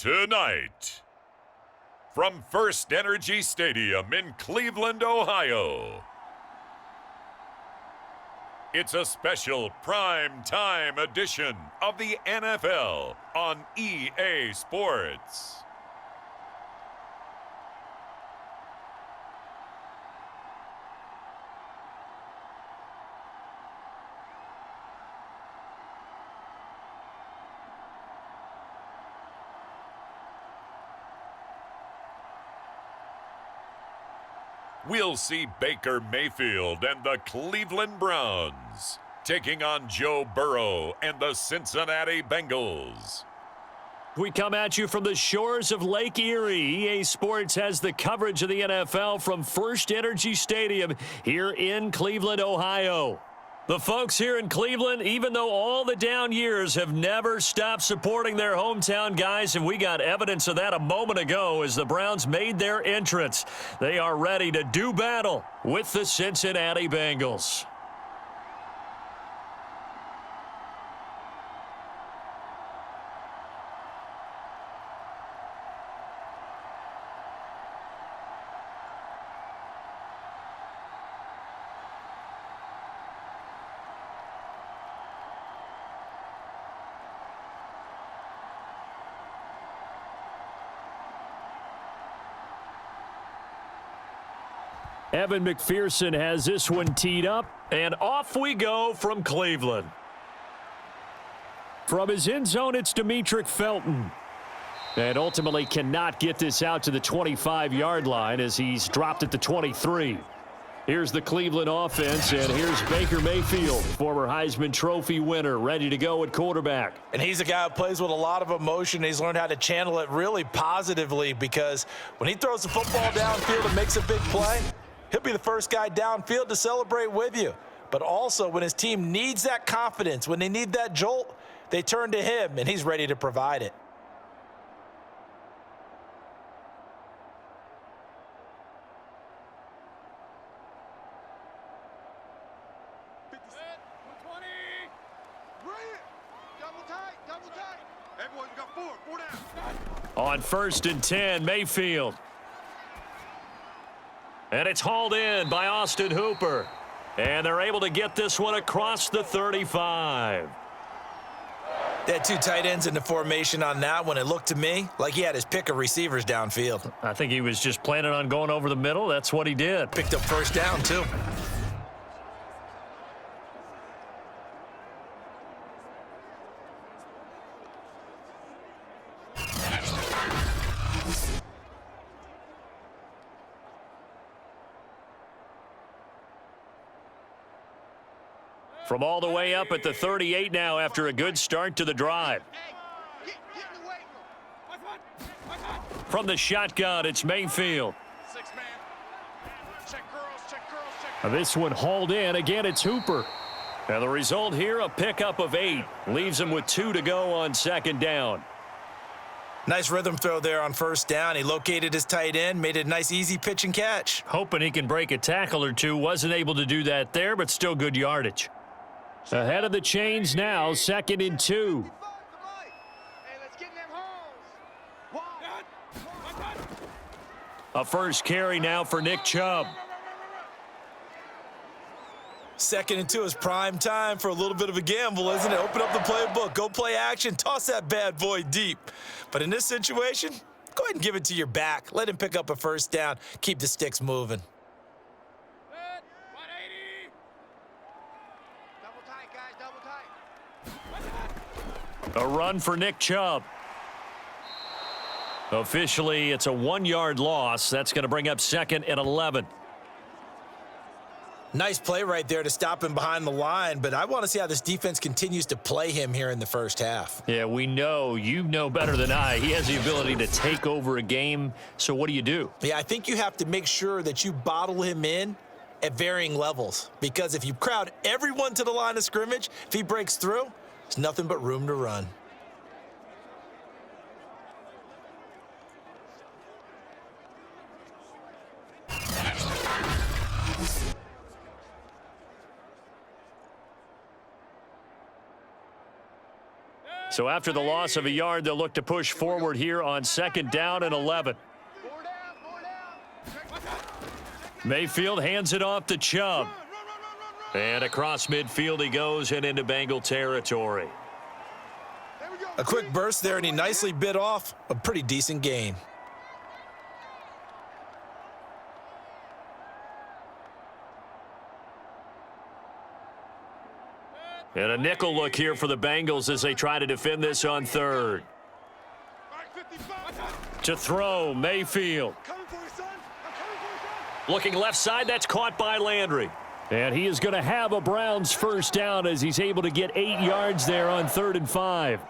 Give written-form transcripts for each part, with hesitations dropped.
Tonight, from First Energy Stadium in Cleveland, Ohio, it's a special prime time edition of the NFL on EA Sports. We'll see Baker Mayfield and the Cleveland Browns taking on Joe Burrow and the Cincinnati Bengals. We come at you from the shores of Lake Erie. EA Sports has the coverage of the NFL from First Energy Stadium here in Cleveland, Ohio. The folks here in Cleveland, even though all the down years, have never stopped supporting their hometown guys, and we got evidence of that a moment ago as the Browns made their entrance. They are ready to do battle with the Cincinnati Bengals. Evan McPherson has this one teed up, and off we go from Cleveland. From his end zone, it's Demetric Felton. And ultimately cannot get this out to the 25-yard line as he's dropped at the 23. Here's the Cleveland offense, and here's Baker Mayfield, former Heisman Trophy winner, ready to go at quarterback. And he's a guy who plays with a lot of emotion. He's learned how to channel it really positively, because when he throws the football downfield and makes a big play, he'll be the first guy downfield to celebrate with you. But also, when his team needs that confidence, when they need that jolt, they turn to him, and he's ready to provide it. On 1st and 10, Mayfield. And it's hauled in by Austin Hooper. And they're able to get this one across the 35. They had two tight ends in the formation on that one. It looked to me like he had his pick of receivers downfield. I think he was just planning on going over the middle. That's what he did. Picked up first down, too. From all the way up at the 38 now after a good start to the drive. From the shotgun, it's Mayfield. This one hauled in. Again, it's Hooper. And the result here, a pickup of 8. Leaves him with 2 to go on 2nd down. Nice rhythm throw there on 1st down. He located his tight end, made it a nice, easy pitch and catch. Hoping he can break a tackle or two. Wasn't able to do that there, but still good yardage. Ahead of the chains now, 2nd and 2. A first carry now for Nick Chubb. 2nd and 2 is prime time for a little bit of a gamble, isn't it? Open up the playbook, go play action, toss that bad boy deep. But in this situation, go ahead and give it to your back. Let him pick up a 1st down. Keep the sticks moving. A run for Nick Chubb. Officially, it's a 1-yard loss. That's going to bring up 2nd and 11. Nice play right there to stop him behind the line, but I want to see how this defense continues to play him here in the 1st half. Yeah, we know. You know better than I. He has the ability to take over a game, so what do you do? Yeah, I think you have to make sure that you bottle him in at varying levels, because if you crowd everyone to the line of scrimmage, if he breaks through, there's nothing but room to run. So after the loss of a yard, they'll look to push forward here on 2nd down and 11. Mayfield hands it off to Chubb. And across midfield he goes and into Bengal territory. A quick burst there, and he nicely bit off a pretty decent gain. And a nickel look here for the Bengals as they try to defend this on 3rd. To throw, Mayfield. Looking left side, that's caught by Landry. And he is going to have a Browns 1st down as he's able to get 8 yards there on 3rd and 5.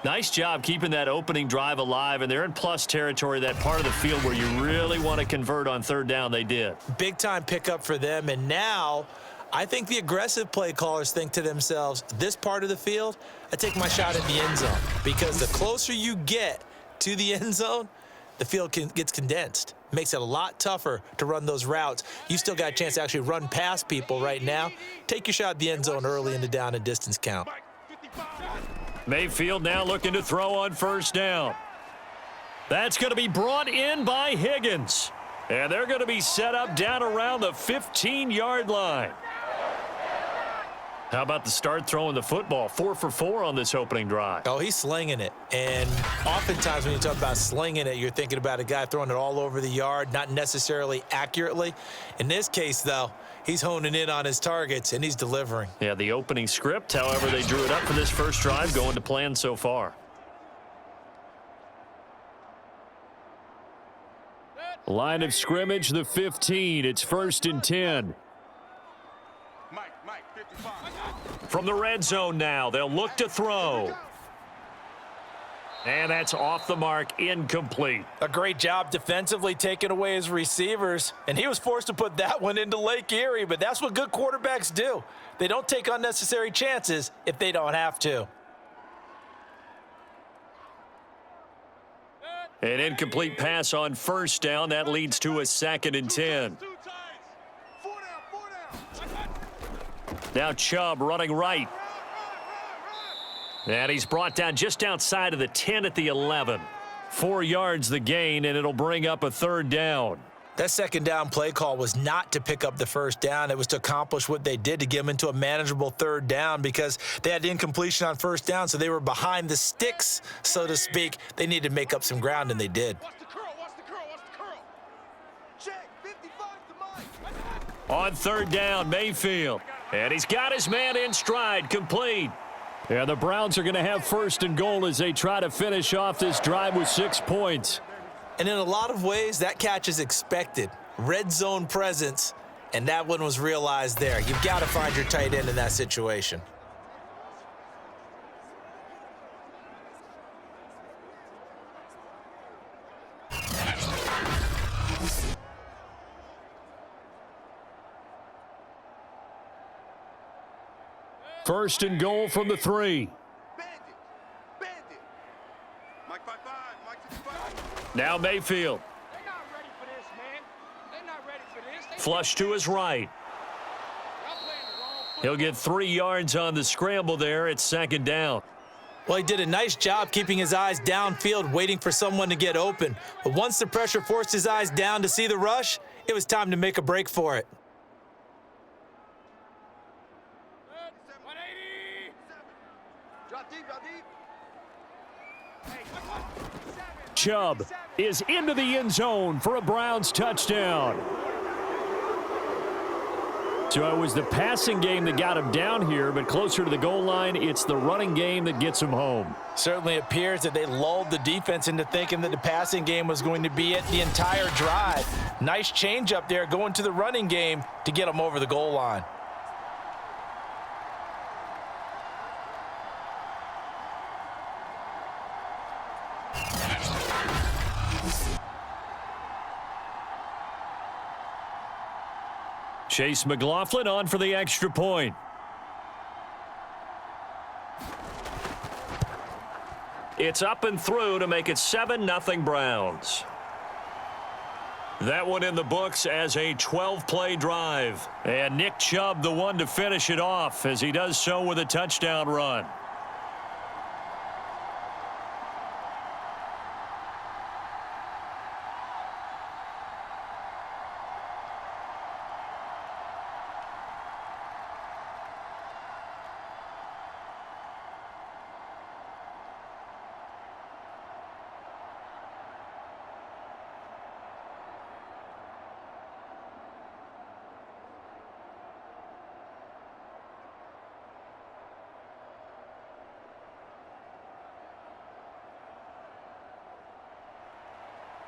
Nice job keeping that opening drive alive, and they're in plus territory, that part of the field where you really want to convert on 3rd down. They did. Big-time pickup for them, and now I think the aggressive play callers think to themselves, this part of the field, I take my shot at the end zone, because the closer you get to the end zone, the field gets condensed. Makes it a lot tougher to run those routes. You still got a chance to actually run past people right now. Take your shot at the end zone early in the down and distance count. Mayfield now looking to throw on 1st down. That's going to be brought in by Higgins. And they're going to be set up down around the 15-yard line. How about the start throwing the football? 4 for 4 on this opening drive. Oh, he's slinging it. And oftentimes when you talk about slinging it, you're thinking about a guy throwing it all over the yard, not necessarily accurately. In this case, though, he's honing in on his targets, and he's delivering. Yeah, the opening script, however, they drew it up for this first drive, going to plan so far. Line of scrimmage, the 15. It's 1st and 10. From the red zone now, they'll look to throw. And that's off the mark, incomplete. A great job defensively taking away his receivers, and he was forced to put that one into Lake Erie, but that's what good quarterbacks do. They don't take unnecessary chances if they don't have to. An incomplete pass on 1st down. That leads to a 2nd and 10. Now Chubb running right. And he's brought down just outside of the 10 at the 11. 4 yards the gain, and it'll bring up a 3rd down. That 2nd down play call was not to pick up the 1st down. It was to accomplish what they did, to get them into a manageable 3rd down, because they had incompletion on 1st down, so they were behind the sticks, so to speak. They needed to make up some ground, and they did. On 3rd down, Mayfield. And he's got his man in stride, complete. And the Browns are going to have 1st and goal as they try to finish off this drive with 6 points. And in a lot of ways, that catch is expected. Red zone presence, and that one was realized there. You've got to find your tight end in that situation. First and goal from the 3. Now Mayfield. Flush to his right. He'll get 3 yards on the scramble there. It's 2nd down. Well, he did a nice job keeping his eyes downfield, waiting for someone to get open. But once the pressure forced his eyes down to see the rush, it was time to make a break for it. Chubb is into the end zone for a Browns touchdown. So it was the passing game that got him down here, but closer to the goal line, it's the running game that gets him home. Certainly appears that they lulled the defense into thinking that the passing game was going to be it the entire drive. Nice change up there going to the running game to get him over the goal line. Chase McLaughlin on for the extra point. It's up and through to make it 7-0 Browns. That one in the books as a 12-play drive. And Nick Chubb the one to finish it off as he does so with a touchdown run.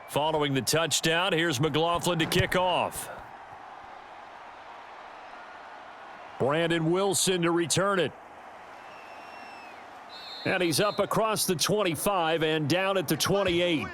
Following the touchdown, here's McLaughlin to kick off. Brandon Wilson to return it. And he's up across the 25 and down at the 28.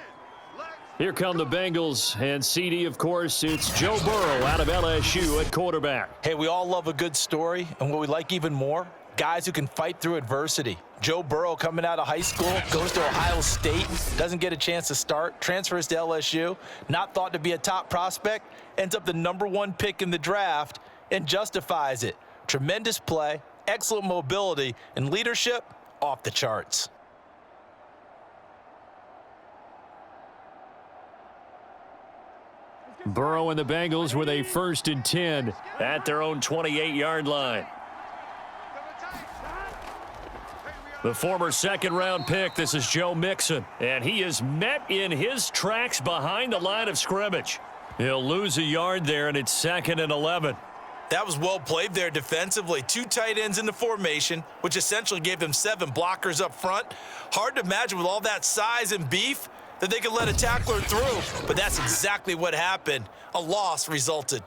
Here come the Bengals, and CD, of course, it's Joe Burrow out of LSU at quarterback. Hey, we all love a good story, and what we like even more, guys who can fight through adversity. Joe Burrow coming out of high school, goes to Ohio State, doesn't get a chance to start, transfers to LSU, not thought to be a top prospect, ends up the #1 pick in the draft, and justifies it. Tremendous play, excellent mobility, and leadership off the charts. Burrow and the Bengals with a 1st and 10 at their own 28-yard line. The former second-round pick, this is Joe Mixon, and he is met in his tracks behind the line of scrimmage. He'll lose a yard there, and it's 2nd and 11. That was well played there defensively. 2 tight ends in the formation, which essentially gave them 7 blockers up front. Hard to imagine with all that size and beef that they could let a tackler through, but that's exactly what happened. A loss resulted.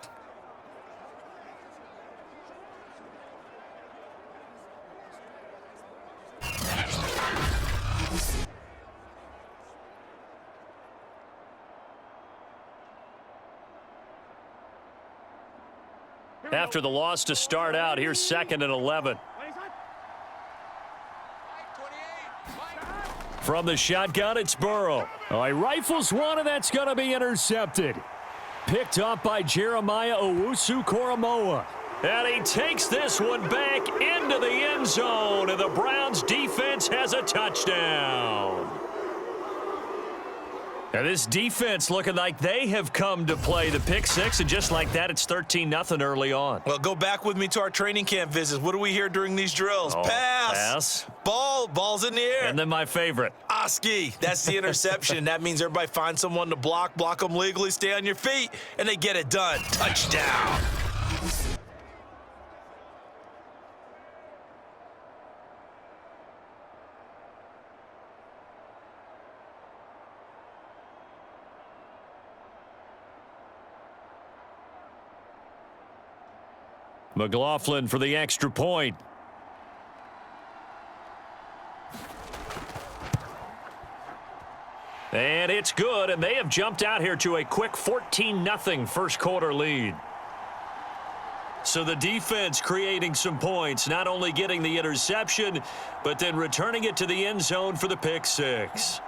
After the loss to start out, here's 2nd and 11. From the shotgun, it's Burrow. Oh, he rifles one, and that's going to be intercepted. Picked up by Jeremiah Owusu-Koramoah. And he takes this one back into the end zone, and the Browns defense has a touchdown. And this defense looking like they have come to play. The pick 6, and just like that, it's 13-0 early on. Well, go back with me to our training camp visits. What do we hear during these drills? Oh, pass. Ball's in the air. And then my favorite. Oski, that's the interception. That means everybody finds someone to block them legally, stay on your feet, and they get it done. Touchdown. McLaughlin for the extra point. And it's good, and they have jumped out here to a quick 14-0 first quarter lead. So the defense creating some points, not only getting the interception, but then returning it to the end zone for the pick 6.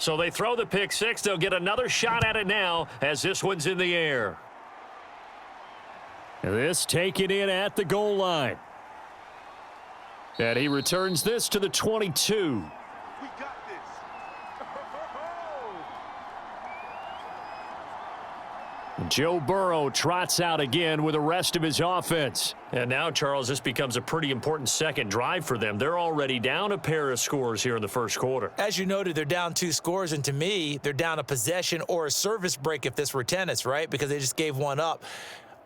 So they throw the pick 6. They'll get another shot at it now as this one's in the air. This taken in at the goal line. And he returns this to the 22. We got this. Joe Burrow trots out again with the rest of his offense. And now, Charles, this becomes a pretty important second drive for them. They're already down a pair of scores here in the first quarter. As you noted, they're down 2 scores, and to me, they're down a possession or a service break if this were tennis, right? Because they just gave one up.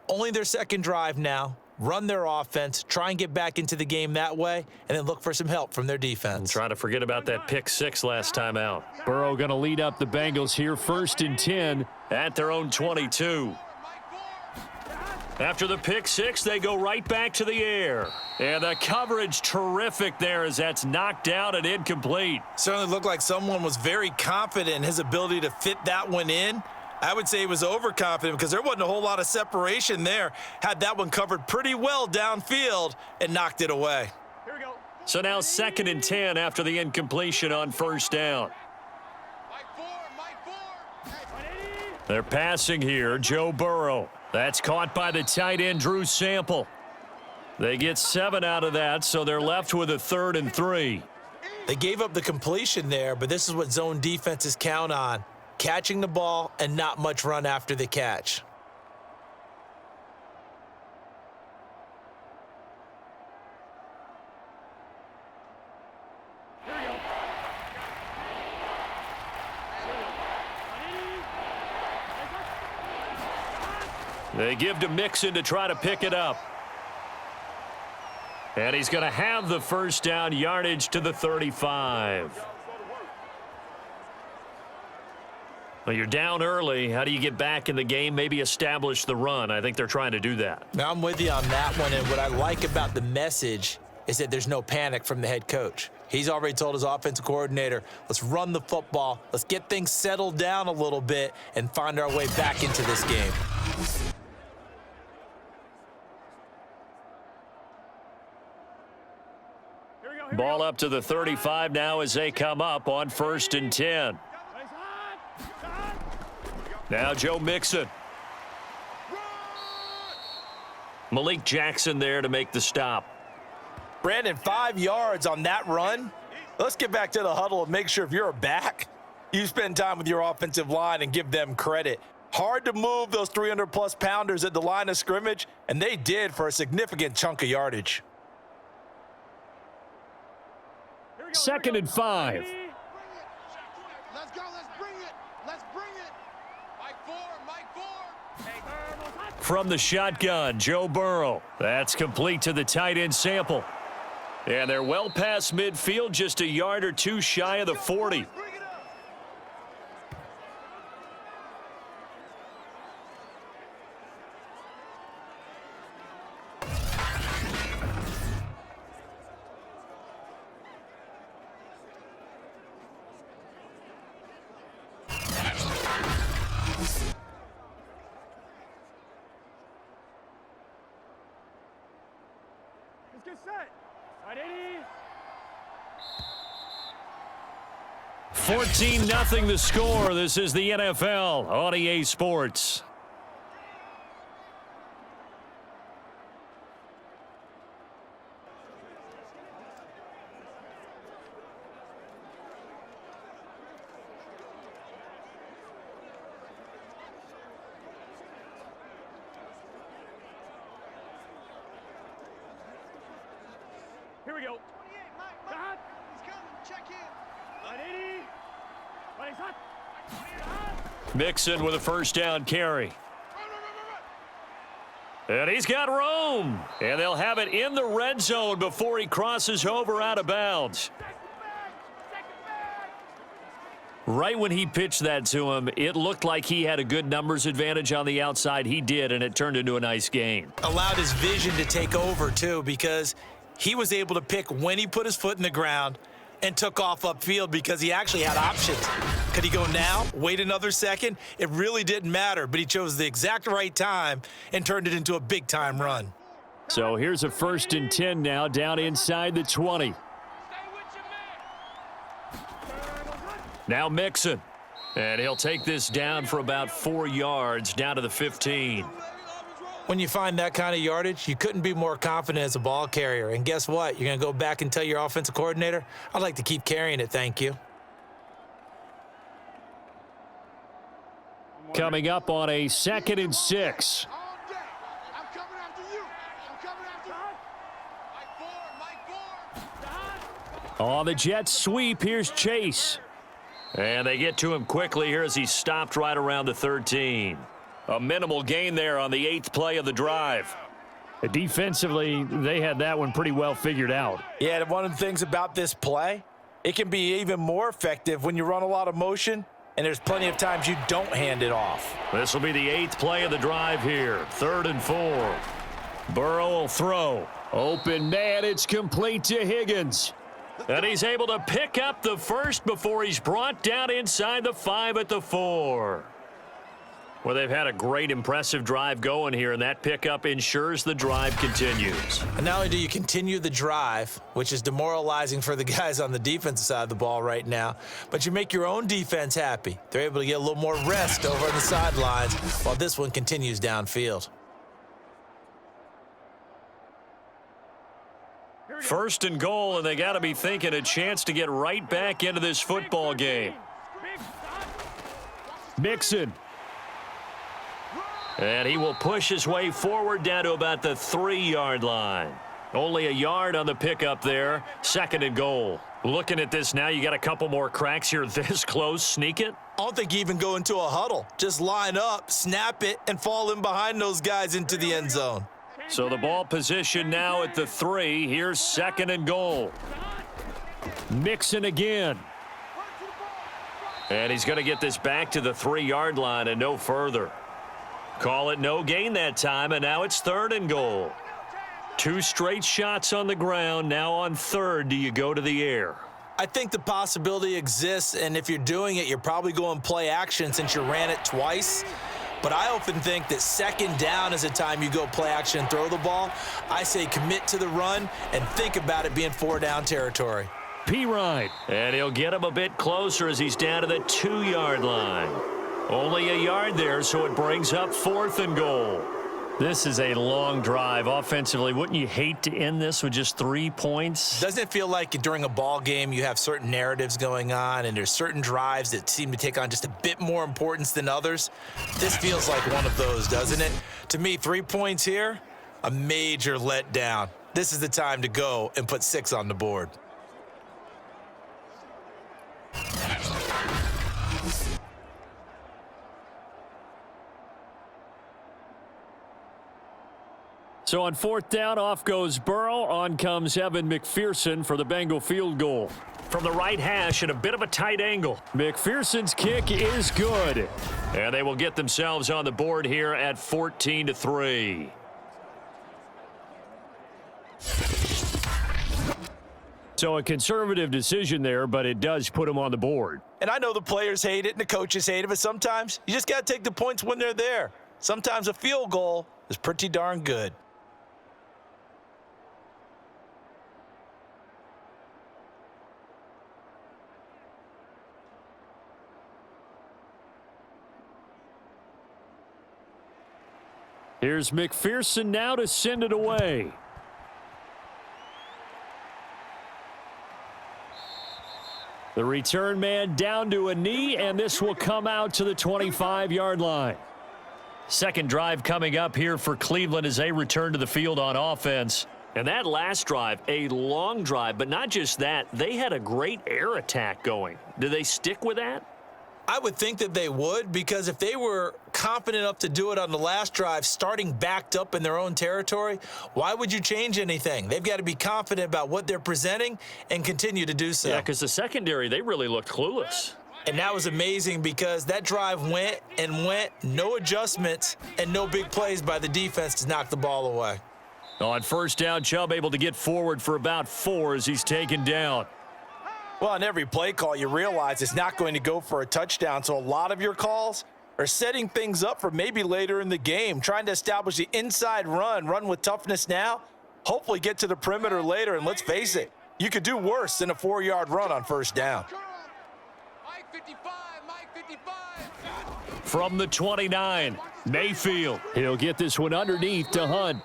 Only their second drive now. Run their offense, try and get back into the game that way, and then look for some help from their defense. And try to forget about that pick 6 last time out. Burrow going to lead up the Bengals here, 1st and 10 at their own 22. After the pick 6, they go right back to the air. And the coverage terrific there as that's knocked out and incomplete. Certainly looked like someone was very confident in his ability to fit that one in. I would say he was overconfident because there wasn't a whole lot of separation there. Had that one covered pretty well downfield and knocked it away. Here we go. So now 2nd and 10 after the incompletion on first down. They're passing here, Joe Burrow. That's caught by the tight end, Drew Sample. They get 7 out of that, so they're left with a 3rd and 3. They gave up the completion there, but this is what zone defenses count on. Catching the ball and not much run after the catch. They give to Mixon to try to pick it up. And he's going to have the first down, yardage to the 35. Well, you're down early. How do you get back in the game, maybe establish the run? I think they're trying to do that. Now, I'm with you on that one, and what I like about the message is that there's no panic from the head coach. He's already told his offensive coordinator, let's run the football, let's get things settled down a little bit and find our way back into this game. Ball up to the 35 now as they come up on 1st and 10. Now Joe Mixon. Malik Jackson there to make the stop. Brandon, 5 yards on that run. Let's get back to the huddle and make sure if you're a back, you spend time with your offensive line and give them credit. Hard to move those 300-plus pounders at the line of scrimmage, and they did for a significant chunk of yardage. 2nd and 5. Let's go, let's bring it. Let's bring it. Mike 4. From the shotgun, Joe Burrow. That's complete to the tight end Sample. And they're well past midfield, just a yard or two shy of the 40. Let's get set. 14-0 the score. This is the NFL on EA Sports. Here we go. 28, Mike. He's coming. Check in. 180. Mixon with a first down carry. And he's got room. And they'll have it in the red zone before he crosses over out of bounds. Right when he pitched that to him, it looked like he had a good numbers advantage on the outside. He did, and it turned into a nice gain. Allowed his vision to take over, too, because he was able to pick when he put his foot in the ground and took off upfield because he actually had options. Could he go now, wait another second? It really didn't matter, but he chose the exact right time and turned it into a big-time run. So here's a 1st and 10 now, down inside the 20. Now Mixon. And he'll take this down for about 4 yards, down to the 15. When you find that kind of yardage, you couldn't be more confident as a ball carrier. And guess what? You're going to go back and tell your offensive coordinator, I'd like to keep carrying it, thank you. Coming up on a 2nd and 6. I'm coming after you. I'm coming after you. Mike 4. On the Jets sweep, here's Chase. And they get to him quickly here as he stopped right around the 13. A minimal gain there on the 8th play of the drive. Defensively, they had that one pretty well figured out. Yeah, and one of the things about this play, it can be even more effective when you run a lot of motion, and there's plenty of times you don't hand it off. This will be the 8th play of the drive here. 3rd and 4. Burrow will throw. Open man, it's complete to Higgins. And he's able to pick up the first before he's brought down inside the 5 at the 4. Well, they've had a great, impressive drive going here, and that pickup ensures the drive continues. And not only do you continue the drive, which is demoralizing for the guys on the defensive side of the ball right now, but you make your own defense happy. They're able to get a little more rest over on the sidelines while this one continues downfield. 1st and goal, and they got to be thinking a chance to get right back into this football game. Mixon. And he will push his way forward down to about the 3-yard line. Only a yard on the pickup there. 2nd and goal. Looking at this now, you got a couple more cracks here this close. Sneak it? I don't think you even go into a huddle. Just line up, snap it, and fall in behind those guys into the end zone. So the ball position now at the 3. Here's 2nd and goal. Mixon again. And he's going to get this back to the 3-yard line and no further. Call it no gain that time, and now it's 3rd and goal. 2 straight shots on the ground. Now on 3rd, do you go to the air? I think the possibility exists, and if you're doing it, you're probably going play action since you ran it twice. But I often think that 2nd down is a time you go play action and throw the ball. I say commit to the run and think about it being 4-down territory. P-Ride. And he'll get him a bit closer as he's down to the 2-yard line. Only a yard there, so it brings up 4th and goal. This is a long drive offensively. Wouldn't you hate to end this with just 3 points? Doesn't it feel like during a ball game you have certain narratives going on and there's certain drives that seem to take on just a bit more importance than others? This feels like one of those, doesn't it? To me, 3 points here, a major letdown. This is the time to go and put 6 on the board. So on 4th down, off goes Burrow. On comes Evan McPherson for the Bengal field goal. From the right hash at a bit of a tight angle. McPherson's kick is good. And they will get themselves on the board here at 14-3. So a conservative decision there, but it does put him on the board. And I know the players hate it and the coaches hate it, but sometimes you just got to take the points when they're there. Sometimes a field goal is pretty darn good. Here's McPherson now to send it away. The return man down to a knee, and this will come out to the 25-yard line. 2nd drive coming up here for Cleveland as they return to the field on offense. And that last drive, a long drive, but not just that, they had a great air attack going. Do they stick with that? I would think that they would, because if they were confident enough to do it on the last drive, starting backed up in their own territory, why would you change anything? They've got to be confident about what they're presenting and continue to do so. Yeah, because the secondary, they really looked clueless. And that was amazing because that drive went and went, no adjustments, and no big plays by the defense to knock the ball away. On 1st down, Chubb able to get forward for about 4 as he's taken down. Well, on every play call, you realize it's not going to go for a touchdown, so a lot of your calls are setting things up for maybe later in the game, trying to establish the inside run with toughness now, hopefully get to the perimeter later, and let's face it, you could do worse than a 4-yard run on 1st down. From the 29, Mayfield. He'll get this one underneath to Hunt.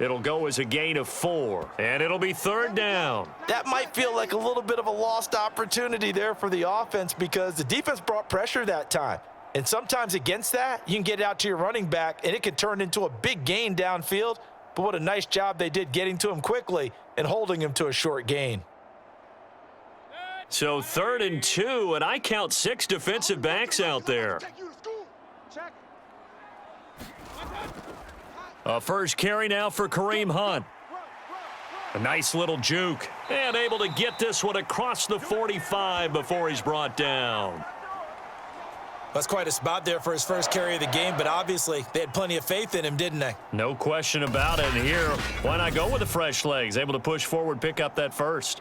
It'll go as a gain of 4, and it'll be 3rd down. That might feel like a little bit of a lost opportunity there for the offense because the defense brought pressure that time. And sometimes against that, you can get it out to your running back, and it could turn into a big gain downfield. But what a nice job they did getting to him quickly and holding him to a short gain. So 3rd and 2, and I count 6 defensive backs out there. A first carry now for Kareem Hunt. A nice little juke. And able to get this one across the 45 before he's brought down. That's quite a spot there for his first carry of the game, but obviously they had plenty of faith in him, didn't they? No question about it. And here, why not go with the fresh legs? Able to push forward, pick up that first.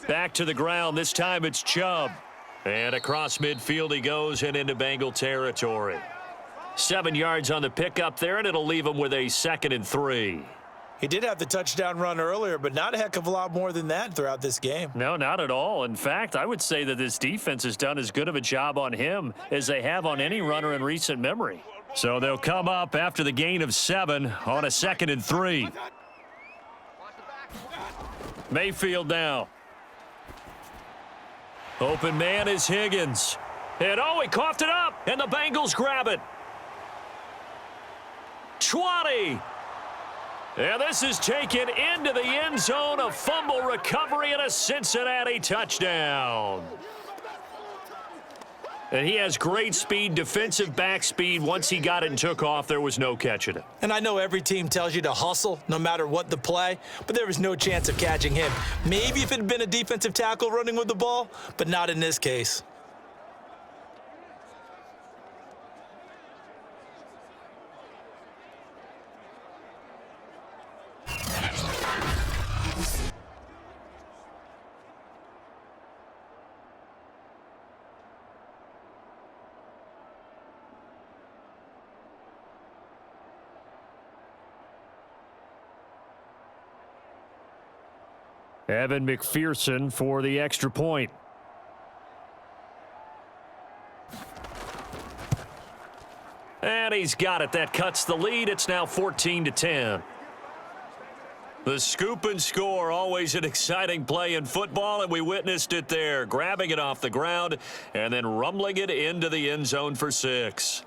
Back to the ground. This time it's Chubb. And across midfield he goes and into Bengal territory. 7 yards on the pickup there, and it'll leave him with a 2nd and 3. He did have the touchdown run earlier, but not a heck of a lot more than that throughout this game. No, not at all. In fact, I would say that this defense has done as good of a job on him as they have on any runner in recent memory. So they'll come up after the gain of 7 on a 2nd and 3. Mayfield now. Open man is Higgins. And he coughed it up, and the Bengals grab it. 20. And this is taken into the end zone, a fumble recovery and a Cincinnati touchdown. And he has great speed, defensive back speed. Once he got it and took off, there was no catching it. And I know every team tells you to hustle no matter what the play, but there was no chance of catching him. Maybe if it had been a defensive tackle running with the ball, but not in this case. Evan McPherson for the extra point. And he's got it. That cuts the lead. It's now 14-10. The scoop and score, always an exciting play in football, and we witnessed it there. Grabbing it off the ground and then rumbling it into the end zone for 6.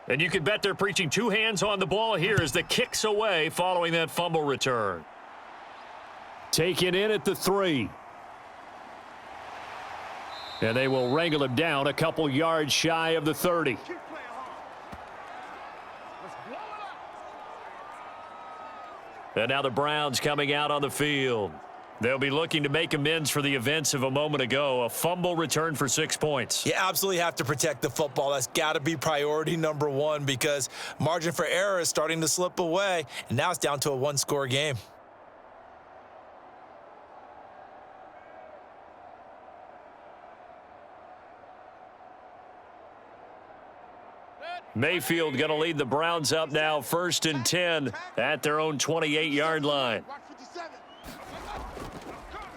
And you can bet they're preaching 2 hands on the ball here as the kick's away following that fumble return. Taken in at the 3. And they will wrangle him down a couple yards shy of the 30. And now the Browns coming out on the field. They'll be looking to make amends for the events of a moment ago. A fumble return for 6 points. You absolutely have to protect the football. That's got to be priority number 1 because margin for error is starting to slip away, and now it's down to a 1-score game. Mayfield going to lead the Browns up now 1st and 10 at their own 28-yard line.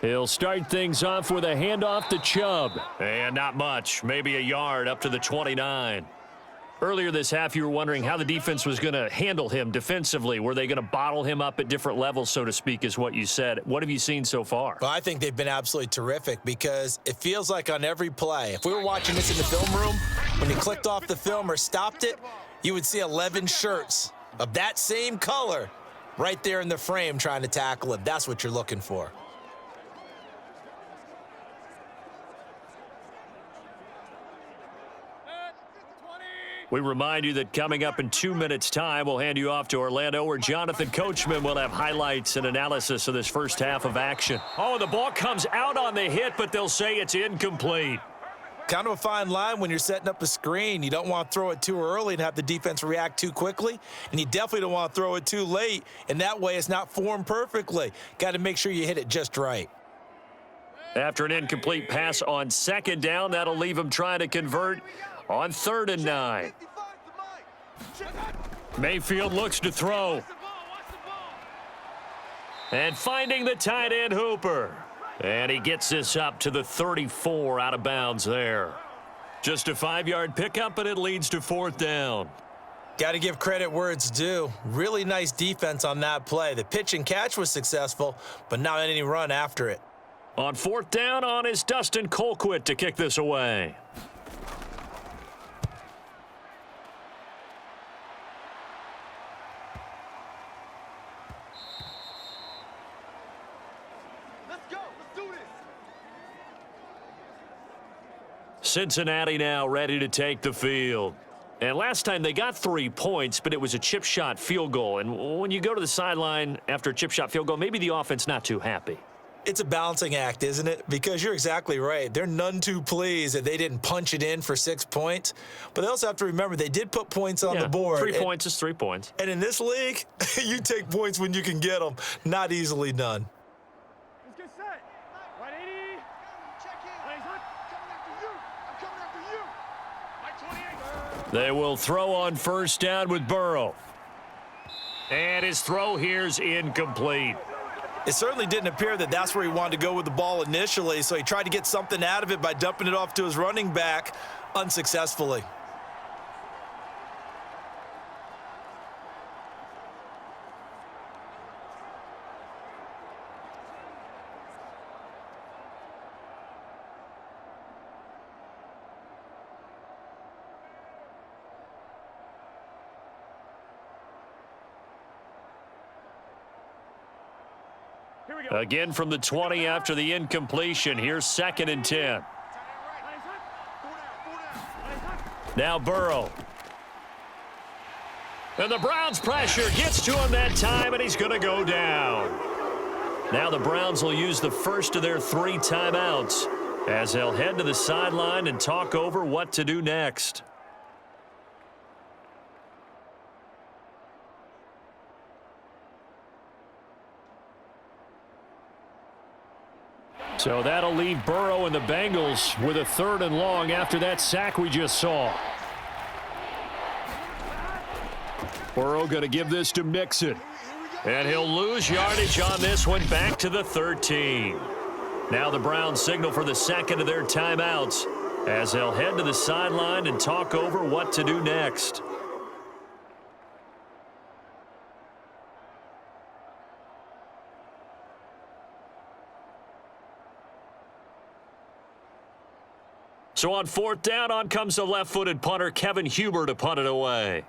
He'll start things off with a handoff to Chubb. And not much, maybe a yard up to the 29. Earlier this half, you were wondering how the defense was going to handle him defensively. Were they going to bottle him up at different levels, so to speak, is what you said. What have you seen so far? Well, I think they've been absolutely terrific because it feels like on every play, if we were watching this in the film room, when you clicked off the film or stopped it, you would see 11 shirts of that same color right there in the frame trying to tackle him. That's what you're looking for. We remind you that coming up in 2 minutes' time, we'll hand you off to Orlando, where Jonathan Coachman will have highlights and analysis of this first half of action. Oh, the ball comes out on the hit, but they'll say it's incomplete. Kind of a fine line when you're setting up a screen. You don't want to throw it too early and have the defense react too quickly, and you definitely don't want to throw it too late, and that way it's not formed perfectly. Got to make sure you hit it just right. After an incomplete pass on 2nd down, that'll leave him trying to convert on 3rd and 9. Mayfield looks to throw. And finding the tight end Hooper. And he gets this up to the 34 out of bounds there. Just a 5-yard pickup, and it leads to 4th down. Got to give credit where it's due. Really nice defense on that play. The pitch and catch was successful, but not any run after it. On 4th down, on is Dustin Colquitt to kick this away. Cincinnati now ready to take the field. And last time they got 3 points, but it was a chip shot field goal. And when you go to the sideline after a chip shot field goal, maybe the offense not too happy. It's a balancing act, isn't it? Because you're exactly right. They're none too pleased that they didn't punch it in for 6 points. But they also have to remember they did put points on the board. 3 points is 3 points. And in this league, you take points when you can get them. Not easily done. Let's get set. 180. Check in. Lays up. Coming after you. I'm coming after you. My 28. They will throw on first down with Burrow. And his throw here's incomplete. It certainly didn't appear that that's where he wanted to go with the ball initially, so he tried to get something out of it by dumping it off to his running back unsuccessfully. Again from the 20 after the incompletion. Here's 2nd and 10. Now Burrow. And the Browns pressure gets to him that time, and he's going to go down. Now the Browns will use the first of their 3 timeouts as they'll head to the sideline and talk over what to do next. So that'll leave Burrow and the Bengals with a 3rd and long after that sack we just saw. Burrow going to give this to Mixon. And he'll lose yardage on this one back to the 13. Now the Browns signal for the 2nd of their timeouts as they'll head to the sideline and talk over what to do next. So on 4th down, on comes the left-footed punter, Kevin Huber, to punt it away.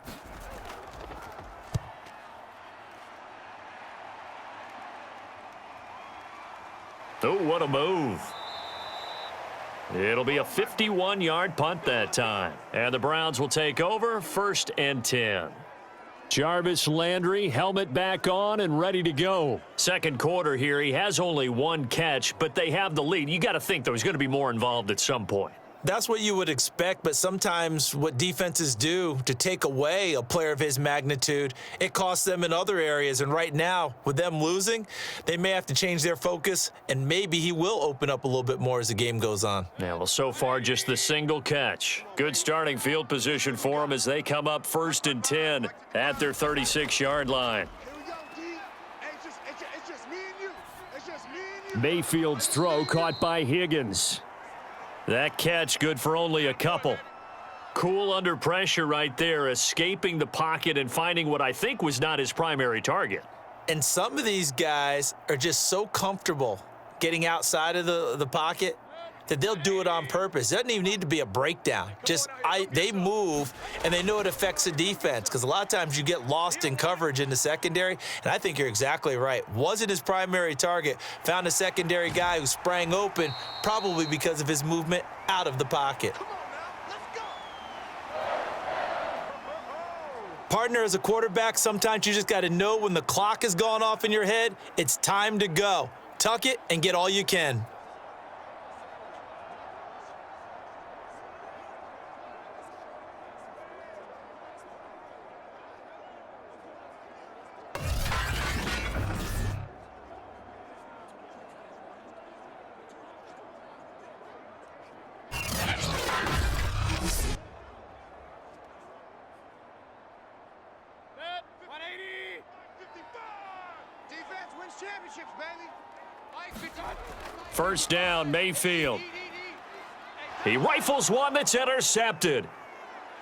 Oh, what a move. It'll be a 51-yard punt that time. And the Browns will take over 1st and 10. Jarvis Landry, helmet back on and ready to go. 2nd quarter here. He has only 1 catch, but they have the lead. You got to think there's going to be more involved at some point. That's what you would expect, but sometimes what defenses do to take away a player of his magnitude, it costs them in other areas. And right now, with them losing, they may have to change their focus, and maybe he will open up a little bit more as the game goes on. Yeah, well, so far, just the single catch. Good starting field position for them as they come up 1st and 10 at their 36-yard line. Mayfield's throw caught by Higgins. That catch good for only a couple. Cool under pressure right there, escaping the pocket and finding what I think was not his primary target. And some of these guys are just so comfortable getting outside of the pocket that they'll do it on purpose. It doesn't even need to be a breakdown. They move, and they know it affects the defense, because a lot of times you get lost in coverage in the secondary, and I think you're exactly right. Wasn't his primary target. Found a secondary guy who sprang open, probably because of his movement out of the pocket. Partner, as a quarterback, sometimes you just got to know when the clock has gone off in your head, it's time to go. Tuck it and get all you can. First down, Mayfield. He rifles one that's intercepted.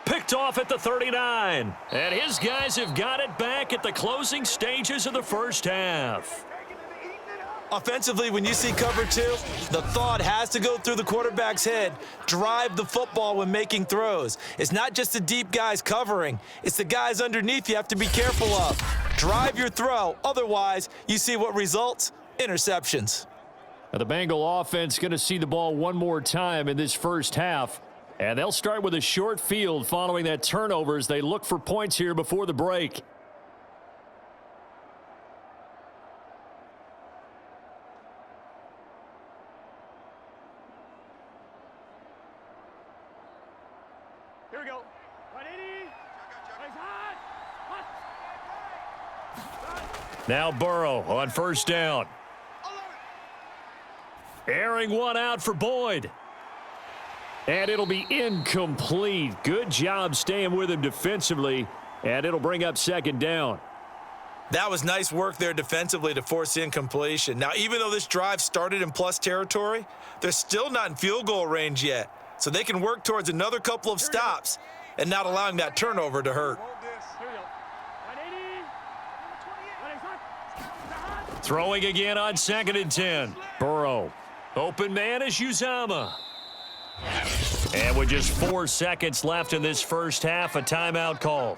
Picked off at the 39. And his guys have got it back at the closing stages of the first half. Offensively, when you see cover 2, the thought has to go through the quarterback's head. Drive the football when making throws. It's not just the deep guys covering. It's the guys underneath you have to be careful of. Drive your throw. Otherwise, you see what results? Interceptions. Now the Bengal offense going to see the ball one more time in this first half. And they'll start with a short field following that turnover as they look for points here before the break. Here we go. 180. Nice hot. Hot. Now Burrow on first down. Airing one out for Boyd. And it'll be incomplete. Good job staying with him defensively. And it'll bring up second down. That was nice work there defensively to force incompletion. Now, even though this drive started in plus territory, they're still not in field goal range yet. So they can work towards another couple of stops and not allowing that turnover to hurt. Here we go. 180. Throwing again on 2nd and 10. Burrow. Open man is Uzama. And with just 4 seconds left in this first half, a timeout call.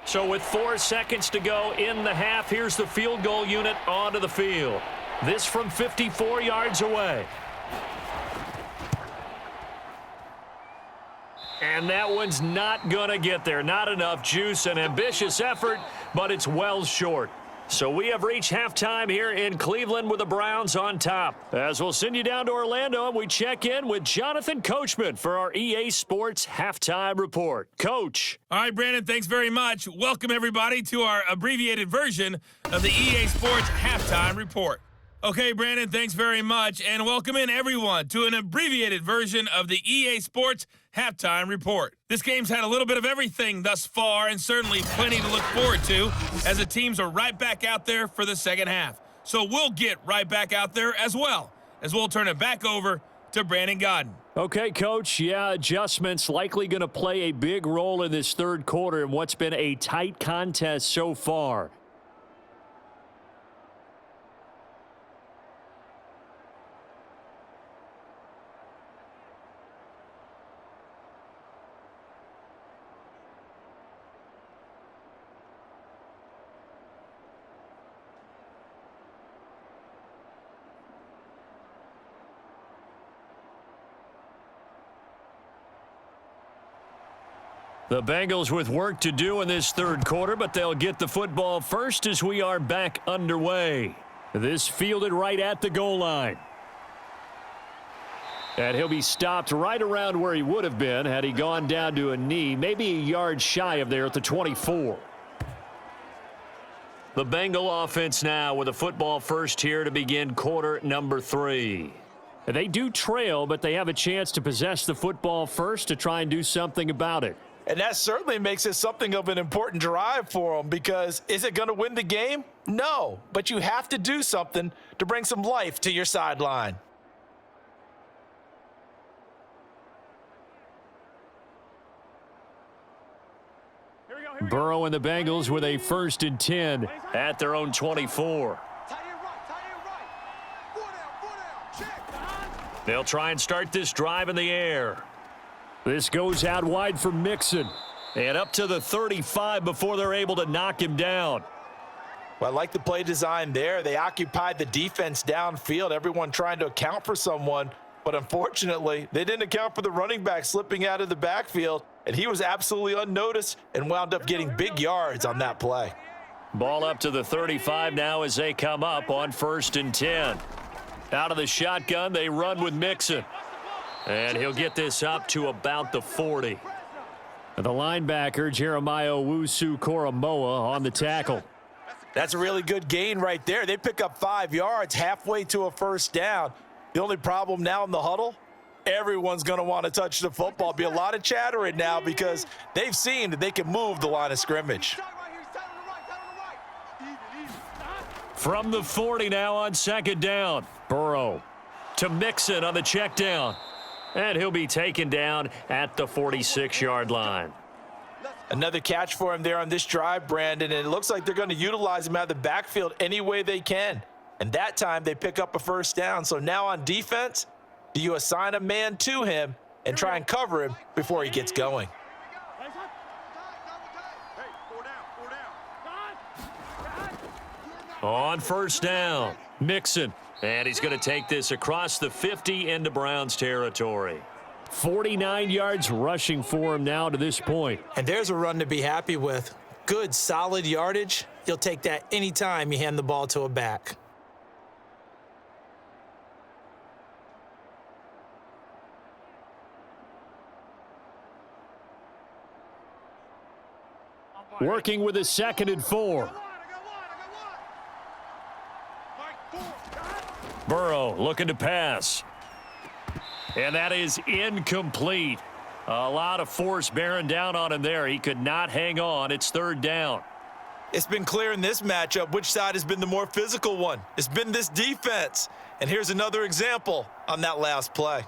So with 4 seconds to go in the half, here's the field goal unit onto the field. This from 54 yards away. And that one's not going to get there. Not enough juice. An ambitious effort, but it's well short. So we have reached halftime here in Cleveland with the Browns on top. As we'll send you down to Orlando, and we check in with Jonathan Coachman for our EA Sports Halftime Report. Coach. All right, Brandon, thanks very much. Welcome, everybody, to our abbreviated version of the EA Sports Halftime Report. Okay, Brandon, thanks very much, and welcome in, everyone, to an abbreviated version of the EA Sports Halftime Report. This game's had a little bit of everything thus far, and certainly plenty to look forward to, as the teams are right back out there for the second half. So we'll get right back out there as well, as we'll turn it back over to Brandon Godden. Okay, Coach, yeah, adjustments likely going to play a big role in this third quarter in what's been a tight contest so far. The Bengals with work to do in this third quarter, but they'll get the football first as we are back underway. This fielded right at the goal line. And he'll be stopped right around where he would have been had he gone down to a knee, maybe a yard shy of there at the 24. The Bengal offense now with a football first here to begin quarter number 3. They do trail, but they have a chance to possess the football first to try and do something about it. And that certainly makes it something of an important drive for them, because is it going to win the game? No, but you have to do something to bring some life to your sideline. Burrow and the Bengals with a 1st and 10 at their own 24. They'll try and start this drive in the air. This goes out wide for Mixon. And up to the 35 before they're able to knock him down. Well, I like the play design there. They occupied the defense downfield, everyone trying to account for someone. But unfortunately, they didn't account for the running back slipping out of the backfield. And he was absolutely unnoticed and wound up getting big yards on that play. Ball up to the 35 now as they come up on 1st and 10. Out of the shotgun, they run with Mixon. And he'll get this up to about the 40. The linebacker, Jeremiah Owusu-Koramoah, on the tackle. That's a really good gain right there. They pick up 5 yards halfway to a first down. The only problem now in the huddle, everyone's going to want to touch the football. Be a lot of chattering now because they've seen that they can move the line of scrimmage. From the 40 now on 2nd down. Burrow to Mixon on the check down. And he'll be taken down at the 46-yard line. Another catch for him there on this drive, Brandon, and it looks like they're going to utilize him out of the backfield any way they can. And that time they pick up a first down. So now on defense, do you assign a man to him and try and cover him before he gets going? On 1st down, Mixon. And he's going to take this across the 50 into Browns territory. 49 yards rushing for him now to this point. And there's a run to be happy with. Good, solid yardage. You'll take that anytime you hand the ball to a back. Working with a 2nd and 4. Burrow looking to pass. And that is incomplete. A lot of force bearing down on him there. He could not hang on. It's 3rd down. It's been clear in this matchup which side has been the more physical one. It's been this defense. And here's another example on that last play.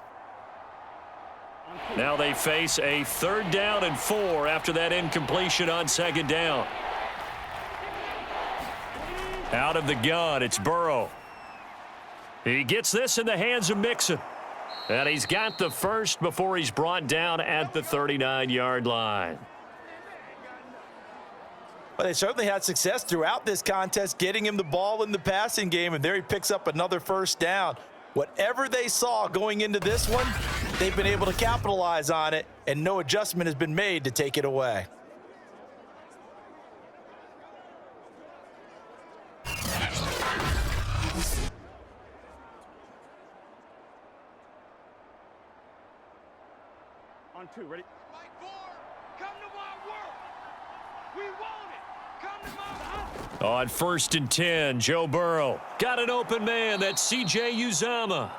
Now they face a 3rd down and 4 after that incompletion on 2nd down. Out of the gun, it's Burrow. He gets this in the hands of Mixon. And he's got the first before he's brought down at the 39-yard line. Well, they certainly had success throughout this contest, getting him the ball in the passing game, and there he picks up another 1st down. Whatever they saw going into this one, they've been able to capitalize on it, and no adjustment has been made to take it away. On 2, ready? Fight for, come to my work. We want it. Come to my work. On 1st and 10, Joe Burrow. Got an open man. That's C.J. Uzomah.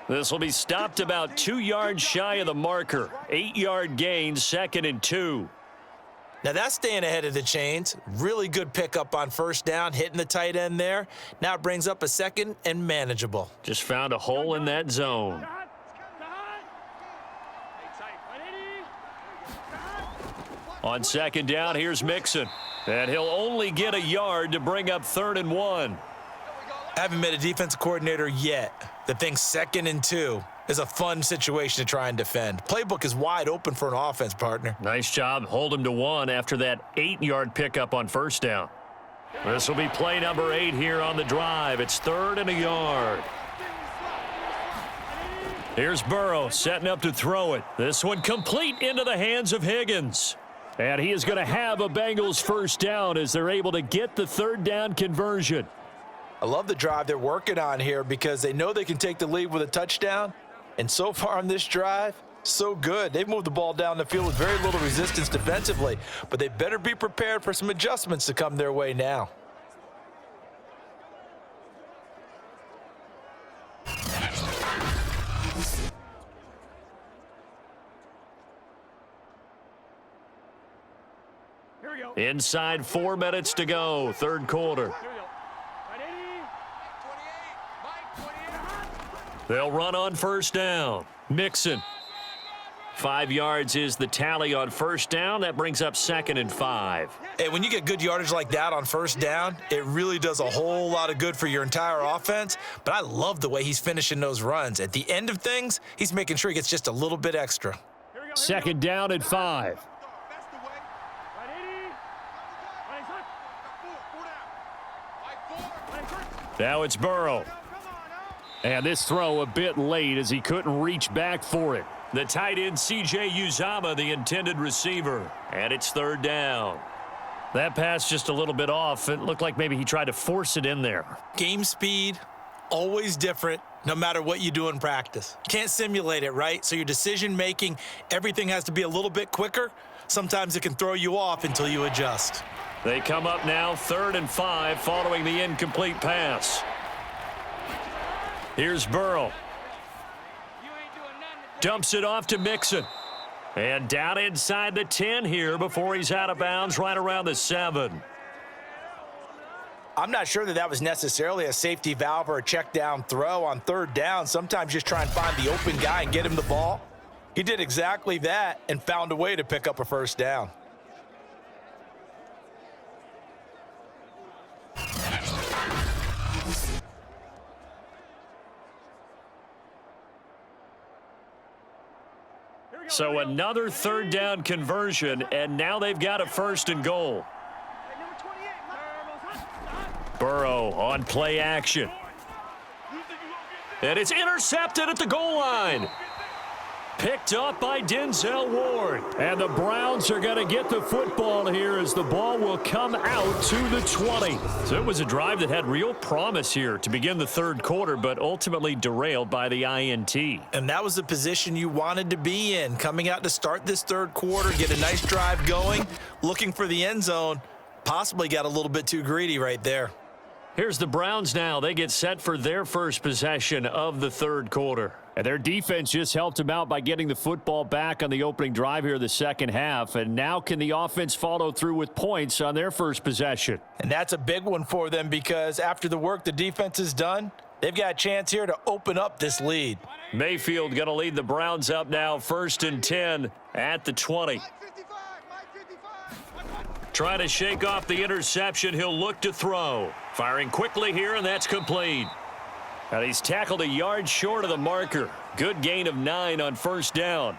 This will be stopped about 2 yards shy of the marker. 8-yard gain, 2nd and 2. Now that's staying ahead of the chains. Really good pickup on 1st down, hitting the tight end there. Now it brings up a 2nd and manageable. Just found a hole in that zone. On 2nd down, here's Mixon. And he'll only get a yard to bring up 3rd and 1. I haven't met a defensive coordinator yet that thinks 2nd and 2 is a fun situation to try and defend. Playbook is wide open for an offense, partner. Nice job. Hold him to 1 after that 8-yard pickup on 1st down. This will be play number 8 here on the drive. It's 3rd and a yard. Here's Burrow setting up to throw it. This one complete into the hands of Higgins. And he is going to have a Bengals 1st down as they're able to get the 3rd down conversion. I love the drive they're working on here because they know they can take the lead with a touchdown. And so far on this drive, so good. They've moved the ball down the field with very little resistance defensively, but they better be prepared for some adjustments to come their way now. Inside 4 minutes to go, 3rd quarter. They'll run on 1st down. Mixon. 5 yards is the tally on 1st down. That brings up 2nd and 5. Hey, when you get good yardage like that on 1st down, it really does a whole lot of good for your entire offense. But I love the way he's finishing those runs. At the end of things, he's making sure he gets just a little bit extra. 2nd down and 5. Now it's Burrow. And this throw a bit late as he couldn't reach back for it. The tight end, C.J. Uzomah, the intended receiver. And it's 3rd down. That pass just a little bit off. It looked like maybe he tried to force it in there. Game speed, always different, no matter what you do in practice. You can't simulate it, right? So your decision-making, everything has to be a little bit quicker. Sometimes it can throw you off until you adjust. They come up now 3rd and 5 following the incomplete pass. Here's Burrow. Dumps it off to Mixon. And down inside the 10 here before he's out of bounds right around the 7. I'm not sure that was necessarily a safety valve or a check down throw on 3rd down. Sometimes just try and find the open guy and get him the ball. He did exactly that and found a way to pick up a 1st down. So another 3rd down conversion, and now they've got a 1st and goal. Burrow on play action. And it's intercepted at the goal line. Picked up by Denzel Ward. And the Browns are going to get the football here as the ball will come out to the 20. So it was a drive that had real promise here to begin the third quarter, but ultimately derailed by the INT. And that was the position you wanted to be in, coming out to start this third quarter, get a nice drive going, looking for the end zone. Possibly got a little bit too greedy right there. Here's the Browns now. They get set for their first possession of the third quarter. And their defense just helped them out by getting the football back on the opening drive here the second half. And now can the offense follow through with points on their first possession? And that's a big one for them because after the work the defense has done, they've got a chance here to open up this lead. Mayfield going to lead the Browns up now, 1st and 10 at the 20. Trying to shake off the interception. He'll look to throw. Firing quickly here, and that's complete. And he's tackled a yard short of the marker. Good gain of 9 on first down.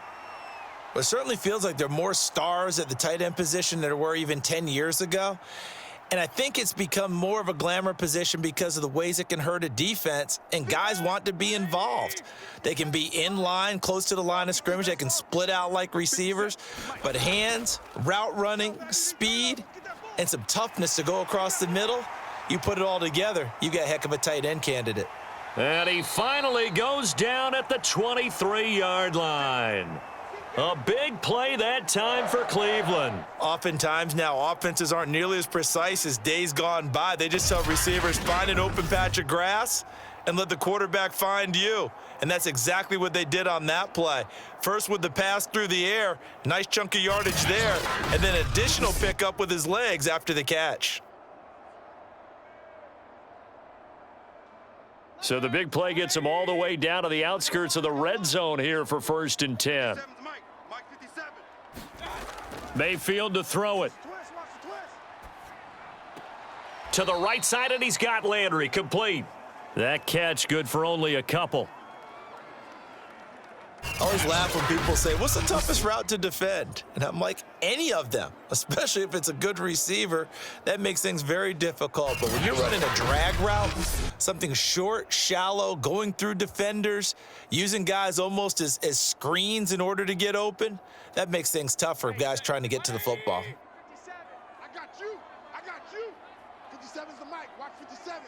Well, it certainly feels like there are more stars at the tight end position than there were even 10 years ago. And I think it's become more of a glamour position because of the ways it can hurt a defense, and guys want to be involved. They can be in line, close to the line of scrimmage. They can split out like receivers. But hands, route running, speed, and some toughness to go across the middle, you put it all together, you got a heck of a tight end candidate. And he finally goes down at the 23-yard line. A big play that time for Cleveland. Oftentimes now, offenses aren't nearly as precise as days gone by. They just tell receivers, find an open patch of grass and let the quarterback find you. And that's exactly what they did on that play. First with the pass through the air, nice chunk of yardage there, and then additional pickup with his legs after the catch. So the big play gets him all the way down to the outskirts of the red zone here for 1st and 10. Mayfield to throw it. To the right side, and he's got Landry complete. That catch good for only a couple. I always laugh when people say, what's the toughest route to defend? And I'm like, any of them, especially if it's a good receiver. That makes things very difficult. But when you're running a drag route, something short, shallow, going through defenders, using guys almost as screens in order to get open, that makes things tough for guys trying to get to the football. 57. I got you. I got you. 57's the mic. Watch 57.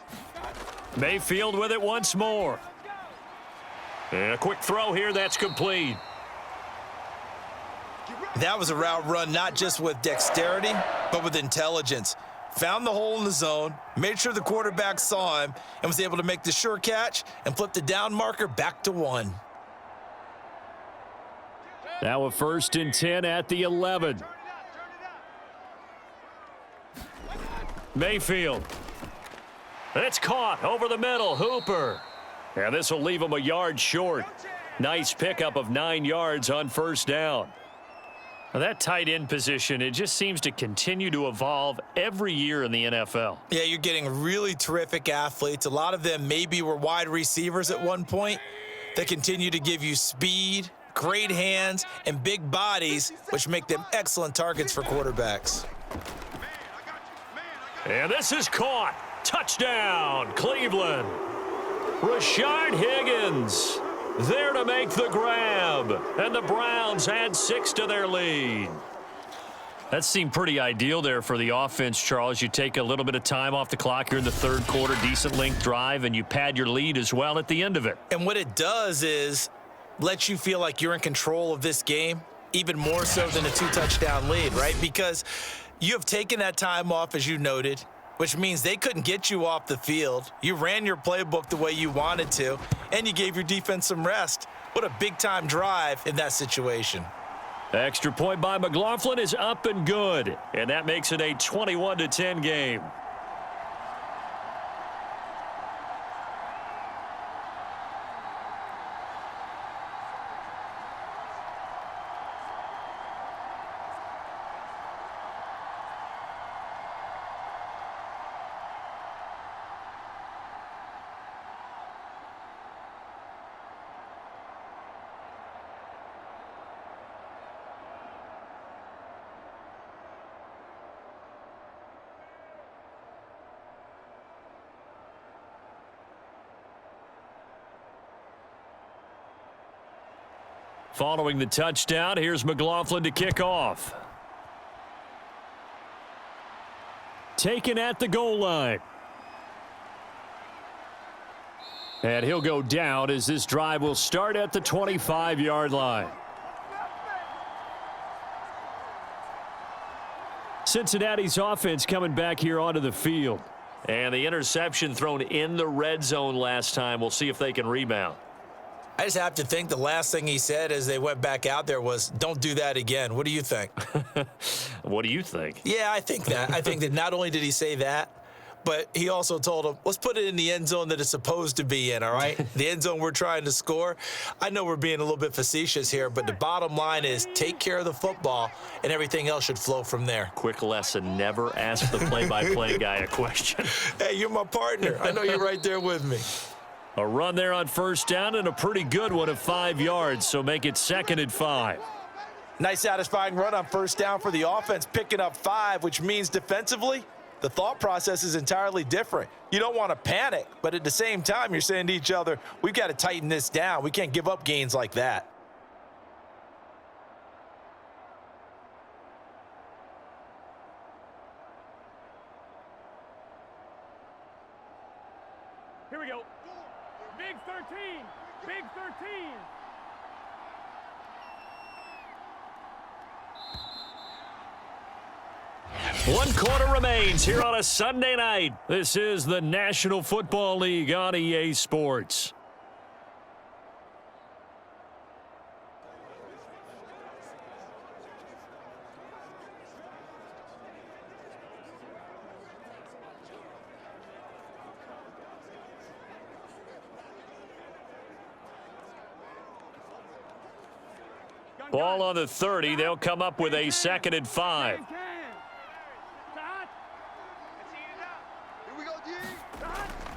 Mayfield with it once more. And a quick throw here, that's complete. That was a route run not just with dexterity, but with intelligence. Found the hole in the zone, made sure the quarterback saw him, and was able to make the sure catch and flip the down marker back to 1. Now a 1st and 10 at the 11. Mayfield. It's caught over the middle. Hooper. And this will leave him a yard short. Nice pickup of 9 yards on first down. Now that tight end position, it just seems to continue to evolve every year in the NFL. Yeah, you're getting really terrific athletes. A lot of them maybe were wide receivers at one point. They continue to give you speed, great hands, and big bodies, which make them excellent targets for quarterbacks. And this is caught. Touchdown, Cleveland. Rashard Higgins there to make the grab. And the Browns add 6 to their lead. That seemed pretty ideal there for the offense, Charles. You take a little bit of time off the clock here in the third quarter, decent length drive, and you pad your lead as well at the end of it. And what it does is let you feel like you're in control of this game, even more so than a 2-touchdown lead, right? Because you have taken that time off, as you noted, which means they couldn't get you off the field. You ran your playbook the way you wanted to, and you gave your defense some rest. What a big-time drive in that situation. Extra point by McLaughlin is up and good, and that makes it a 21-10 game. Following the touchdown, here's McLaughlin to kick off. Taken at the goal line. And he'll go down as this drive will start at the 25-yard line. Cincinnati's offense coming back here onto the field. And the interception thrown in the red zone last time. We'll see if they can rebound. I just have to think the last thing he said as they went back out there was, don't do that again. What do you think? What do you think? Yeah, I think that. I think that not only did he say that, but he also told him, let's put it in the end zone that it's supposed to be in, all right? The end zone we're trying to score. I know we're being a little bit facetious here, but the bottom line is take care of the football, and everything else should flow from there. Quick lesson, never ask the play-by-play guy a question. Hey, you're my partner. I know you're right there with me. A run there on first down and a pretty good one of 5 yards, so make it 2nd and 5. Nice satisfying run on first down for the offense, picking up 5, which means defensively, the thought process is entirely different. You don't want to panic, but at the same time, you're saying to each other, we've got to tighten this down. We can't give up gains like that. Here we go. Big 13. Big 13. One quarter remains here on a Sunday night. This is the National Football League on EA Sports. Ball on the 30. They'll come up with a 2nd and 5.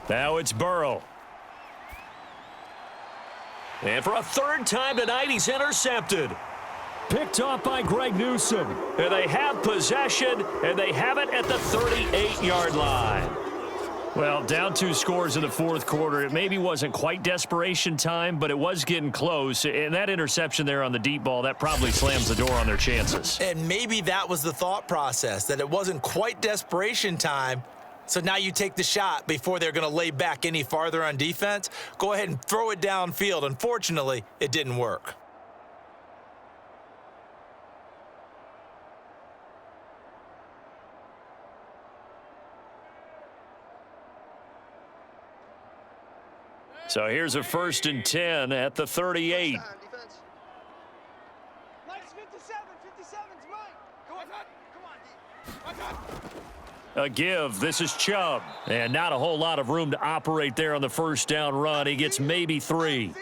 Now it's Burrow. And for a 3rd time tonight, he's intercepted. Picked off by Greg Newsome. And they have possession, and they have it at the 38-yard line. Well, down 2 scores in the 4th quarter. It maybe wasn't quite desperation time, but it was getting close. And that interception there on the deep ball, that probably slams the door on their chances. And maybe that was the thought process, that it wasn't quite desperation time. So now you take the shot before they're going to lay back any farther on defense. Go ahead and throw it downfield. Unfortunately, it didn't work. So here's a 1st and 10 at the 38. Nice 57. 57's mine. Go on. Come on, D. A give. This is Chubb. And not a whole lot of room to operate there on the first down run. He gets maybe 3.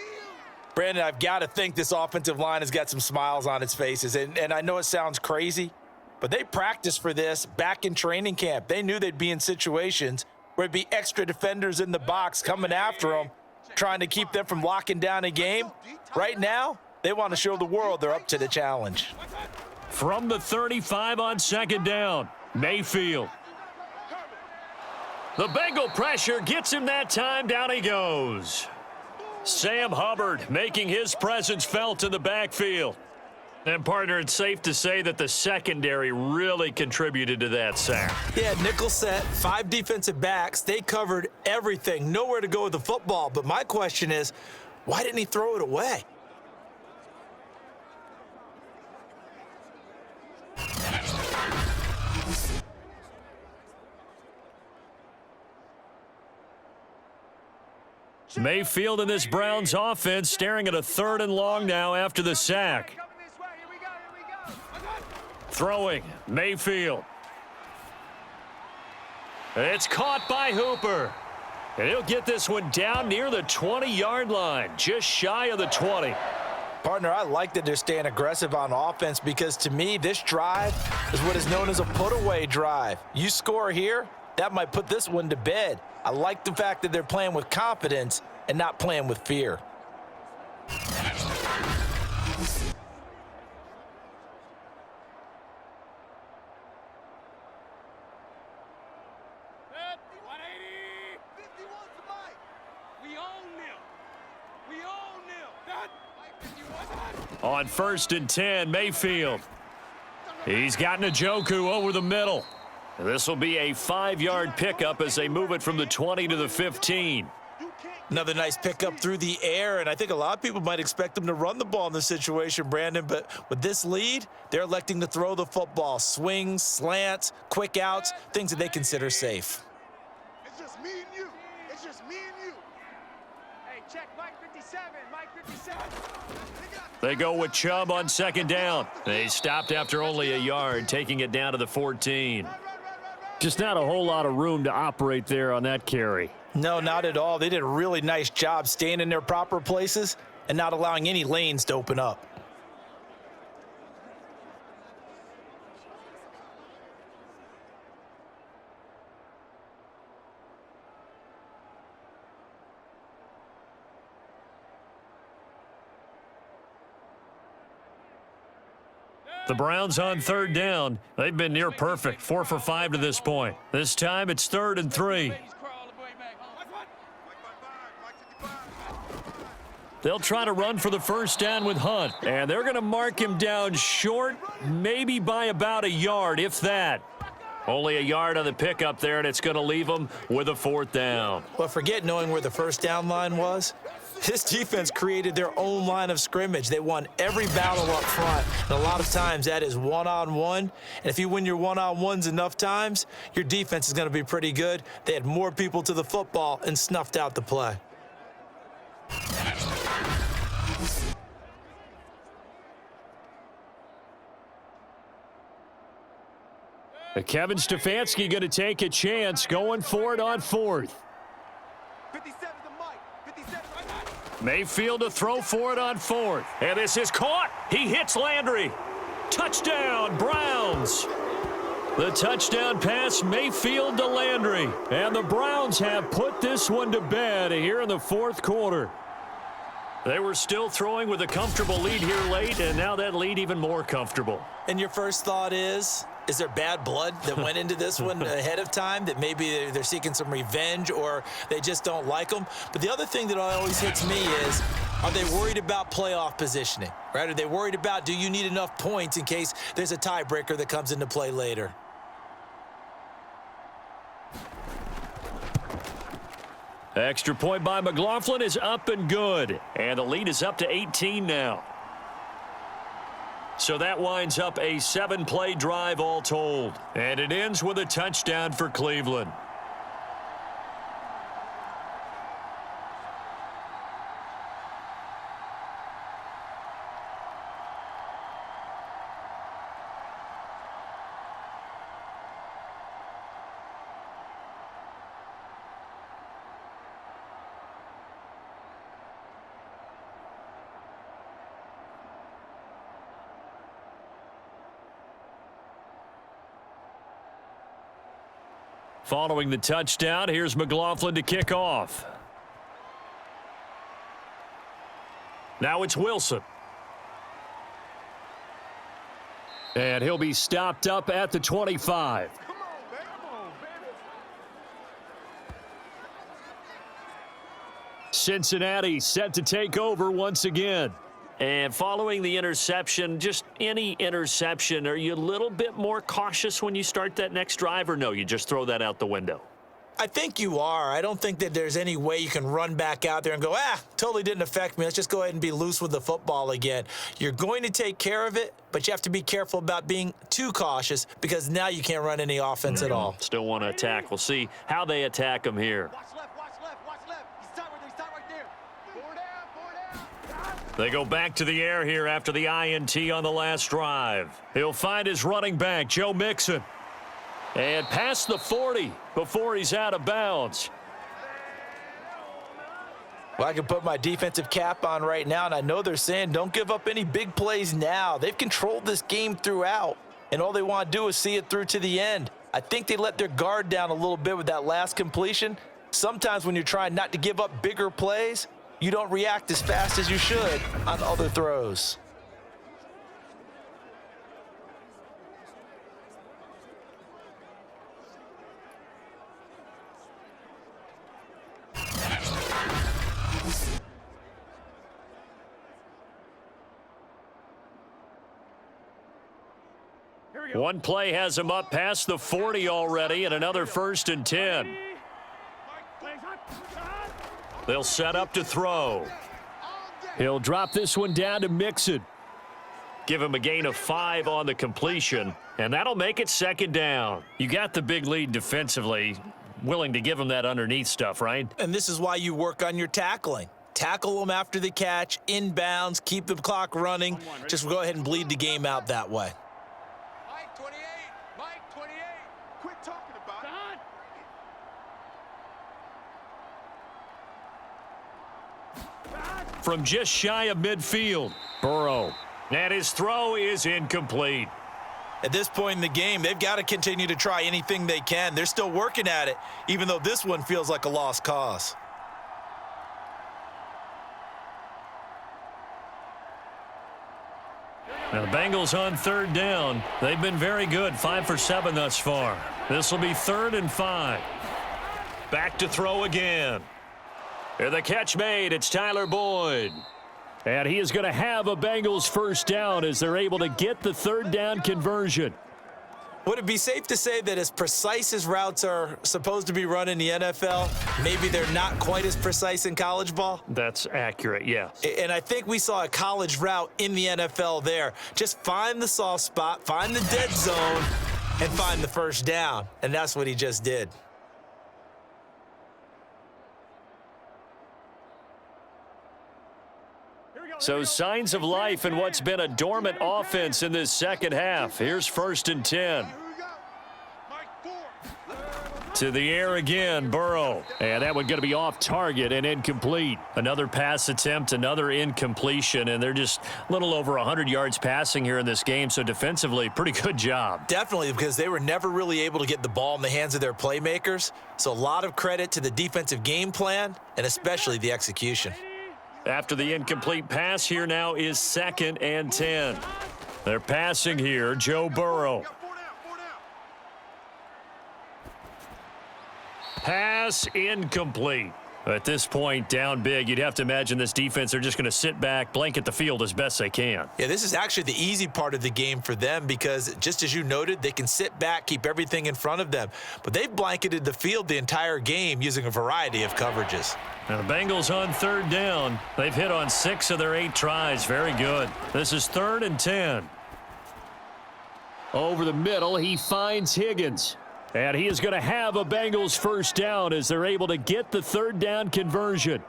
Brandon, I've got to think this offensive line has got some smiles on its faces. And I know it sounds crazy, but they practiced for this back in training camp. They knew they'd be in situations where it'd be extra defenders in the box coming after them, trying to keep them from locking down a game. Right now, they want to show the world they're up to the challenge. From the 35 on 2nd down, Mayfield. The Bengal pressure gets him that time. Down he goes. Sam Hubbard making his presence felt in the backfield. And, partner, it's safe to say that the secondary really contributed to that sack. Yeah, nickel set, 5 defensive backs. They covered everything, nowhere to go with the football. But my question is, why didn't he throw it away? Mayfield in this Browns offense staring at a 3rd and long now after the sack. Throwing, Mayfield. It's caught by Hooper. And he'll get this one down near the 20-yard line, just shy of the 20. Partner, I like that they're staying aggressive on offense because, to me, this drive is what is known as a put-away drive. You score here, that might put this one to bed. I like the fact that they're playing with confidence and not playing with fear. On 1st and 10, Mayfield. He's got Njoku over the middle. This will be a 5-yard pickup as they move it from the 20 to the 15. Another nice pickup through the air, and I think a lot of people might expect them to run the ball in this situation, Brandon, but with this lead, they're electing to throw the football. Swings, slants, quick outs, things that they consider safe. It's just me and you. It's just me and you. Hey, check Mike 57. Mike 57. They go with Chubb on 2nd down. They stopped after only a yard, taking it down to the 14. Just not a whole lot of room to operate there on that carry. No, not at all. They did a really nice job staying in their proper places and not allowing any lanes to open up. The Browns on 3rd down. They've been near perfect, 4 for 5 to this point. This time it's 3rd and 3. They'll try to run for the 1st down with Hunt, and they're going to mark him down short, maybe by about a yard, if that. Only a yard on the pickup there, and it's going to leave them with a 4th down. Well, forget knowing where the 1st down line was. This defense created their own line of scrimmage. They won every battle up front, and a lot of times that is one-on-one. And if you win your one-on-ones enough times, your defense is going to be pretty good. They had more people to the football and snuffed out the play. Kevin Stefanski going to take a chance, going for it on 4th. 57 to Mike. 57 right now. Mayfield to throw for it on 4th. And this is caught. He hits Landry. Touchdown, Browns. The touchdown pass, Mayfield to Landry. And the Browns have put this one to bed here in the 4th quarter. They were still throwing with a comfortable lead here late, and now that lead even more comfortable. And your first thought is there bad blood that went into this one ahead of time, that maybe they're seeking some revenge or they just don't like them? But the other thing that always hits me is, are they worried about playoff positioning, right? Are they worried about, do you need enough points in case there's a tiebreaker that comes into play later? Extra point by McLaughlin is up and good. And the lead is up to 18 now. So that winds up a 7-play drive all told. And it ends with a touchdown for Cleveland. Following the touchdown, here's McLaughlin to kick off. Now it's Wilson. And he'll be stopped up at the 25. Come on, baby. Cincinnati set to take over once again. And following the interception, just any interception, are you a little bit more cautious when you start that next drive, or no, you just throw that out the window? I think you are. I don't think that there's any way you can run back out there and go, totally didn't affect me. Let's just go ahead and be loose with the football again. You're going to take care of it, but you have to be careful about being too cautious because now you can't run any offense at all. Still want to attack. We'll see how they attack them here. Watch left, watch left, watch left. He's tight right there. Four down. They go back to the air here after the INT on the last drive. He'll find his running back, Joe Mixon. And past the 40 before he's out of bounds. Well, I can put my defensive cap on right now, and I know they're saying don't give up any big plays now. They've controlled this game throughout, and all they want to do is see it through to the end. I think they let their guard down a little bit with that last completion. Sometimes when you're trying not to give up bigger plays, you don't react as fast as you should on other throws. One play has him up past the 40 already, and another 1st and 10. They'll set up to throw. He'll drop this one down to Mixon. Give him a gain of 5 on the completion, and that'll make it 2nd down. You got the big lead defensively, willing to give him that underneath stuff, right? And this is why you work on your tackling. Tackle them after the catch, inbounds, keep the clock running. Just go ahead and bleed the game out that way. Mike 28, Mike 28. Quit talking about it. From just shy of midfield, Burrow. And his throw is incomplete. At this point in the game, they've got to continue to try anything they can. They're still working at it, even though this one feels like a lost cause. Now the Bengals on 3rd down. They've been very good, 5 for 7 thus far. This will be 3rd and 5. Back to throw again. And the catch made. It's Tyler Boyd. And he is going to have a Bengals 1st down as they're able to get the 3rd down conversion. Would it be safe to say that as precise as routes are supposed to be run in the NFL, maybe they're not quite as precise in college ball? That's accurate, yes. And I think we saw a college route in the NFL there. Just find the soft spot, find the dead zone, and find the 1st down. And that's what he just did. So signs of life in what's been a dormant offense in this 2nd half. Here's 1st and 10. To the air again, Burrow. And that one going to be off target and incomplete. Another pass attempt, another incompletion, and they're just a little over 100 yards passing here in this game. So defensively, pretty good job. Definitely, because they were never really able to get the ball in the hands of their playmakers. So a lot of credit to the defensive game plan and especially the execution. After the incomplete pass, here now is 2nd and 10. They're passing here, Joe Burrow. Pass incomplete. At this point, down big, you'd have to imagine this defense, they're just going to sit back, blanket the field as best they can. Yeah, this is actually the easy part of the game for them because, just as you noted, they can sit back, keep everything in front of them. But they've blanketed the field the entire game using a variety of coverages. Now the Bengals on 3rd down. They've hit on 6 of their 8 tries. Very good. This is 3rd and 10. Over the middle, he finds Higgins. And he is going to have a Bengals 1st down as they're able to get the 3rd down conversion.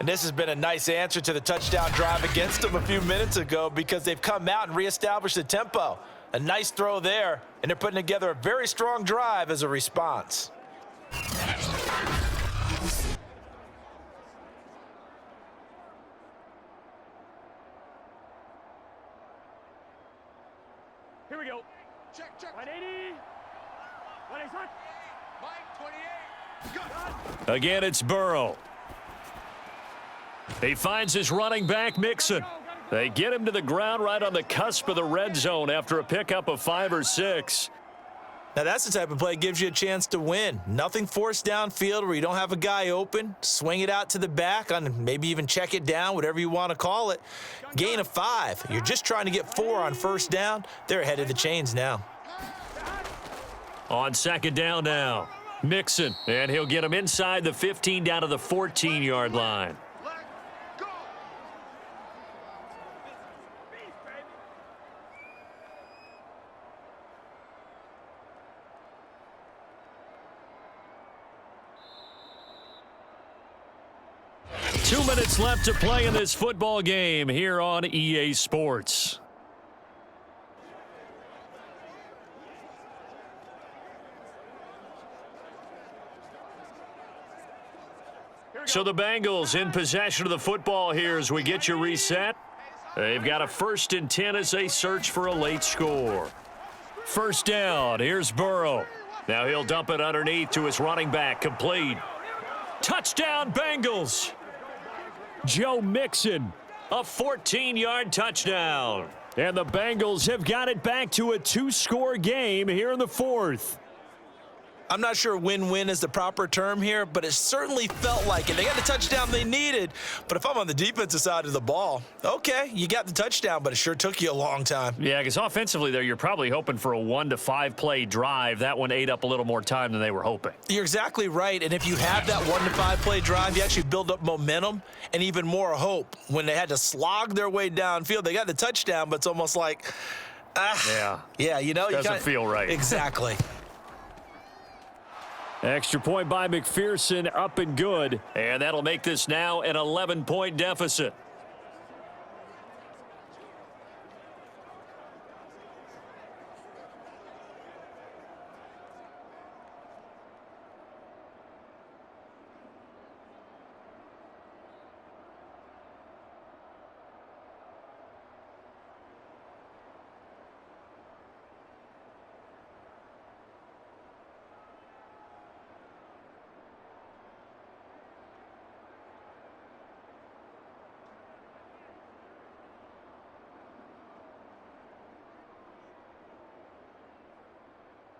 And this has been a nice answer to the touchdown drive against them a few minutes ago because they've come out and reestablished the tempo. A nice throw there, and they're putting together a very strong drive as a response. Here we go. Check. 180. Mike 28. Again, it's Burrow. He finds his running back, Mixon. They get him to the ground right on the cusp of the red zone after a pickup of 5 or 6. Now, that's the type of play that gives you a chance to win. Nothing forced downfield where you don't have a guy open. Swing it out to the back on maybe even check it down, whatever you want to call it. Gain of 5. You're just trying to get 4 on 1st down. They're ahead of the chains now. On 2nd down now, Mixon, and he'll get him inside the 15 down to the 14-yard line. 2 minutes left to play in this football game here on EA Sports. So the Bengals in possession of the football here as we get you reset. They've got a 1st and 10 as they search for a late score. 1st down, here's Burrow. Now he'll dump it underneath to his running back, complete. Touchdown, Bengals! Joe Mixon, a 14-yard touchdown. And the Bengals have got it back to a 2-score game here in the 4th. I'm not sure win-win is the proper term here, but it certainly felt like it. They got the touchdown they needed, but if I'm on the defensive side of the ball, okay, you got the touchdown, but it sure took you a long time. Yeah, because offensively there, you're probably hoping for a 1 to 5 play drive. That one ate up a little more time than they were hoping. You're exactly right, and if you have that 1 to 5 play drive, you actually build up momentum and even more hope. When they had to slog their way downfield, they got the touchdown, but it's almost like, yeah, you know, doesn't feel right. Exactly. Extra point by McPherson, up and good. And that'll make this now an 11-point deficit.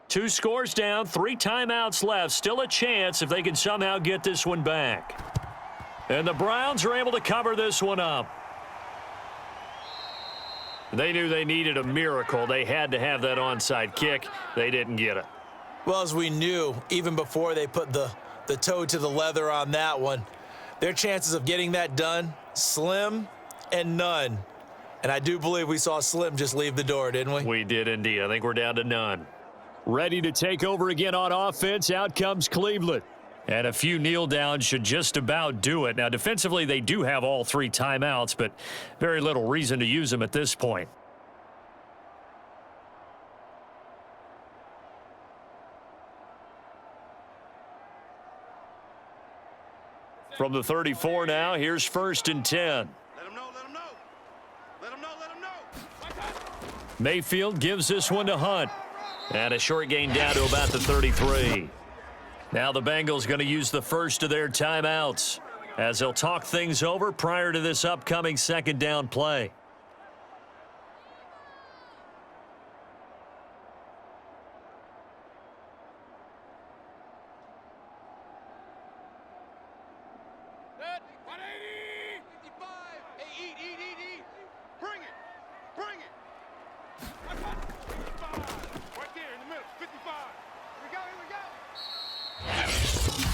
Two scores down, 3 timeouts left. Still a chance if they can somehow get this one back. And the Browns are able to cover this one up. They knew they needed a miracle. They had to have that onside kick. They didn't get it. Well, as we knew, even before they put the toe to the leather on that one, their chances of getting that done, slim and none. And I do believe we saw Slim just leave the door, didn't we? We did indeed. I think we're down to none. Ready to take over again on offense. Out comes Cleveland. And a few kneel downs should just about do it. Now, defensively, they do have all 3 timeouts, but very little reason to use them at this point. From the 34 now, here's 1st and 10. Let him know, let him know. Let him know, let him know. Mayfield gives this one to Hunt. And a short gain down to about the 33. Now the Bengals going to use the first of their timeouts as they'll talk things over prior to this upcoming 2nd down play.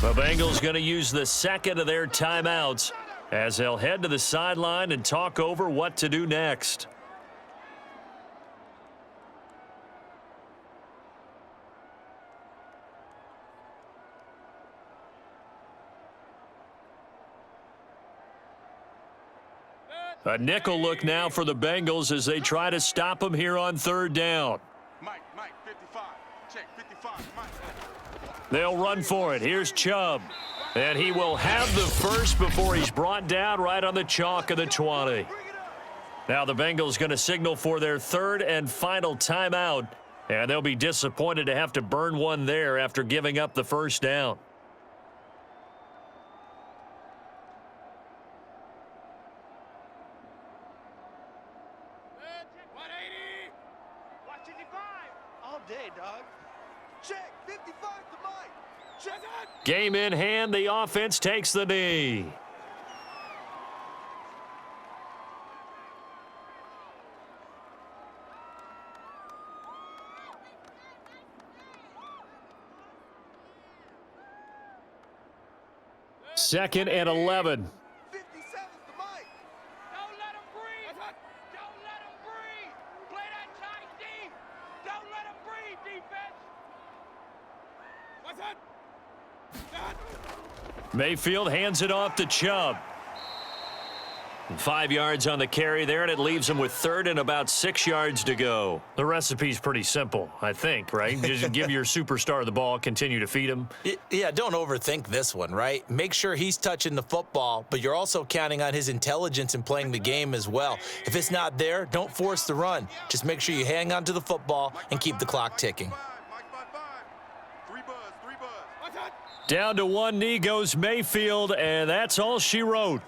The Bengals going to use the 2nd of their timeouts as they'll head to the sideline and talk over what to do next. A nickel look now for the Bengals as they try to stop them here on 3rd down. Mike, 55. Check, 55, Mike. They'll run for it. Here's Chubb. And he will have the first before he's brought down right on the chalk of the 20. Now the Bengals going to signal for their 3rd and final timeout. And they'll be disappointed to have to burn one there after giving up the 1st down. All day, dog. Check, 55 to Mike. Check it. Game in hand, the offense takes the knee. Second and 11. 57 to Mike. Don't let him breathe. Don't let him breathe. Play that tight deep. Don't let him breathe, defense. What's that? Mayfield hands it off to Chubb. 5 yards on the carry there, and it leaves him with 3rd and about 6 yards to go. The recipe's pretty simple, I think, right? Just give your superstar the ball, continue to feed him. Yeah, don't overthink this one, right? Make sure he's touching the football, but you're also counting on his intelligence in playing the game as well. If it's not there, don't force the run. Just make sure you hang on to the football and keep the clock ticking. Down to one knee goes Mayfield, and that's all she wrote.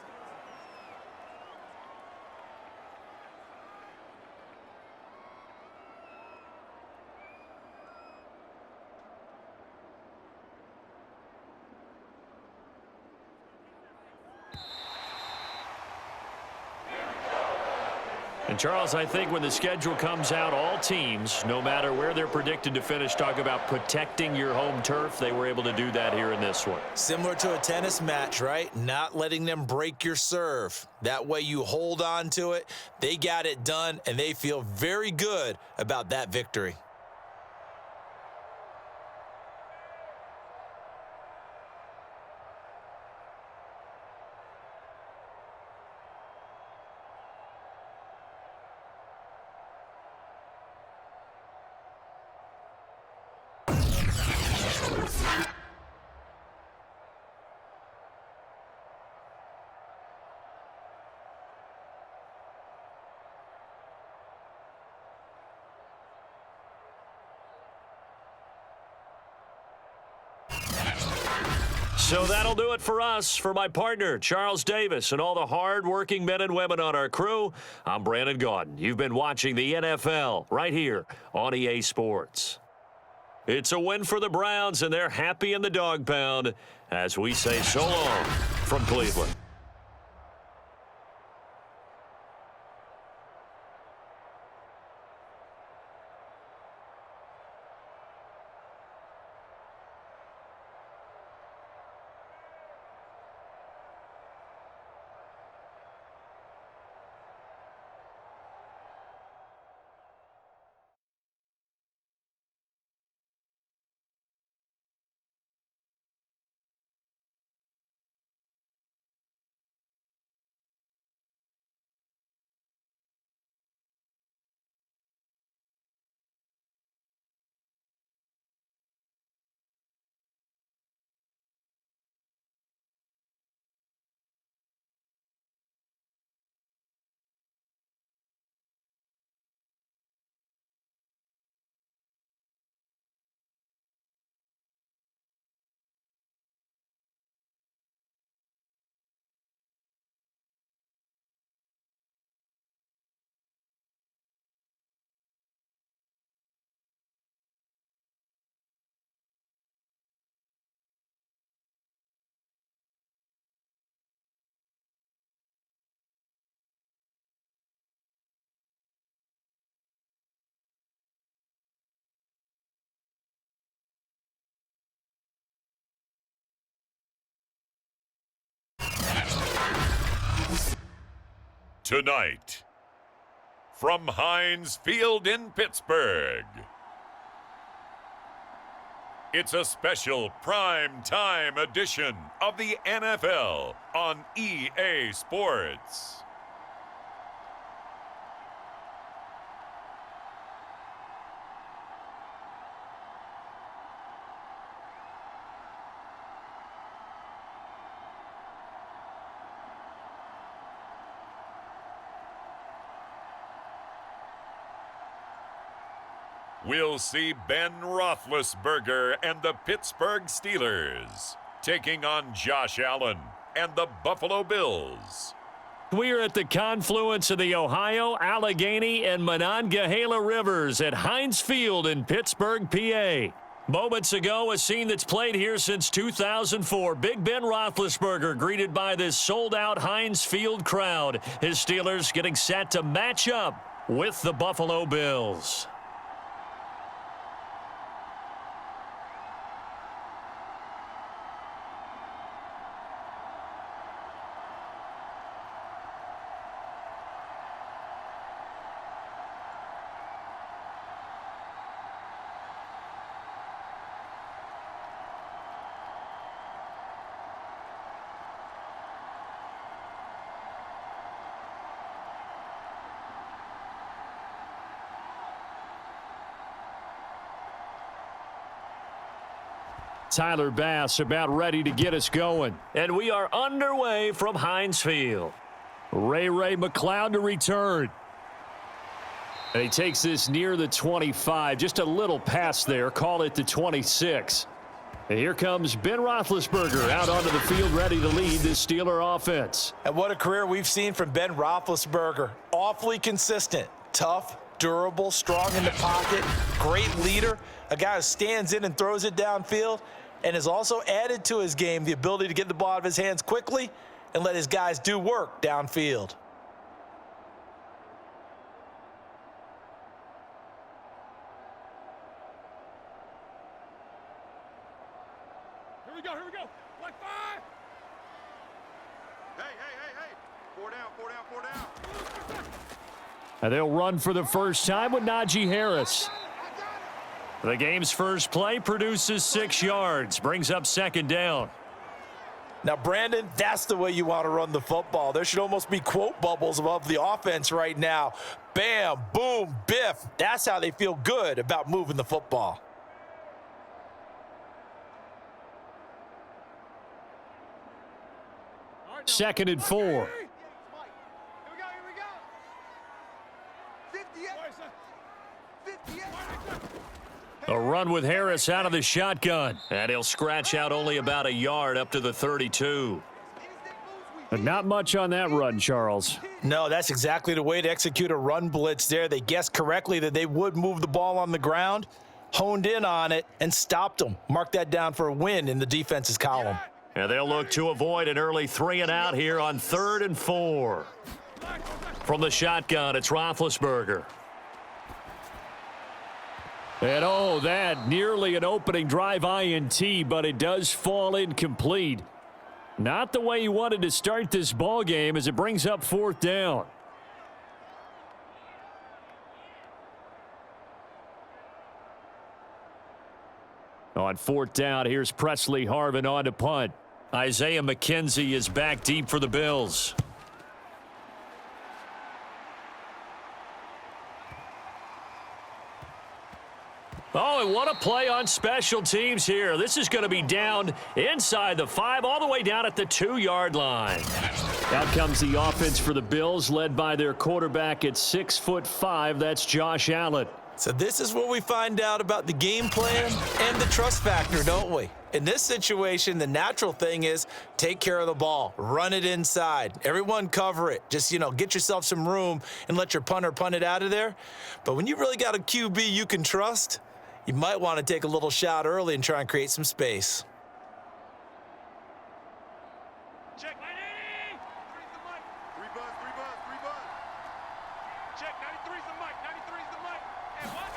And Charles, I think when the schedule comes out, all teams, no matter where they're predicted to finish, talk about protecting your home turf. They were able to do that here in this one. Similar to a tennis match, right? Not letting them break your serve. That way you hold on to it. They got it done, and they feel very good about that victory. So that'll do it for us. For my partner, Charles Davis, and all the hard-working men and women on our crew, I'm Brandon Gaudin. You've been watching the NFL right here on EA Sports. It's a win for the Browns, and they're happy in the dog pound as we say so long from Cleveland. Tonight, from Heinz Field in Pittsburgh, it's a special prime time edition of the NFL on EA Sports. We'll see Ben Roethlisberger and the Pittsburgh Steelers taking on Josh Allen and the Buffalo Bills. We are at the confluence of the Ohio, Allegheny, and Monongahela Rivers at Heinz Field in Pittsburgh, PA. Moments ago, a scene that's played here since 2004. Big Ben Roethlisberger greeted by this sold-out Heinz Field crowd. His Steelers getting set to match up with the Buffalo Bills. Tyler Bass about ready to get us going. And we are underway from Heinz Field. Ray McCloud to return. And he takes this near the 25. Just a little pass there. Call it the 26. And here comes Ben Roethlisberger out onto the field ready to lead this Steeler offense. And what a career we've seen from Ben Roethlisberger. Awfully consistent, tough, durable, strong in the pocket, great leader, a guy who stands in and throws it downfield, and has also added to his game the ability to get the ball out of his hands quickly and let his guys do work downfield. And they'll run for the first time with Najee Harris. The game's first play produces 6 yards, brings up second down. Now, Brandon, that's the way you want to run the football. There should almost be quote bubbles above the offense right now. Bam, boom, biff. That's how they feel good about moving the football. Second and 4. Here we go. 58. A run with Harris out of the shotgun. And he'll scratch out only about a yard up to the 32. But not much on that run, Charles. No, that's exactly the way to execute a run blitz there. They guessed correctly that they would move the ball on the ground, honed in on it, and stopped them. Mark that down for a win in the defense's column. And they'll look to avoid an early 3 and out here on 3rd and 4. From the shotgun, it's Roethlisberger. And oh, that nearly an opening drive INT, but it does fall incomplete. Not the way you wanted to start this ball game as it brings up 4th down. On 4th down, here's Presley Harvin on to punt. Isaiah McKenzie is back deep for the Bills. Oh, and what a play on special teams here. This is going to be down inside the 5, all the way down at the 2-yard line. Out comes the offense for the Bills, led by their quarterback at 6'5". That's Josh Allen. So this is what we find out about the game plan and the trust factor, don't we? In this situation, the natural thing is take care of the ball, run it inside. Everyone cover it. Just, get yourself some room and let your punter punt it out of there. But when you really got a QB you can trust, you might want to take a little shot early and try and create some space. Check 980. 93's the mic. 3 buzz. Check 93's the mic. 93's the mic. And what?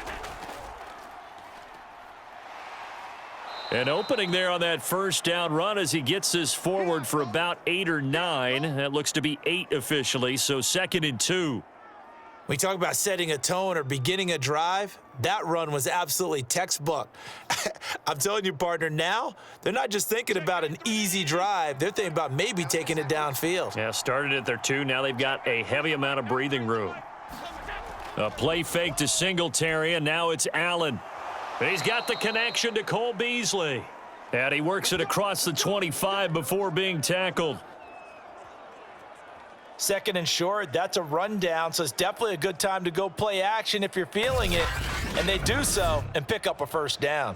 An opening there on that first down run as he gets this forward for about 8 or 9. That looks to be 8 officially, so 2nd and 2. We talk about setting a tone or beginning a drive. That run was absolutely textbook. I'm telling you, partner, now they're not just thinking about an easy drive. They're thinking about maybe taking it downfield. Yeah, started at their 2. Now they've got a heavy amount of breathing room. A play fake to Singletary, and now it's Allen. He's got the connection to Cole Beasley. And he works it across the 25 before being tackled. 2nd and short, that's a rundown, so it's definitely a good time to go play action if you're feeling it. And they do so and pick up a first down.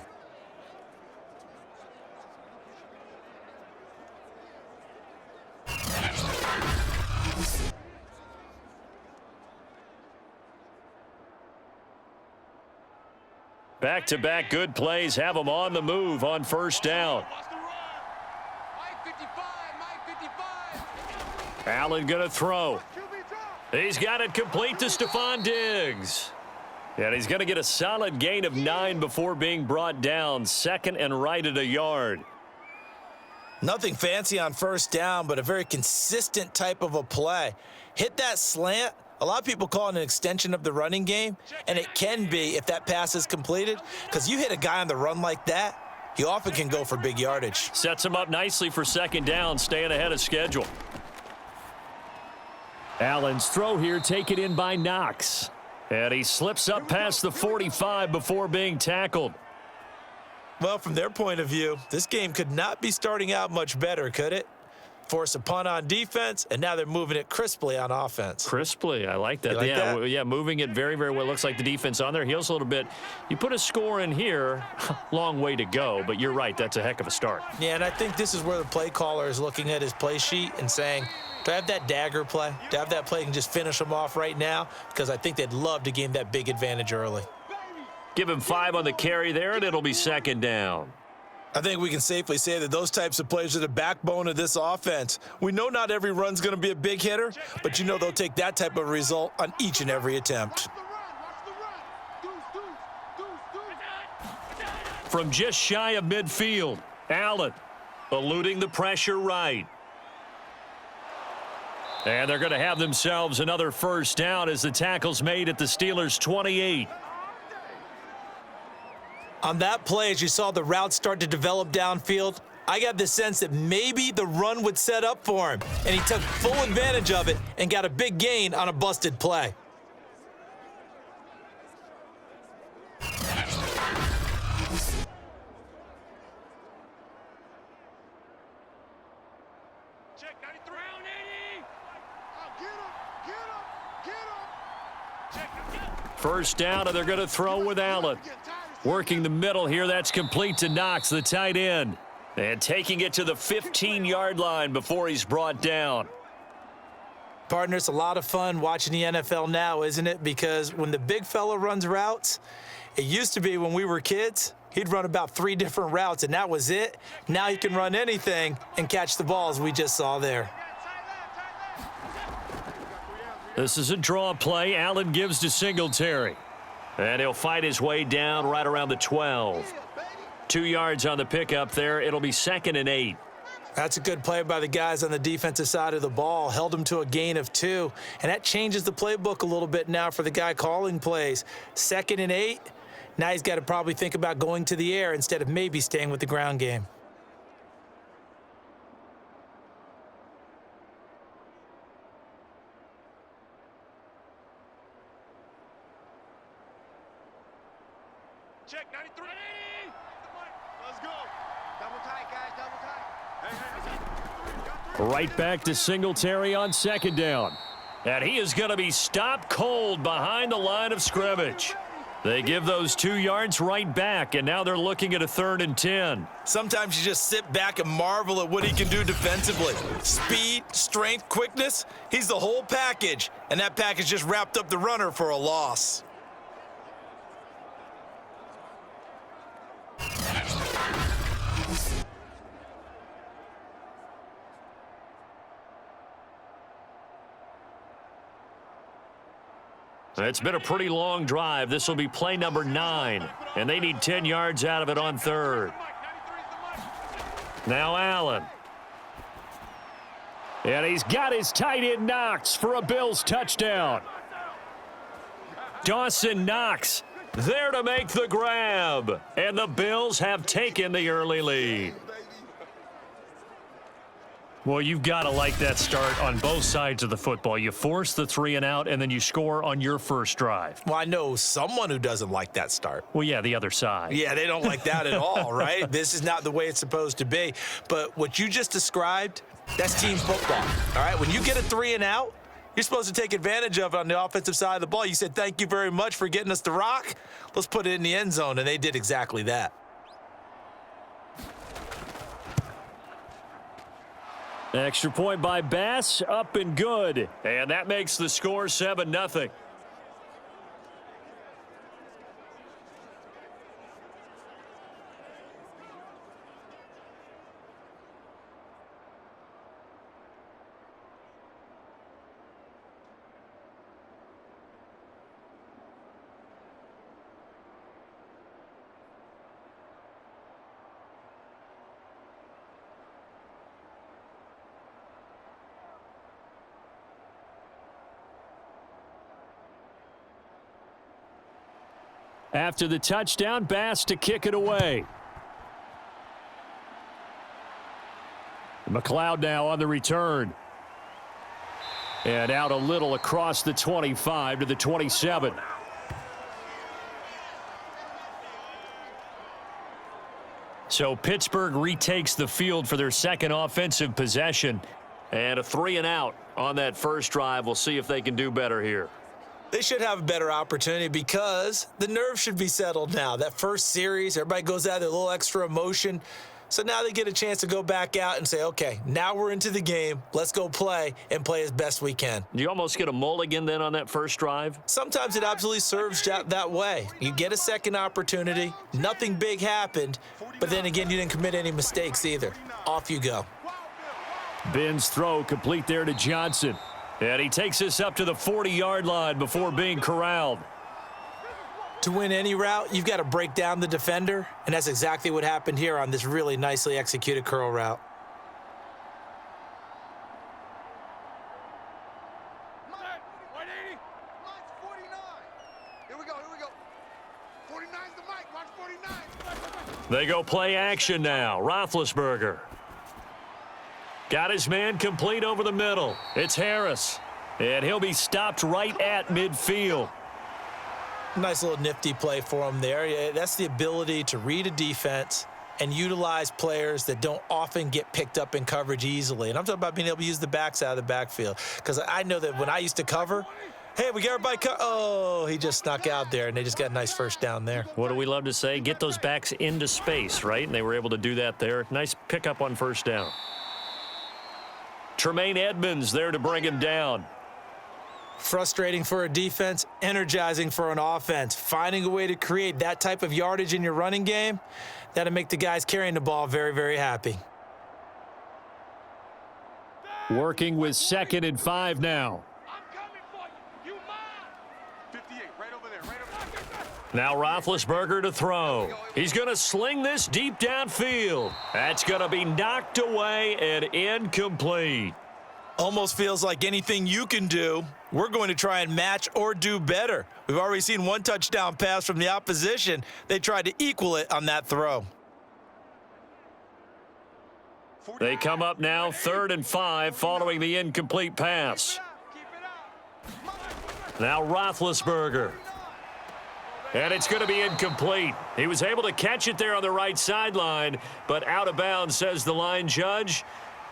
Back-to-back good plays have them on the move on first down. Allen going to throw. He's got it complete to Stephon Diggs. And he's going to get a solid gain of 9 before being brought down. 2nd and right at a yard. Nothing fancy on first down, but a very consistent type of a play. Hit that slant. A lot of people call it an extension of the running game, and it can be if that pass is completed, because you hit a guy on the run like that, he often can go for big yardage. Sets him up nicely for 2nd down, staying ahead of schedule. Allen's throw here taken in by Knox. And he slips up past the 45 before being tackled. Well, from their point of view, this game could not be starting out much better, could it? Force a punt on defense, and now they're moving it crisply on offense. Crisply, I like that. Yeah, moving it very, very well. Looks like the defense on their heels a little bit. You put a score in here, long way to go, but you're right, that's a heck of a start. Yeah, and I think this is where the play caller is looking at his play sheet and saying, do I have that dagger play? Do I have that play and just finish them off right now? Because I think they'd love to gain that big advantage early. Give him 5 on the carry there, and it'll be 2nd down. I think we can safely say that those types of plays are the backbone of this offense. We know not every run's going to be a big hitter, but they'll take that type of result on each and every attempt. From just shy of midfield, Allen eluding the pressure right. And they're going to have themselves another first down as the tackle's made at the Steelers' 28. On that play, as you saw the route start to develop downfield, I got the sense that maybe the run would set up for him, and he took full advantage of it and got a big gain on a busted play. First down, and they're going to throw with Allen. Working the middle here, that's complete to Knox, the tight end. And taking it to the 15-yard line before he's brought down. Partner, it's a lot of fun watching the NFL now, isn't it? Because when the big fella runs routes, it used to be when we were kids, he'd run about 3 different routes, and that was it. Now he can run anything and catch the balls we just saw there. This is a draw play. Allen gives to Singletary. And he'll fight his way down right around the 12. 2 yards on the pickup there. It'll be 2nd and 8. That's a good play by the guys on the defensive side of the ball. Held him to a gain of 2. And that changes the playbook a little bit now for the guy calling plays. 2nd and 8. Now he's got to probably think about going to the air instead of maybe staying with the ground game. Check 93. Let's go. Double tight, guys. Double tight. Right back to Singletary on 2nd down. And he is going to be stopped cold behind the line of scrimmage. They give those 2 yards right back, and now they're looking at a 3rd and 10. Sometimes you just sit back and marvel at what he can do defensively. Speed, strength, quickness, he's the whole package. And that package just wrapped up the runner for a loss. It's been a pretty long drive. This will be play number 9, and they need 10 yards out of it on 3rd. Now Allen. And he's got his tight end Knox for a Bills touchdown. Dawson Knox there to make the grab, and the Bills have taken the early lead. Well, you've got to like that start on both sides of the football. You force the 3 and out, and then you score on your first drive. Well, I know someone who doesn't like that start. Well, yeah, the other side. Yeah, they don't like that at all, right? This is not the way it's supposed to be. But what you just described, that's team football, all right? When you get a 3 and out, you're supposed to take advantage of it on the offensive side of the ball. You said, thank you very much for getting us the rock. Let's put it in the end zone, and they did exactly that. Extra point by Bass, up and good. And that makes the score 7-0. After the touchdown, Bass to kick it away. McLeod now on the return. And out a little across the 25 to the 27. So Pittsburgh retakes the field for their second offensive possession. And a 3 and out on that first drive. We'll see if they can do better here. They should have a better opportunity because the nerves should be settled now. That first series, everybody goes out there, a little extra emotion. So now they get a chance to go back out and say, okay, now we're into the game. Let's go play and play as best we can. You almost get a mulligan then on that first drive? Sometimes it absolutely serves that way. You get a second opportunity. Nothing big happened. But then again, you didn't commit any mistakes either. Off you go. Ben's throw complete there to Johnson. And he takes this up to the 40-yard line before being corralled. To win any route, you've got to break down the defender, and that's exactly what happened here on this really nicely executed curl route. we go. 49's the mic. Watch 49. They go play action now. Roethlisberger. Got his man complete over the middle. It's Harris. And he'll be stopped right at midfield. Nice little nifty play for him there. Yeah, that's the ability to read a defense and utilize players that don't often get picked up in coverage easily. And I'm talking about being able to use the backs out of the backfield. Because I know that when I used to cover, hey, we got everybody oh, he just snuck out there, and they just got a nice first down there. What do we love to say? Get those backs into space, right? And they were able to do that there. Nice pickup on first down. Tremaine Edmonds there to bring him down. Frustrating for a defense, energizing for an offense. Finding a way to create that type of yardage in your running game, that'll make the guys carrying the ball very, very happy. Working with 2nd and 5 now. I'm coming for you. You mine. 58, right over there. Now Roethlisberger to throw. He's going to sling this deep downfield. That's going to be knocked away and incomplete. Almost feels like anything you can do, we're going to try and match or do better. We've already seen one touchdown pass from the opposition. They tried to equal it on that throw. They come up now 3rd and 5 following the incomplete pass. Now Roethlisberger. And it's going to be incomplete. He was able to catch it there on the right sideline, but out of bounds, says the line judge.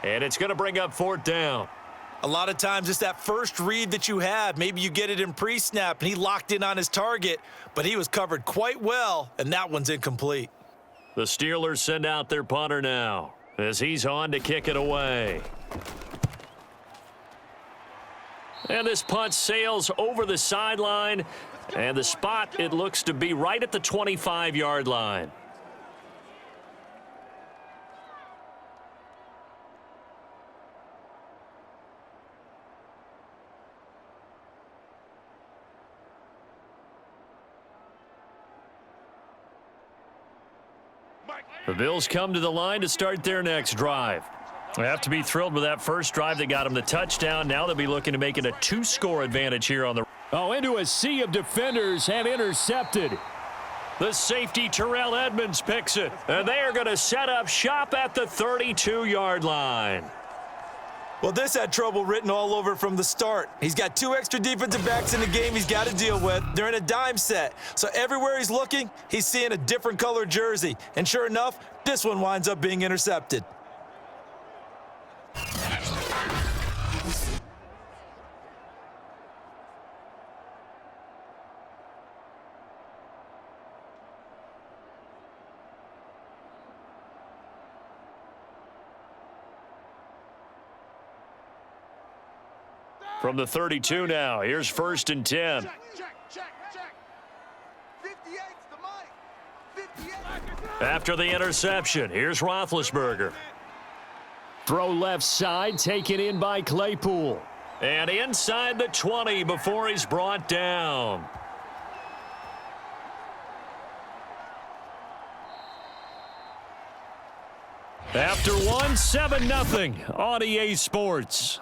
And it's going to bring up 4th down. A lot of times it's that first read that you have. Maybe you get it in pre-snap, and he locked in on his target, but he was covered quite well, and that one's incomplete. The Steelers send out their punter now as he's on to kick it away. And this punt sails over the sideline, and the spot, it looks to be right at the 25-yard line. The Bills come to the line to start their next drive. They have to be thrilled with that first drive that got them the touchdown. Now they'll be looking to make it a 2-score advantage here on the... Oh, into a sea of defenders and intercepted. The safety Terrell Edmonds picks it. And they are going to set up shop at the 32-yard line. Well, this had trouble written all over from the start. He's got 2 extra defensive backs in the game he's got to deal with. They're in a dime set. So everywhere he's looking, he's seeing a different color jersey. And sure enough, this one winds up being intercepted. From the 32 now, here's 1st and 10. Check. 58's the mic. 58. After the interception, here's Roethlisberger. Throw left side, taken in by Claypool. And inside the 20 before he's brought down. After one, 7-0 on EA Sports.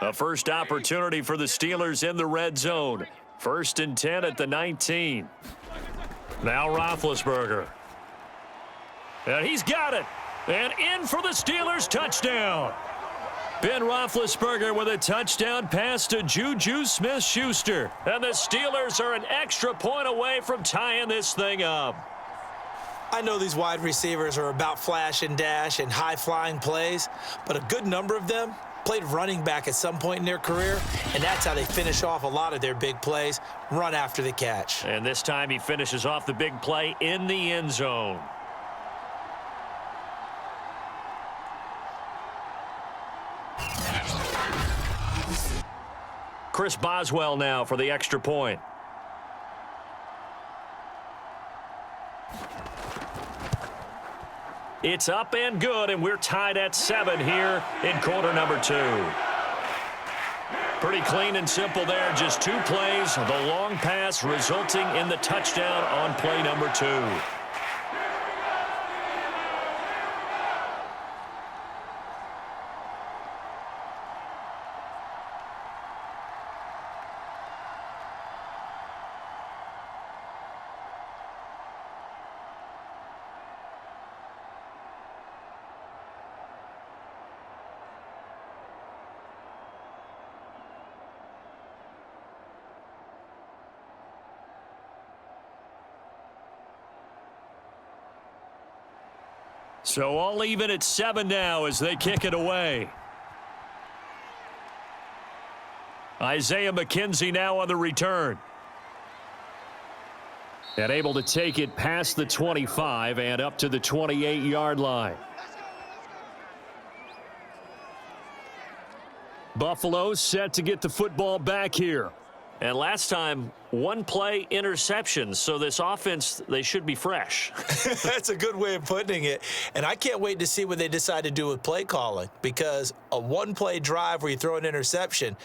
A first opportunity for the Steelers in the red zone. 1st and 10 at the 19. Now Roethlisberger. And he's got it. And in for the Steelers touchdown. Ben Roethlisberger with a touchdown pass to Juju Smith-Schuster. And the Steelers are an extra point away from tying this thing up. I know these wide receivers are about flash and dash and high-flying plays, but a good number of them played running back at some point in their career, and that's how they finish off a lot of their big plays, run after the catch. And this time he finishes off the big play in the end zone. Chris Boswell now for the extra point. It's up and good, and we're tied at 7 here in quarter number 2. Pretty clean and simple there. Just 2 plays. The long pass resulting in the touchdown on play number 2. So all even at 7 now as they kick it away. Isaiah McKenzie now on the return. And able to take it past the 25 and up to the 28-yard line. Buffalo set to get the football back here. And last time, 1 play interception, so this offense, they should be fresh. That's a good way of putting it. And I can't wait to see what they decide to do with play calling, because a 1-play drive where you throw an interception,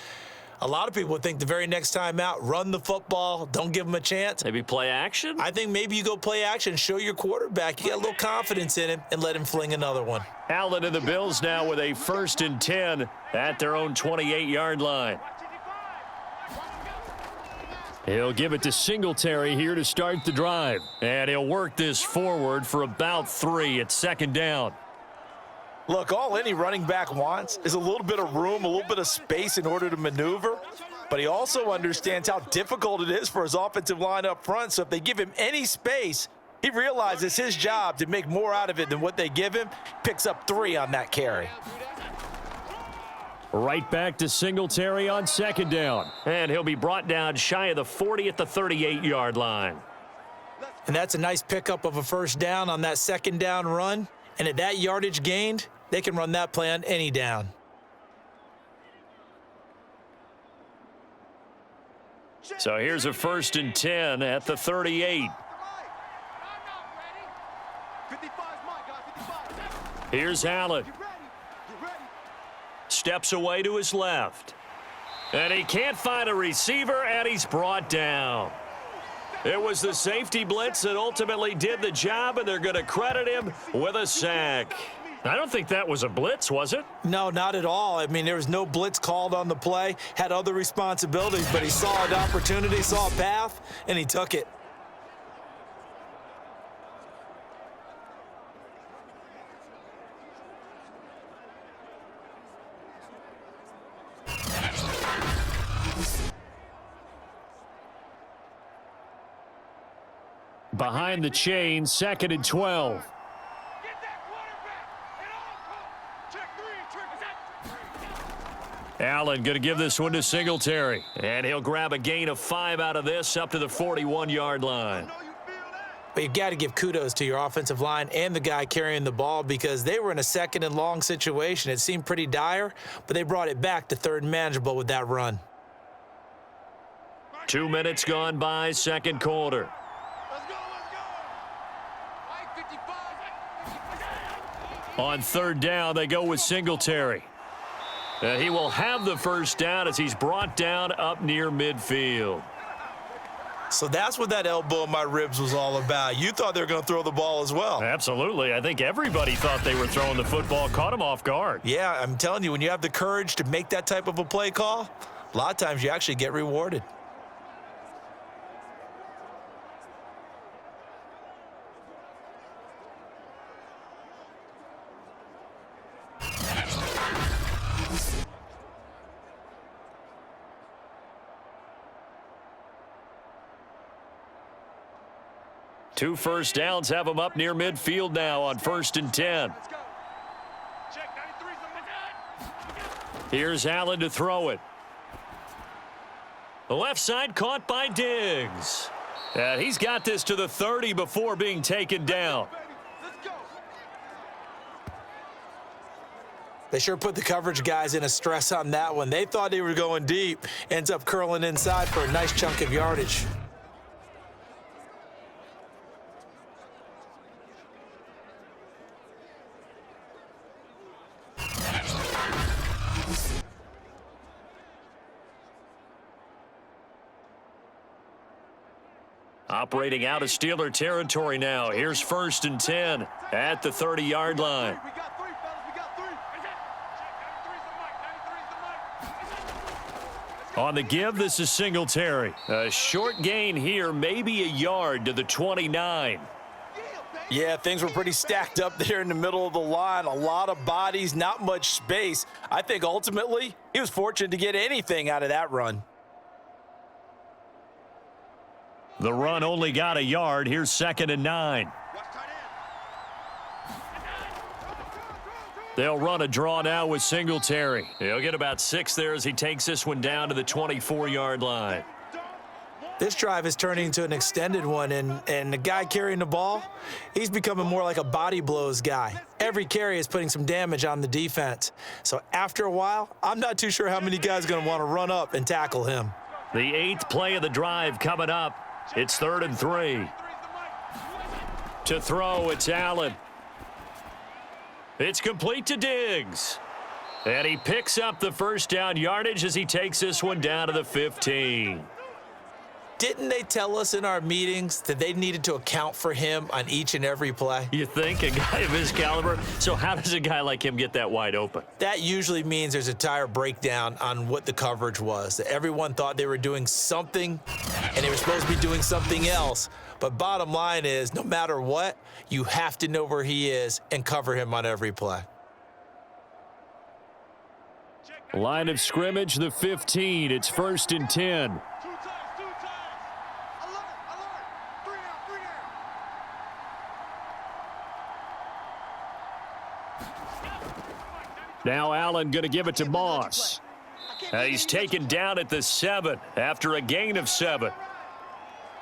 a lot of people would think the very next time out, run the football, don't give them a chance. Maybe play action? I think maybe you go play action, show your quarterback, you got a little confidence in him, and let him fling another one. Allen and the Bills now with a 1st and 10 at their own 28-yard line. He'll give it to Singletary here to start the drive. And he'll work this forward for about 3 at 2nd down. Look, all any running back wants is a little bit of room, a little bit of space in order to maneuver. But he also understands how difficult it is for his offensive line up front. So if they give him any space, he realizes it's his job to make more out of it than what they give him. Picks up 3 on that carry. Right back to Singletary on 2nd down. And he'll be brought down shy of the 40 at the 38-yard line. And that's a nice pickup of a 1st down on that 2nd down run. And at that yardage gained, they can run that play on any down. So here's a 1st and 10 at the 38. Here's Allen. Steps away to his left. And he can't find a receiver, and he's brought down. It was the safety blitz that ultimately did the job, and they're going to credit him with a sack. I don't think that was a blitz, was it? No, not at all. I mean, there was no blitz called on the play. Had other responsibilities, but he saw an opportunity, saw a path, and he took it. Behind the chain, 2nd and 12. Get that quarterback. Check 3. Allen going to give this one to Singletary. And he'll grab a gain of 5 out of this up to the 41-yard line. But you've got to give kudos to your offensive line and the guy carrying the ball, because they were in a 2nd and long situation. It seemed pretty dire, but they brought it back to 3rd and manageable with that run. 2 minutes gone by, 2nd quarter. On 3rd down, they go with Singletary. He will have the 1st down as he's brought down up near midfield. So that's what that elbow in my ribs was all about. You thought they were going to throw the ball as well. Absolutely. I think everybody thought they were throwing the football, caught him off guard. Yeah, I'm telling you, when you have the courage to make that type of a play call, a lot of times you actually get rewarded. Two 1st downs have him up near midfield now on 1st and 10. Here's Allen to throw it. The left side caught by Diggs. And he's got this to the 30 before being taken down. They sure put the coverage guys in a stress on that one. They thought they were going deep. Ends up curling inside for a nice chunk of yardage. Operating out of Steeler territory now. Here's 1st and 10 at the 30-yard line. We got three, fellas. We got three. On the give, this is Singletary. A short gain here, maybe a yard to the 29. Yeah, things were pretty stacked up there in the middle of the line. A lot of bodies, not much space. I think ultimately he was fortunate to get anything out of that run. The run only got a yard. Here's 2nd and 9. They'll run a draw now with Singletary. He'll get about 6 there as he takes this one down to the 24-yard line. This drive is turning into an extended one, and the guy carrying the ball, he's becoming more like a body blows guy. Every carry is putting some damage on the defense. So after a while, I'm not too sure how many guys are going to want to run up and tackle him. The 8th play of the drive coming up. It's 3rd and 3. To throw, it's Allen. It's complete to Diggs. And he picks up the first down yardage as he takes this one down to the 15. Didn't they tell us in our meetings that they needed to account for him on each and every play? You think? A guy of his caliber? So how does a guy like him get that wide open? That usually means there's a tire breakdown on what the coverage was. That everyone thought they were doing something, and they were supposed to be doing something else. But bottom line is, no matter what, you have to know where he is and cover him on every play. Line of scrimmage, the 15. It's 1st and 10. Now Allen going to give it to Moss. He's taken down at the 7 after a gain of 7.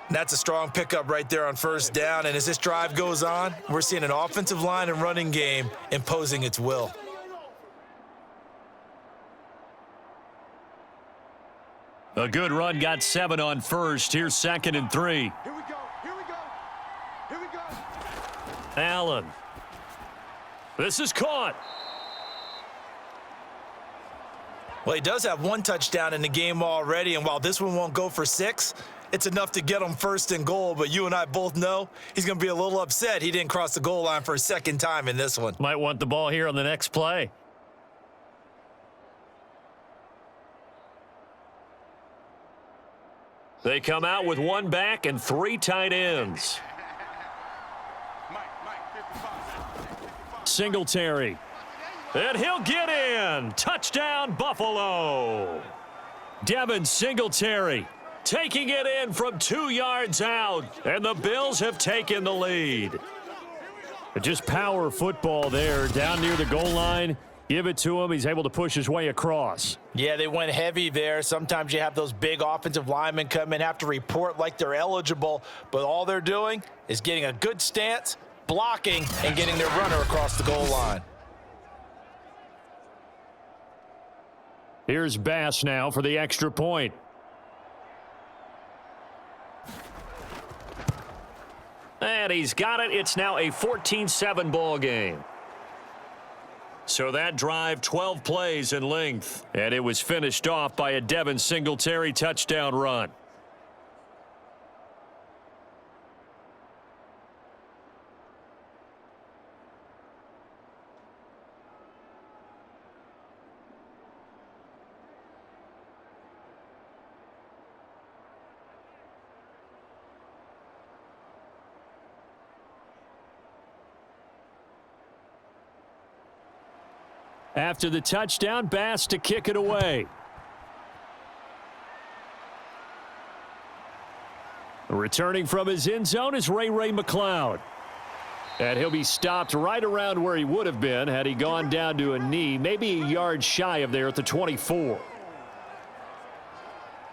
That's a strong pickup right there on 1st down, and as this drive goes on, we're seeing an offensive line and running game imposing its will. A good run got 7 on 1st. Here's 2nd and 3. Here we go. Here we go. Here we go. Allen. This is caught. Well, he does have 1 touchdown in the game already, and while this one won't go for 6, it's enough to get him 1st and goal. But you and I both know he's going to be a little upset he didn't cross the goal line for a 2nd time in this one. Might want the ball here on the next play. They come out with 1 back and 3 tight ends. Singletary. And he'll get in. Touchdown, Buffalo. Devin Singletary taking it in from 2 yards out. And the Bills have taken the lead. Just power football there down near the goal line. Give it to him. He's able to push his way across. Yeah, they went heavy there. Sometimes you have those big offensive linemen come in, have to report like they're eligible, but all they're doing is getting a good stance, blocking, and getting their runner across the goal line. Here's Bass now for the extra point. And he's got it. It's now a 14-7 ball game. So that drive, 12 plays in length. And it was finished off by a Devin Singletary touchdown run. After the touchdown, Bass to kick it away. Returning from his end zone is Ray McLeod. And he'll be stopped right around where he would have been had he gone down to a knee, maybe a yard shy of there at the 24.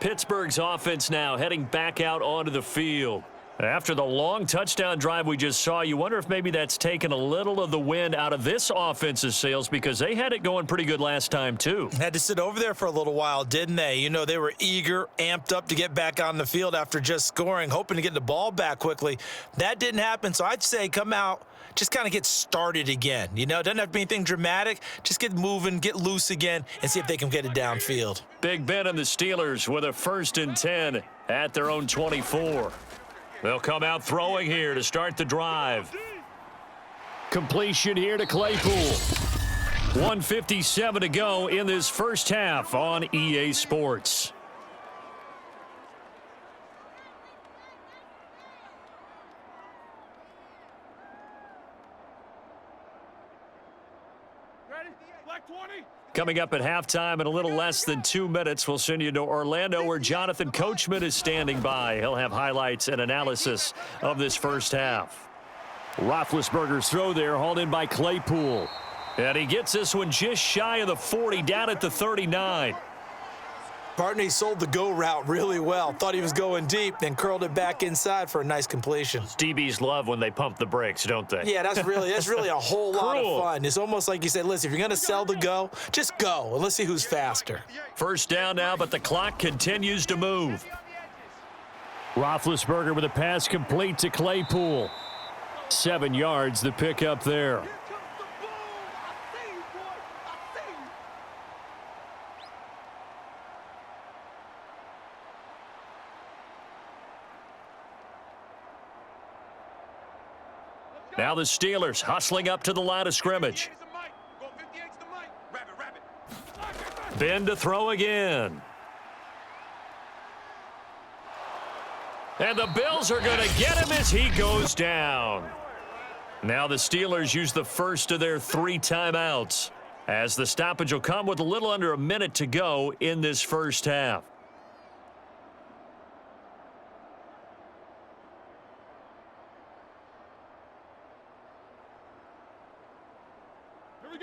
Pittsburgh's offense now heading back out onto the field. After the long touchdown drive we just saw, you wonder if maybe that's taken a little of the wind out of this offense's sails because they had it going pretty good last time too. Had to sit over there for a little while, didn't they? You know, they were eager, amped up to get back on the field after just scoring, hoping to get the ball back quickly. That didn't happen, so I'd say come out, just kind of get started again. You know, it doesn't have to be anything dramatic. Just get moving, get loose again, and see if they can get it downfield. Big Ben and the Steelers with a 1st and 10 at their own 24. They'll come out throwing here to start the drive. Completion here to Claypool. 1:57 to go in this first half on EA Sports. Ready? Black 20. Coming up at halftime in a little less than 2 minutes, we'll send you to Orlando where Jonathan Coachman is standing by. He'll have highlights and analysis of this first half. Roethlisberger's throw there, hauled in by Claypool. And he gets this one just shy of the 40, down at the 39. Partney sold the go route really well. Thought he was going deep, then curled it back inside for a nice completion. DBs love when they pump the brakes, don't they? Yeah, that's really a whole lot of fun. It's almost like you said, listen, if you're going to sell the go, just go, and let's see who's faster. First down now, but the clock continues to move. Roethlisberger with a pass complete to Claypool. 7 yards, the pickup there. Now the Steelers hustling up to the line of scrimmage. Ben to throw again. And the Bills are going to get him as he goes down. Now the Steelers use the first of their 3 timeouts, as the stoppage will come with a little under a minute to go in this first half.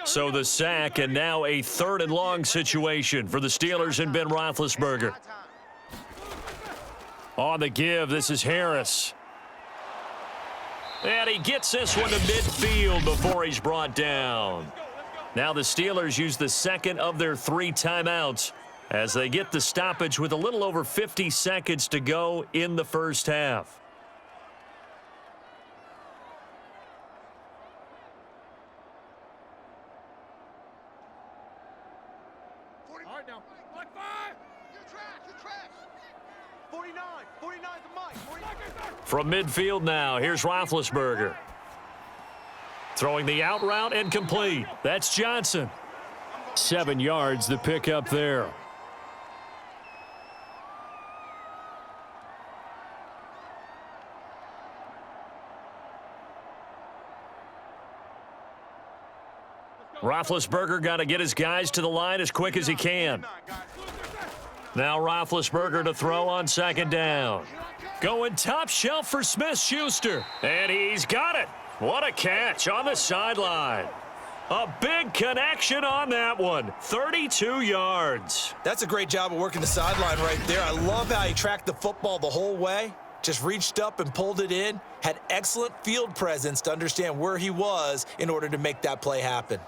So the sack, and now a 3rd and long situation for the Steelers and Ben Roethlisberger. On the give, this is Harris. And he gets this one to midfield before he's brought down. Now the Steelers use the second of their 3 timeouts as they get the stoppage with a little over 50 seconds to go in the first half. From midfield now, here's Roethlisberger. Throwing the out route and complete. That's Johnson. 7 yards, the pickup there. Roethlisberger got to get his guys to the line as quick as he can. Now Roethlisberger to throw on 2nd down. Going top shelf for Smith-Schuster. And he's got it. What a catch on the sideline. A big connection on that one. 32 yards. That's a great job of working the sideline right there. I love how he tracked the football the whole way. Just reached up and pulled it in. Had excellent field presence to understand where he was in order to make that play happen.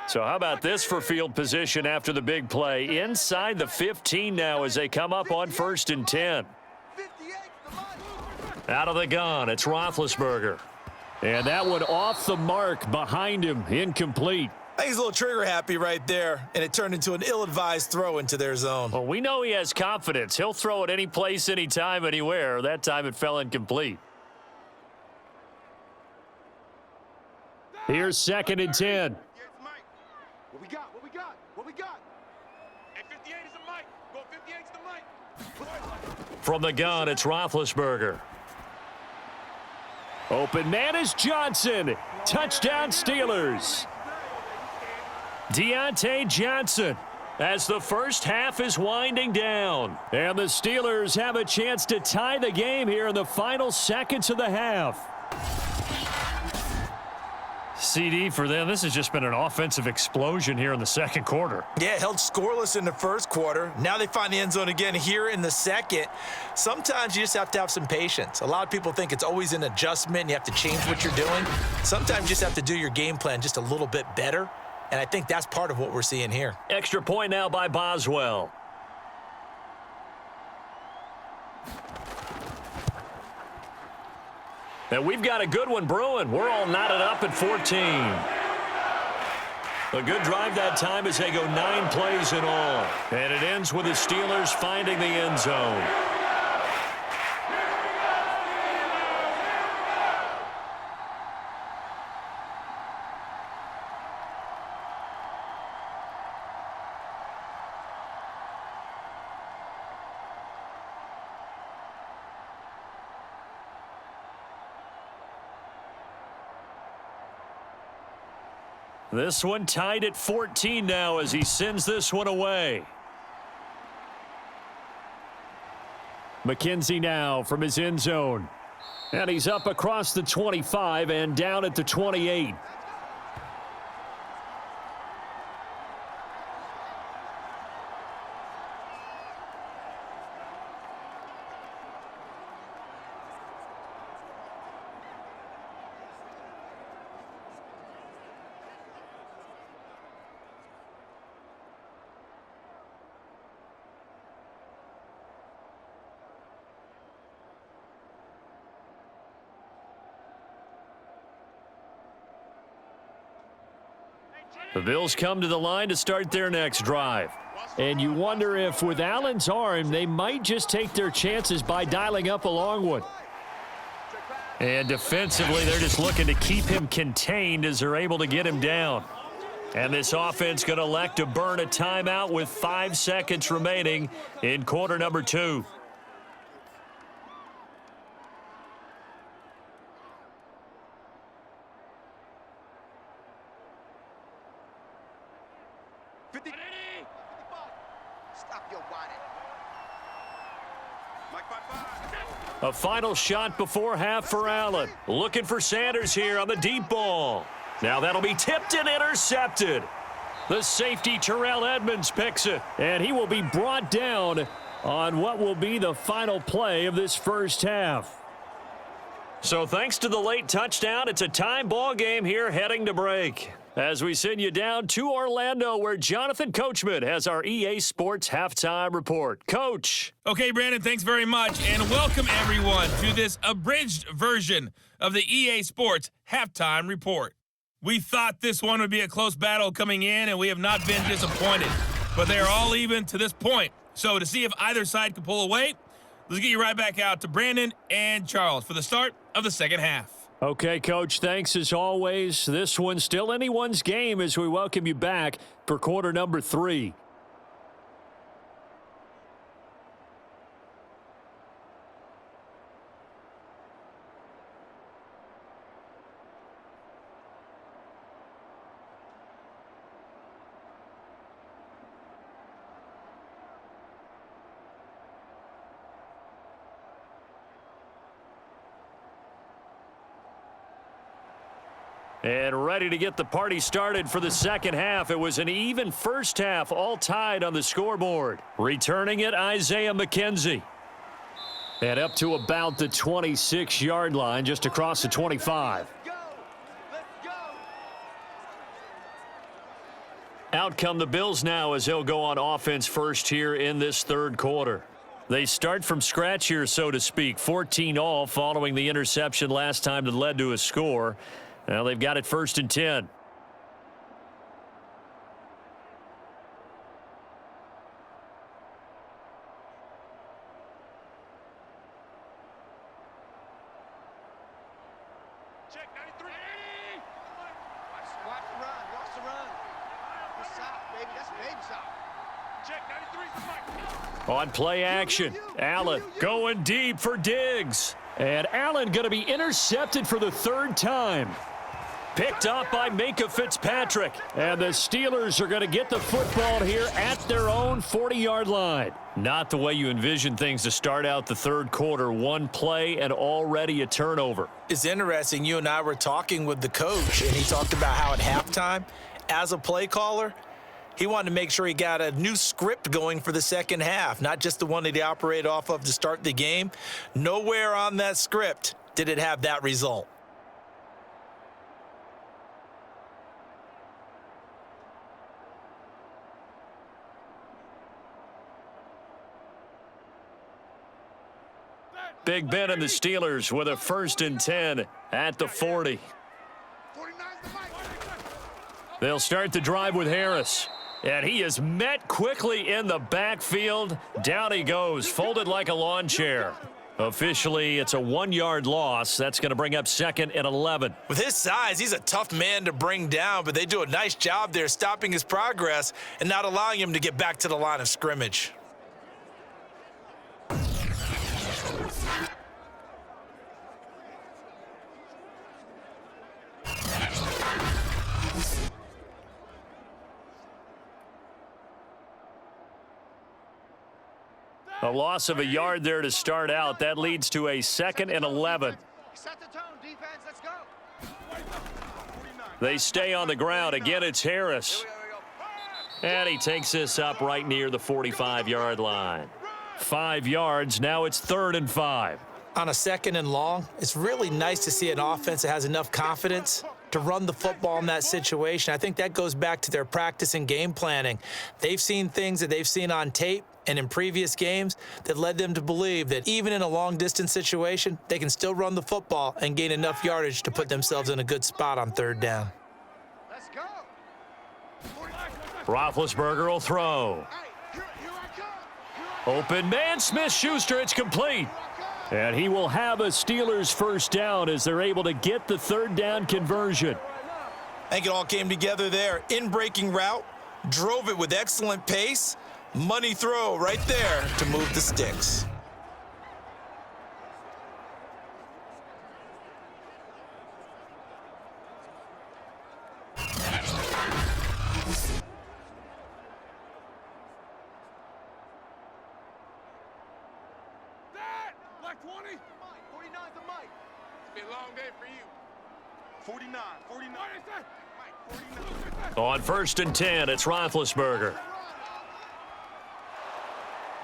So how about this for field position after the big play? Inside the 15 now as they come up on 1st and 10. Out of the gun, it's Roethlisberger. And that one off the mark behind him, incomplete. I think he's a little trigger happy right there, and it turned into an ill-advised throw into their zone. Well, we know he has confidence. He'll throw it any place, anytime, anywhere. That time it fell incomplete. Here's 2nd and 10. What we got? What we got? What we got? And 58 is the mic. Go 58's the mic. From the gun, it's Roethlisberger. Open man is Johnson. Touchdown Steelers. Deontay Johnson as the first half is winding down. And the Steelers have a chance to tie the game here in the final seconds of the half. CD for them. This has just been an offensive explosion here in the 2nd quarter. Yeah, held scoreless in the 1st quarter. Now they find the end zone again here in the 2nd. Sometimes you just have to have some patience. A lot of people think it's always an adjustment. You have to change what you're doing. Sometimes you just have to do your game plan just a little bit better. And I think that's part of what we're seeing here. Extra point now by Boswell. And we've got a good one brewing. We're all knotted up at 14. A good drive that time as they go 9 plays in all. And it ends with the Steelers finding the end zone. This one tied at 14 now as he sends this one away. McKenzie now from his end zone. And he's up across the 25 and down at the 28. The Bills come to the line to start their next drive. And you wonder if with Allen's arm, they might just take their chances by dialing up a long one. And defensively, they're just looking to keep him contained as they're able to get him down. And this offense going to elect to burn a timeout with 5 seconds remaining in quarter number 2. A final shot before half for Allen. Looking for Sanders here on the deep ball. Now that'll be tipped and intercepted. The safety Terrell Edmonds picks it, and he will be brought down on what will be the final play of this first half. So thanks to the late touchdown, it's a time ball game here heading to break. As we send you down to Orlando, where Jonathan Coachman has our EA Sports Halftime Report. Coach. Okay, Brandon, thanks very much, and welcome everyone to this abridged version of the EA Sports Halftime Report. We thought this one would be a close battle coming in, and we have not been disappointed. But they are all even to this point. So to see if either side can pull away, let's get you right back out to Brandon and Charles for the start of the second half. Okay, Coach, thanks as always. This one's still anyone's game as we welcome you back for quarter number 3. And ready to get the party started for the second half. It was an even first half, all tied on the scoreboard. Returning it, Isaiah McKenzie. And up to about the 26-yard line, just across the 25. Out come the Bills now as they'll go on offense first here in this third quarter. They start from scratch here, so to speak. 14 all following the interception last time that led to a score. Now they've got it 1st and 10. Check 93. Watch the run. Watch the run. Good stop, baby. That's a baby stop. Check 93. On play action, Allen going deep for Diggs. And Allen going to be intercepted for the 3rd time. Picked up by Minka Fitzpatrick. And the Steelers are going to get the football here at their own 40-yard line. Not the way you envision things to start out the third quarter. One play and already a turnover. It's interesting. You and I were talking with the coach, and he talked about how at halftime, as a play caller, he wanted to make sure he got a new script going for the second half, not just the one that he operated off of to start the game. Nowhere on that script did it have that result. Big Ben and the Steelers with a 1st and 10 at the 40. They'll start the drive with Harris. And he is met quickly in the backfield. Down he goes, folded like a lawn chair. Officially, it's a 1-yard loss. That's going to bring up 2nd and 11. With his size, he's a tough man to bring down, but they do a nice job there stopping his progress and not allowing him to get back to the line of scrimmage. A loss of a yard there to start out. That leads to a 2nd and 11. Set the tone, defense. Let's go. They stay on the ground. Again, it's Harris. And he takes this up right near the 45-yard line. 5 yards. Now it's 3rd and 5. On a 2nd and long, it's really nice to see an offense that has enough confidence to run the football in that situation. I think that goes back to their practice and game planning. They've seen things that they've seen on tape and in previous games that led them to believe that even in a long-distance situation, they can still run the football and gain enough yardage to put themselves in a good spot on 3rd down. Let's go. Roethlisberger will throw. Open man, Smith-Schuster, it's complete. And he will have a Steelers 1st down as they're able to get the 3rd down conversion. I think it all came together there. In-breaking route, drove it with excellent pace. Money throw right there to move the sticks. Black 20. 49's the mic. It's been a long day for you. 49. 49. On 1st and 10, it's Roethlisberger.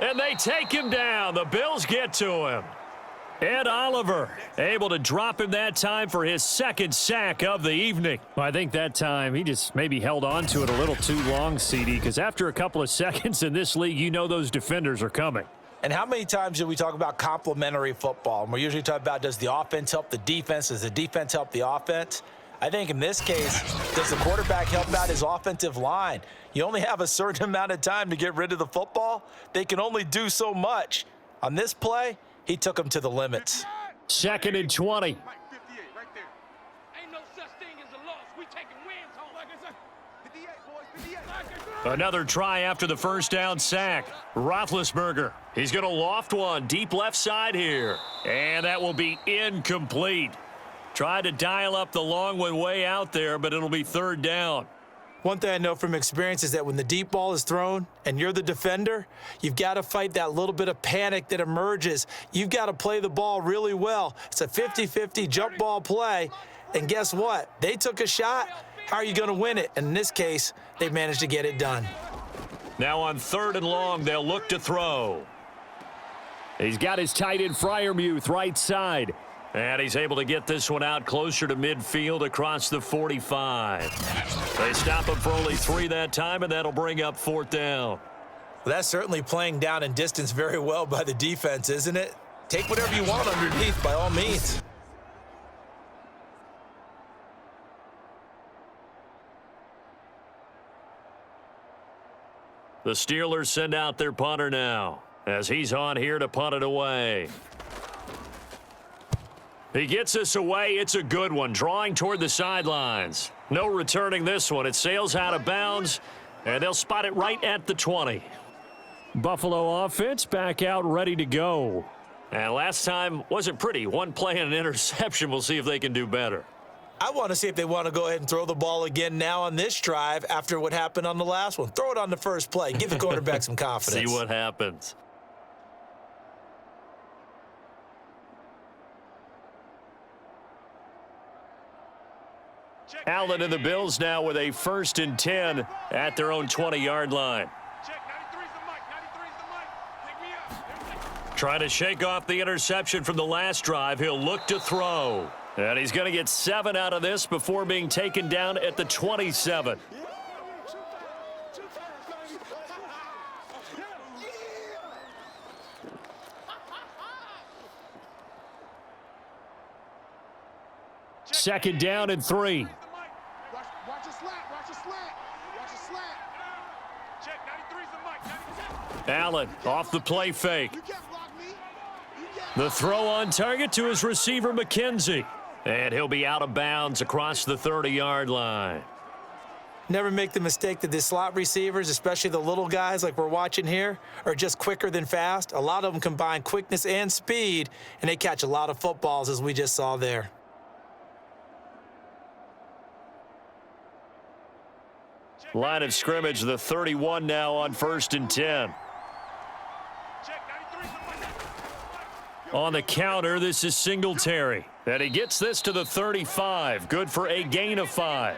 And they take him down. The Bills get to him. Ed Oliver able to drop him that time for his 2nd sack of the evening. Well, I think that time he just maybe held on to it a little too long, CD, because after a couple of seconds in this league, you know those defenders are coming. And how many times do we talk about complementary football? And we're usually talking about, does the offense help the defense? Does the defense help the offense? I think in this case, does the quarterback help out his offensive line? You only have a certain amount of time to get rid of the football. They can only do so much. On this play, he took them to the limits. 2nd and 20. 58 right there. Ain't no such thing as a loss. We taking wins home. Like I said, 58, boys, 58. Another try after the 1st down sack. Roethlisberger. He's going to loft one deep left side here. And that will be incomplete. Tried to dial up the long one way out there, but it'll be 3rd down. One thing I know from experience is that when the deep ball is thrown and you're the defender, you've got to fight that little bit of panic that emerges. You've got to play the ball really well. It's a 50-50 jump ball play. And guess what? They took a shot. How are you going to win it? And in this case, they managed to get it done. Now on 3rd and long, they'll look to throw. He's got his tight end Freiermuth right side. And he's able to get this one out closer to midfield across the 45. They stop him for only 3 that time, and that'll bring up 4th down. Well, that's certainly playing down in distance very well by the defense, isn't it? Take whatever you want underneath, by all means. The Steelers send out their punter now as he's on here to punt it away. He gets this away. It's a good one. Drawing toward the sidelines. No returning this one. It sails out of bounds, and they'll spot it right at the 20. Buffalo offense back out ready to go. And last time wasn't pretty. 1 play and an interception. We'll see if they can do better. I want to see if they want to go ahead and throw the ball again now on this drive after what happened on the last one. Throw it on the first play. Give the quarterback some confidence. See what happens. Allen and the Bills now with a 1st and 10 at their own 20-yard line. Check, 93's the mic. 93's the mic. Pick me up. Trying to shake off the interception from the last drive. He'll look to throw. And he's going to get 7 out of this before being taken down at the 27. Second down and 3. Watch your slap. Watch your slap. Allen off the play fake. The throw on target to his receiver, McKenzie. And he'll be out of bounds across the 30-yard line. Never make the mistake that the slot receivers, especially the little guys like we're watching here, are just quicker than fast. A lot of them combine quickness and speed, and they catch a lot of footballs, as we just saw there. Line of scrimmage, the 31 now on 1st and 10. On the counter, this is Singletary. And he gets this to the 35. Good for a gain of 5.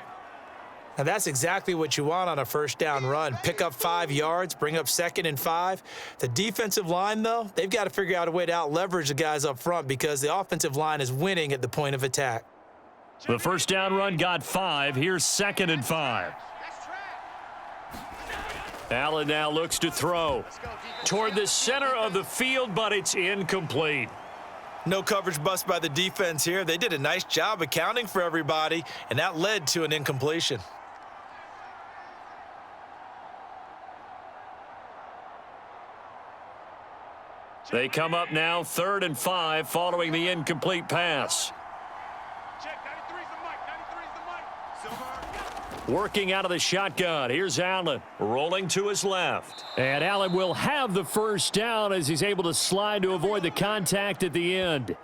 Now, that's exactly what you want on a first down run. Pick up 5 yards, bring up 2nd and 5. The defensive line, though, they've got to figure out a way to out-leverage the guys up front because the offensive line is winning at the point of attack. The first down run got 5. Here's 2nd and 5. Allen now looks to throw toward the center of the field, but it's incomplete. No coverage bust by the defense here. They did a nice job accounting for everybody, and that led to an incompletion. They come up now 3rd and 5 following the incomplete pass. Working out of the shotgun. Here's Allen rolling to his left. And Allen will have the first down as he's able to slide to avoid the contact at the end.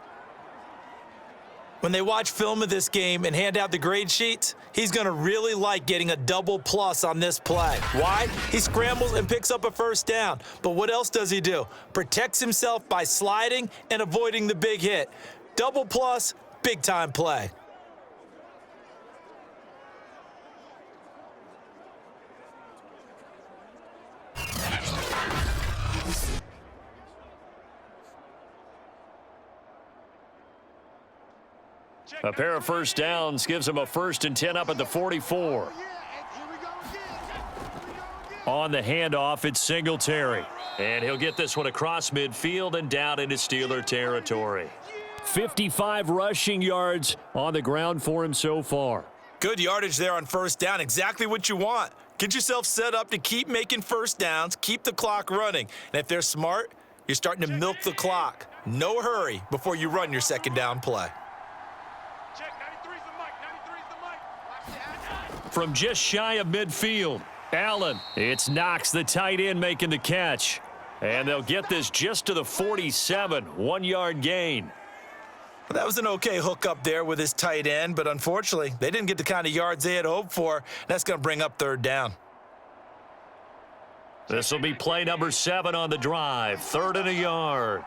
When they watch film of this game and hand out the grade sheets, he's going to really like getting a double plus on this play. Why? He scrambles and picks up a first down. But what else does he do? Protects himself by sliding and avoiding the big hit. Double plus, big-time play. A pair of first downs gives him a 1st and 10 up at the 44. On the handoff, it's Singletary. And he'll get this one across midfield and down into Steeler territory. 55 rushing yards on the ground for him so far. Good yardage there on first down. Exactly what you want. Get yourself set up to keep making first downs, keep the clock running. And if they're smart, you're starting to milk the clock. No hurry before you run your second down play. From just shy of midfield, Allen. It's Knox, the tight end, making the catch. And they'll get this just to the 47, 1-yard gain. Well, that was an okay hook up there with his tight end, but unfortunately, they didn't get the kind of yards they had hoped for. That's going to bring up 3rd down. This will be play number 7 on the drive, 3rd and a yard.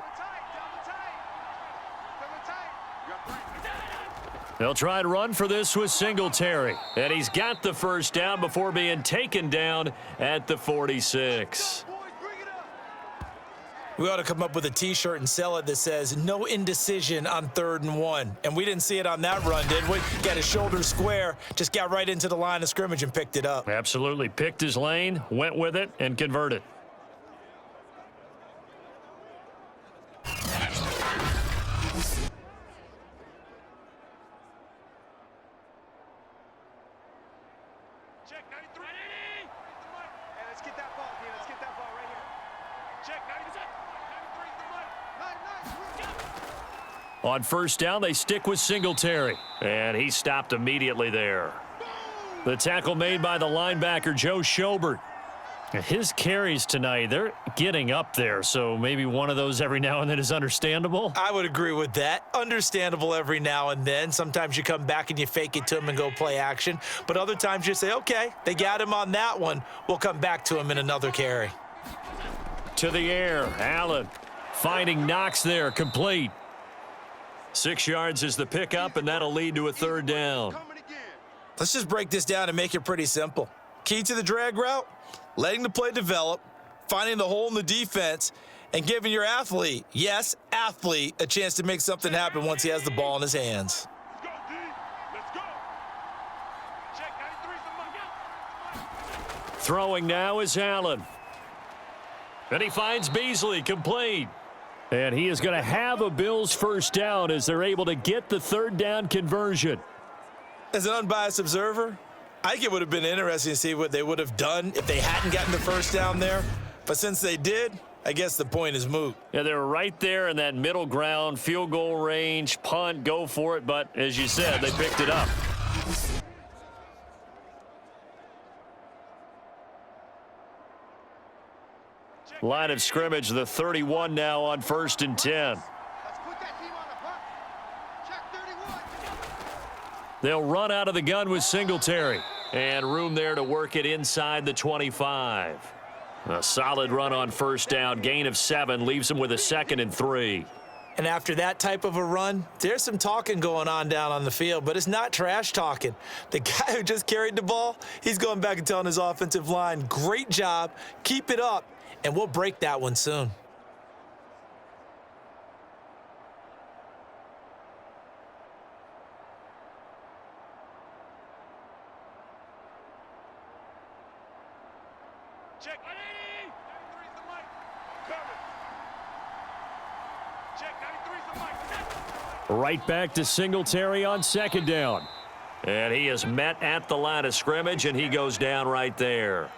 They'll try and run for this with Singletary. And he's got the first down before being taken down at the 46. We ought to come up with a T-shirt and sell it that says, no indecision on 3rd and 1. And we didn't see it on that run, did we? Got his shoulder square, just got right into the line of scrimmage and picked it up. Absolutely. Picked his lane, went with it, and converted. On first down, they stick with Singletary. And he stopped immediately there. The tackle made by the linebacker, Joe Schobert. His carries tonight, they're getting up there, so maybe one of those every now and then is understandable. I would agree with that. Understandable every now and then. Sometimes you come back and you fake it to him and go play action. But other times you say, okay, they got him on that one. We'll come back to him in another carry. To the air, Allen finding Knox there, complete. 6 yards is the pickup, and that'll lead to a 3rd down. Let's just break this down and make it pretty simple. Key to the drag route, letting the play develop, finding the hole in the defense, and giving your athlete, yes, athlete, a chance to make something happen once he has the ball in his hands. Throwing now is Allen. And he finds Beasley, complete. And he is going to have a Bills first down as they're able to get the 3rd down conversion. As an unbiased observer, I think it would have been interesting to see what they would have done if they hadn't gotten the first down there. But since they did, I guess the point is moot. Yeah, they were right there in that middle ground, field goal range, punt, go for it. But as you said, they picked it up. Line of scrimmage, the 31 now on 1st and 10. They'll run out of the gun with Singletary. And room there to work it inside the 25. A solid run on 1st down. Gain of 7 leaves them with a 2nd and 3. And after that type of a run, there's some talking going on down on the field, but it's not trash talking. The guy who just carried the ball, he's going back and telling his offensive line, great job, keep it up, and we'll break that one soon. Check. 93's the mic. Cover. Check. 93's the mic. Right back to Singletary on 2nd down. And he is met at the line of scrimmage, and he goes down right there.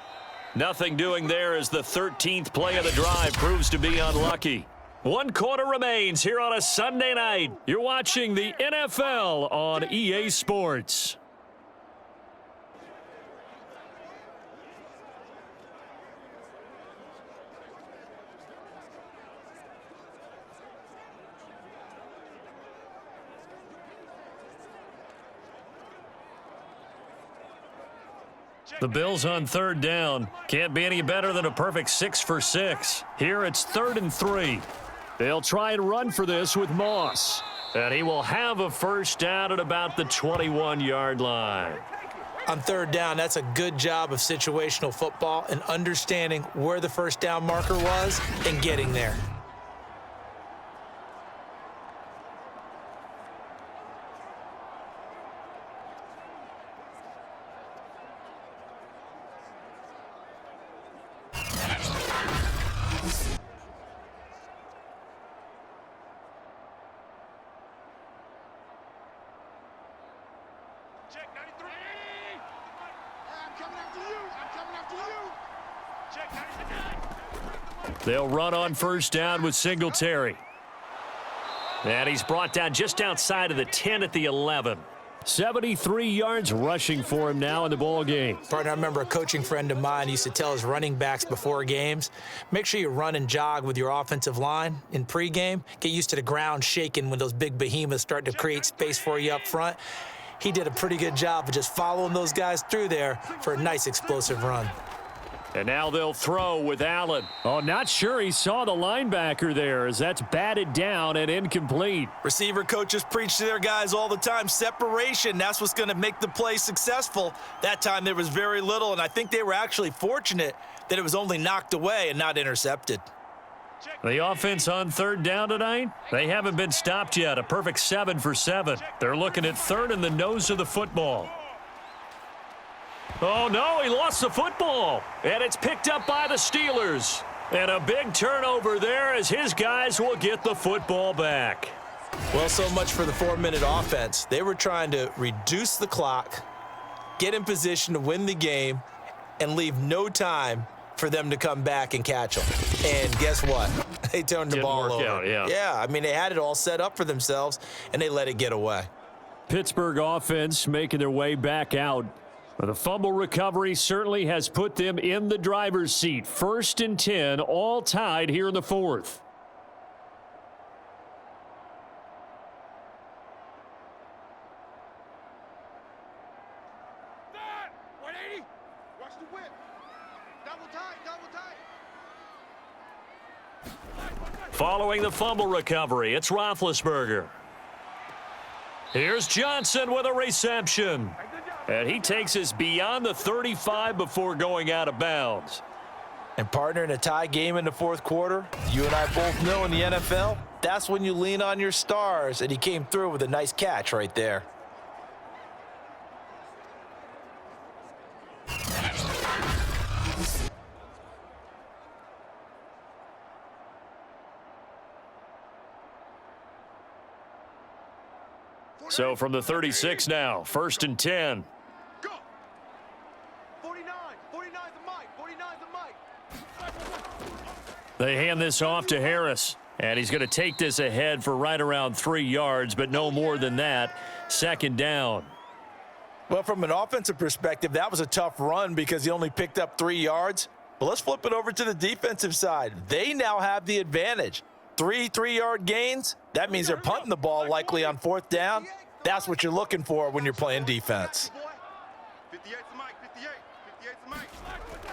Nothing doing there as the 13th play of the drive proves to be unlucky. 1 quarter remains here on a Sunday night. You're watching the NFL on EA Sports. The Bills on 3rd down. Can't be any better than a perfect 6 for 6. Here it's 3rd and 3. They'll try and run for this with Moss. And he will have a 1st down at about the 21-yard line. On 3rd down, that's a good job of situational football and understanding where the 1st down marker was and getting there. Check. 93. I'm coming after you. I'm coming after you. Check. 99. They'll run on 1st down with Singletary. And he's brought down just outside of the 10 at the 11. 73 yards rushing for him now in the ball game. Partner, I remember a coaching friend of mine used to tell his running backs before games, make sure you run and jog with your offensive line in pregame. Get used to the ground shaking when those big behemoths start to create space for you up front. He did a pretty good job of just following those guys through there for a nice explosive run. And now they'll throw with Allen. Oh, not sure he saw the linebacker there as that's batted down and incomplete. Receiver coaches preach to their guys all the time. Separation, that's what's going to make the play successful. That time there was very little, and I think they were actually fortunate that it was only knocked away and not intercepted. The offense on 3rd down tonight, they haven't been stopped yet. A perfect 7 for 7. They're looking at 3rd in the nose of the football. Oh, no, he lost the football. And it's picked up by the Steelers. And a big turnover there as his guys will get the football back. Well, so much for the 4-minute offense. They were trying to reduce the clock, get in position to win the game, and leave no time for them to come back and catch them. And guess what? They turned the ball over. Out, yeah. Yeah, I mean, they had it all set up for themselves, and they let it get away. Pittsburgh offense making their way back out. The fumble recovery certainly has put them in the driver's seat. 1st and 10, all tied here in the 4th. That. 180. Watch the whip. Double tight. Double tight. Following the fumble recovery, it's Roethlisberger. Here's Johnson with a reception. And he takes us beyond the 35 before going out of bounds. And partner, in a tie game in the 4th quarter, you and I both know in the NFL, that's when you lean on your stars, and he came through with a nice catch right there. So from the 36 now, 1st and 10. Go. 49. 49 the mic. 49 the mic. They hand this off to Harris, and he's going to take this ahead for right around 3 yards, but no more than that. Second down. Well, from an offensive perspective, that was a tough run because he only picked up 3 yards. But let's flip it over to the defensive side. They now have the advantage. 3 3-yard gains, that means they're punting the ball likely on 4th down. That's what you're looking for when you're playing defense.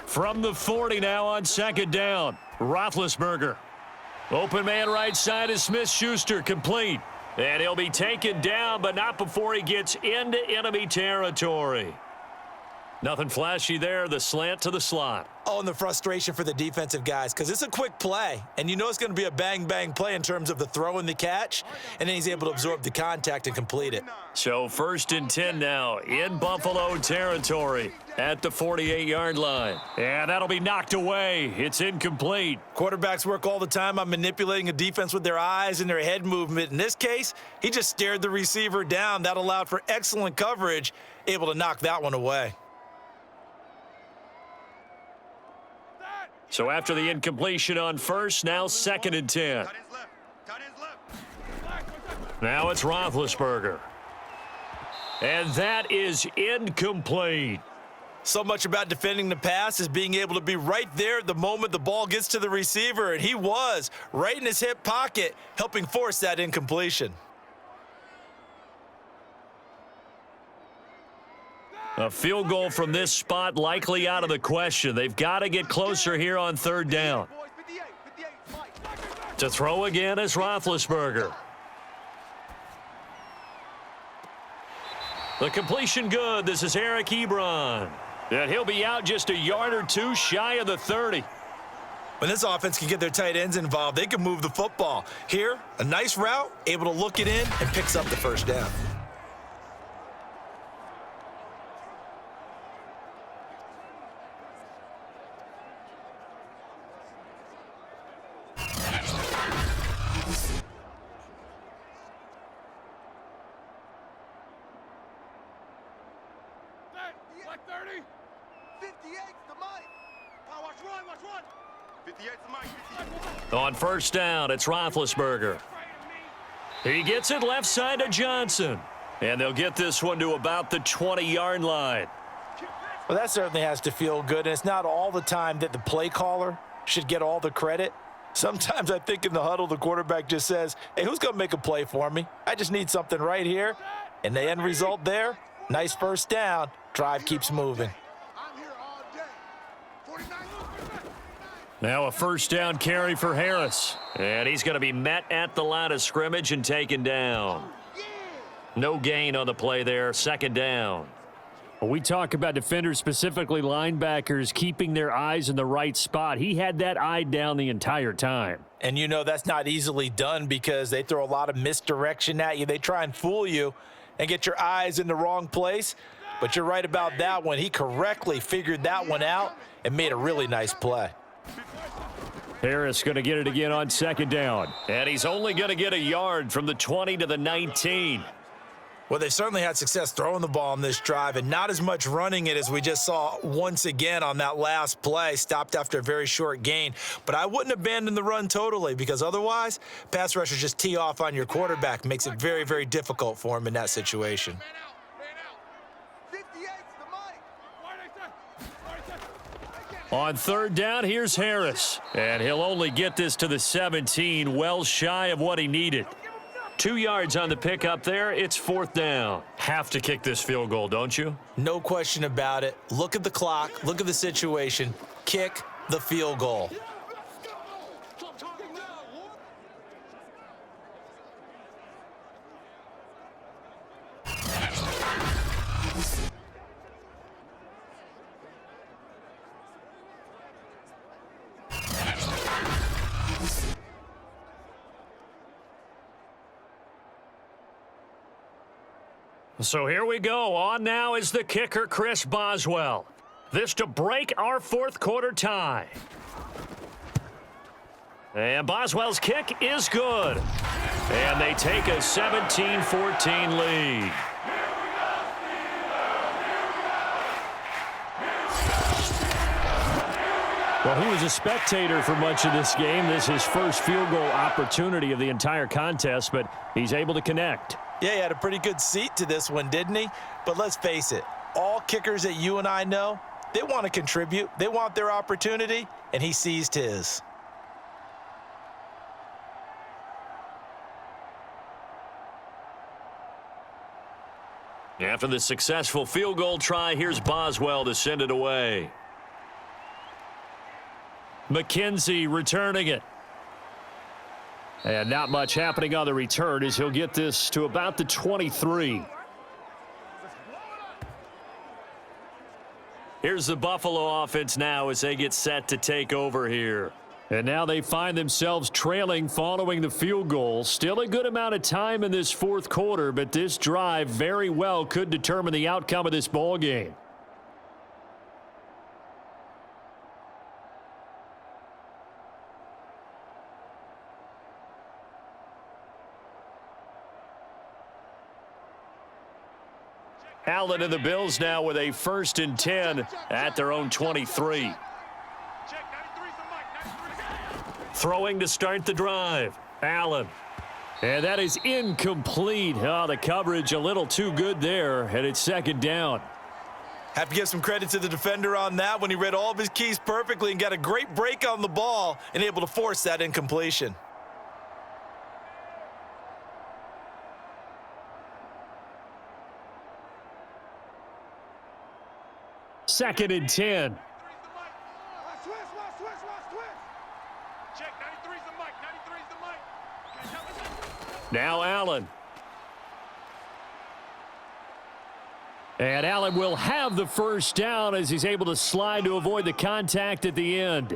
From the 40 now on second down, Roethlisberger. Open man right side is Smith-Schuster, complete. And he'll be taken down, but not before he gets into enemy territory. Nothing flashy there, the slant to the slot. Oh, and the frustration for the defensive guys, because it's a quick play, and you know it's going to be a bang-bang play in terms of the throw and the catch, and then he's able to absorb the contact and complete it. So 1st and 10 now in Buffalo territory at the 48-yard line. And that'll be knocked away. It's incomplete. Quarterbacks work all the time on manipulating a defense with their eyes and their head movement. In this case, he just stared the receiver down. That allowed for excellent coverage, able to knock that one away. So after the incompletion on 1st, now 2nd and 10. Now it's Roethlisberger. And that is incomplete. So much about defending the pass is being able to be right there at the moment the ball gets to the receiver, and he was right in his hip pocket, helping force that incompletion. A field goal from this spot likely out of the question. They've got to get closer here on 3rd down. To throw again is Roethlisberger. The completion good. This is Eric Ebron. And he'll be out just a yard or 2 shy of the 30. When this offense can get their tight ends involved, they can move the football. Here, a nice route, able to look it in, and picks up the 1st down. Black 30. 58's the mic. Watch run. 58's the mic. On 1st down, it's Roethlisberger. He gets it left side to Johnson. And they'll get this one to about the 20-yard line. Well, that certainly has to feel good, and it's not all the time that the play caller should get all the credit. Sometimes I think in the huddle, the quarterback just says, hey, who's going to make a play for me? I just need something right here. And the end result there, nice 1st down. Drive keeps moving. Now a 1st down carry for Harris. And he's going to be met at the line of scrimmage and taken down. No gain on the play there, 2nd down. When we talk about defenders, specifically linebackers, keeping their eyes in the right spot. He had that eye down the entire time. And you know that's not easily done because they throw a lot of misdirection at you. They try and fool you and get your eyes in the wrong place. But you're right about that one. He correctly figured that one out and made a really nice play. Harris going to get it again on 2nd down. And he's only going to get a yard from the 20 to the 19. Well, they certainly had success throwing the ball on this drive and not as much running it as we just saw once again on that last play, stopped after a very short gain. But I wouldn't abandon the run totally because otherwise, pass rushers just tee off on your quarterback. Makes it very, very difficult for him in that situation. On 3rd down, here's Harris. And he'll only get this to the 17, well shy of what he needed. 2 yards on the pickup there. It's 4th down. Have to kick this field goal, don't you? No question about it. Look at the clock. Look at the situation. Kick the field goal. So here we go. On now is the kicker, Chris Boswell. This to break our 4th quarter tie. And Boswell's kick is good. And they take a 17-14 lead. Well, he was a spectator for much of this game. This is his first field goal opportunity of the entire contest, but he's able to connect. Yeah, he had a pretty good seat to this one, didn't he? But let's face it, all kickers that you and I know, they want to contribute. They want their opportunity, and he seized his. After the successful field goal try, here's Boswell to send it away. McKenzie returning it. And not much happening on the return as he'll get this to about the 23. Here's the Buffalo offense now as they get set to take over here. And now they find themselves trailing following the field goal. Still a good amount of time in this fourth quarter, but this drive very well could determine the outcome of this ball game. Allen and the Bills now with a 1st and 10 at their own 23. Throwing to start the drive. Allen. And that is incomplete. Oh, the coverage a little too good there, and it's 2nd down. Have to give some credit to the defender on that when he read all of his keys perfectly and got a great break on the ball and able to force that incompletion. Second and 10. Now Allen. And Allen will have the 1st down as he's able to slide to avoid the contact at the end.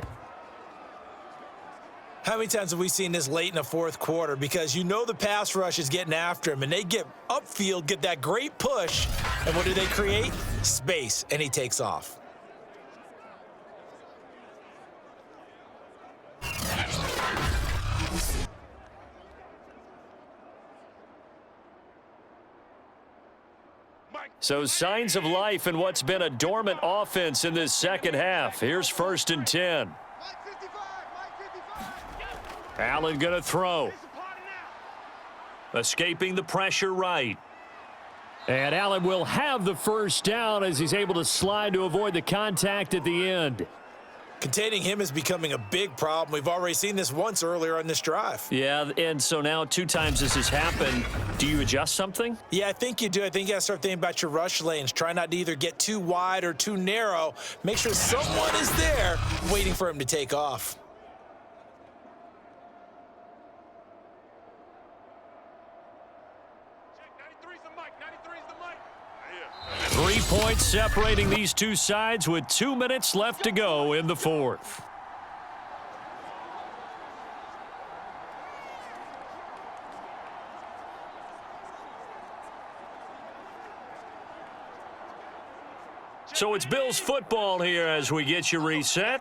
How many times have we seen this late in the fourth quarter? Because you know the pass rush is getting after him, and they get upfield, get that great push, and what do they create? Space, and he takes off. So signs of life in what's been a dormant offense in this second half. Here's 1st and 10. Allen going to throw. Escaping the pressure right. And Allen will have the 1st down as he's able to slide to avoid the contact at the end. Containing him is becoming a big problem. We've already seen this once earlier on this drive. Yeah, and so now 2 times this has happened. Do you adjust something? Yeah, I think you do. I think you got to start thinking about your rush lanes. Try not to either get too wide or too narrow. Make sure someone is there waiting for him to take off. Three points separating these two sides with 2 minutes left to go in the fourth. So it's Bills football here as we get you reset.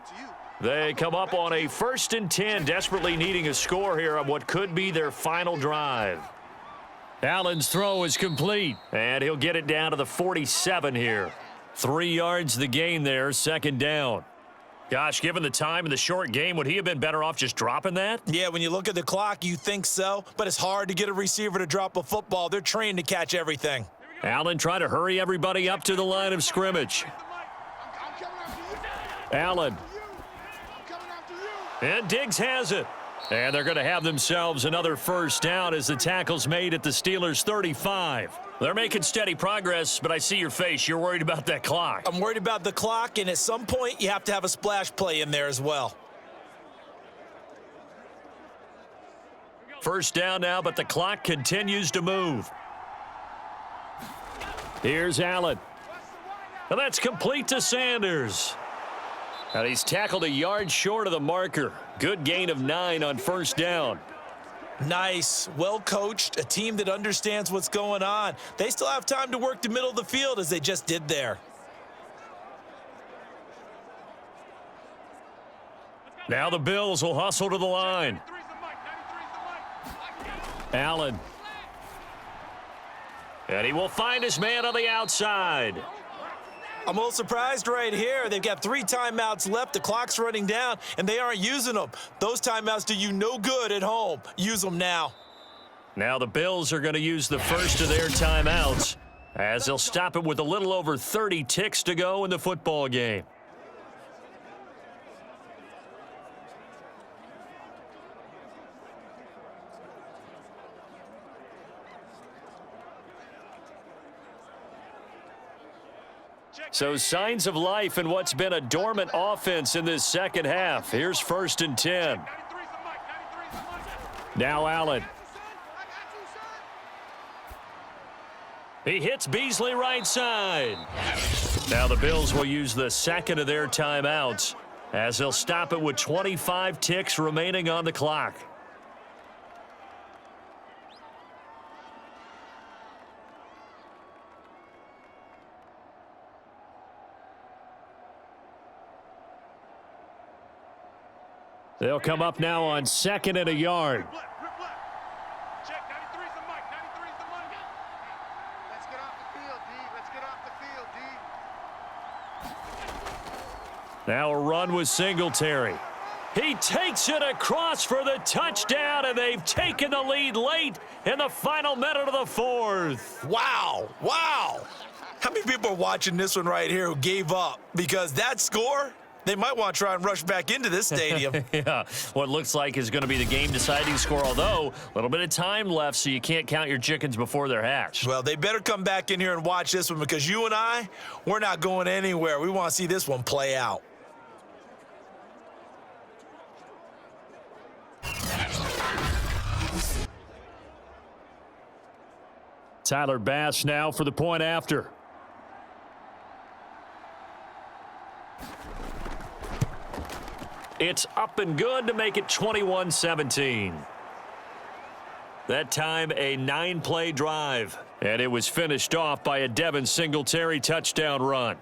They come up on a 1st and 10, desperately needing a score here on what could be their final drive. Allen's throw is complete, and he'll get it down to the 47 here. 3 yards the gain there, 2nd down. Gosh, given the time in the short game, would he have been better off just dropping that? Yeah, when you look at the clock, you think so, but it's hard to get a receiver to drop a football. They're trained to catch everything. Allen trying to hurry everybody up to the line of scrimmage. Allen. And Diggs has it. And they're going to have themselves another 1st down as the tackle's made at the Steelers' 35. They're making steady progress, but I see your face. You're worried about that clock. I'm worried about the clock, and at some point, you have to have a splash play in there as well. 1st down now, but the clock continues to move. Here's Allen. And that's complete to Sanders. And he's tackled a yard short of the marker. Good gain of 9 on 1st down. Nice, well coached, a team that understands what's going on. They still have time to work the middle of the field as they just did there. Now the Bills will hustle to the line. Allen. And he will find his man on the outside. I'm a little surprised right here. They've got 3 timeouts left. The clock's running down, and they aren't using them. Those timeouts do you no good at home. Use them now. Now the Bills are going to use the first of their timeouts as they'll stop it with a little over 30 ticks to go in the football game. So signs of life in what's been a dormant offense in this second half. Here's 1st and 10. Now Allen. He hits Beasley right side. Now the Bills will use the second of their timeouts as they'll stop it with 25 ticks remaining on the clock. They'll come up now on 2nd and a yard. Check, 93's the mic, 93's the mic. Let's get off the field, D. Let's get off the field, D. Now a run with Singletary. He takes it across for the touchdown, and they've taken the lead late in the final minute of the 4th. Wow. Wow. How many people are watching this one right here who gave up? Because that score, they might want to try and rush back into this stadium. Yeah, what looks like is going to be the game-deciding score, although a little bit of time left, so you can't count your chickens before they're hatched. Well, they better come back in here and watch this one because you and I, we're not going anywhere. We want to see this one play out. Tyler Bass now for the point after. It's up and good to make it 21-17. That time a 9-play drive, and it was finished off by a Devin Singletary touchdown run.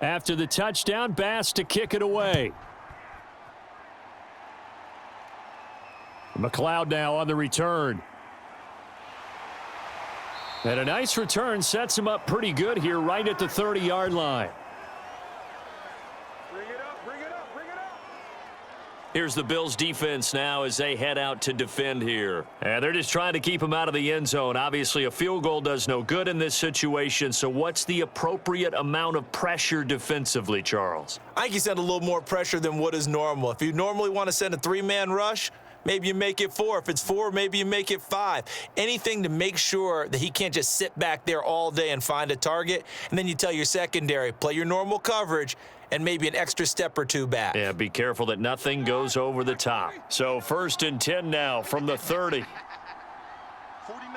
After the touchdown, Bass to kick it away. McLeod now on the return. And a nice return sets him up pretty good here right at the 30-yard line. Bring it up, bring it up, bring it up. Here's the Bills defense now as they head out to defend here. And they're just trying to keep him out of the end zone. Obviously, a field goal does no good in this situation. So what's the appropriate amount of pressure defensively, Charles? I think you send a little more pressure than what is normal. If you normally want to send a 3-man rush, maybe you make it 4. If it's 4, maybe you make it 5. Anything to make sure that he can't just sit back there all day and find a target. And then you tell your secondary, play your normal coverage and maybe an extra step or 2 back. Yeah, be careful that nothing goes over the top. So 1st and 10 now from the 30. 49,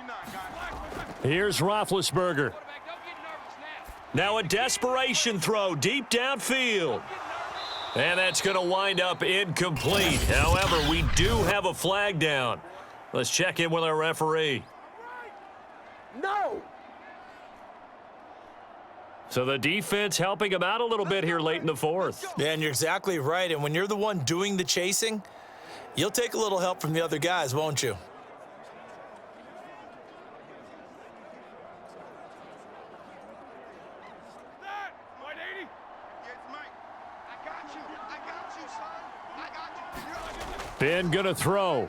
guys. Here's Roethlisberger. Now a desperation throw deep downfield. And that's going to wind up incomplete. However, we do have a flag down. Let's check in with our referee. No! So the defense helping him out a little bit here late in the 4th. Yeah, and you're exactly right. And when you're the one doing the chasing, you'll take a little help from the other guys, won't you? White 80. Yes, Mike. I got you. I got you, son. I got you. Ben gonna throw.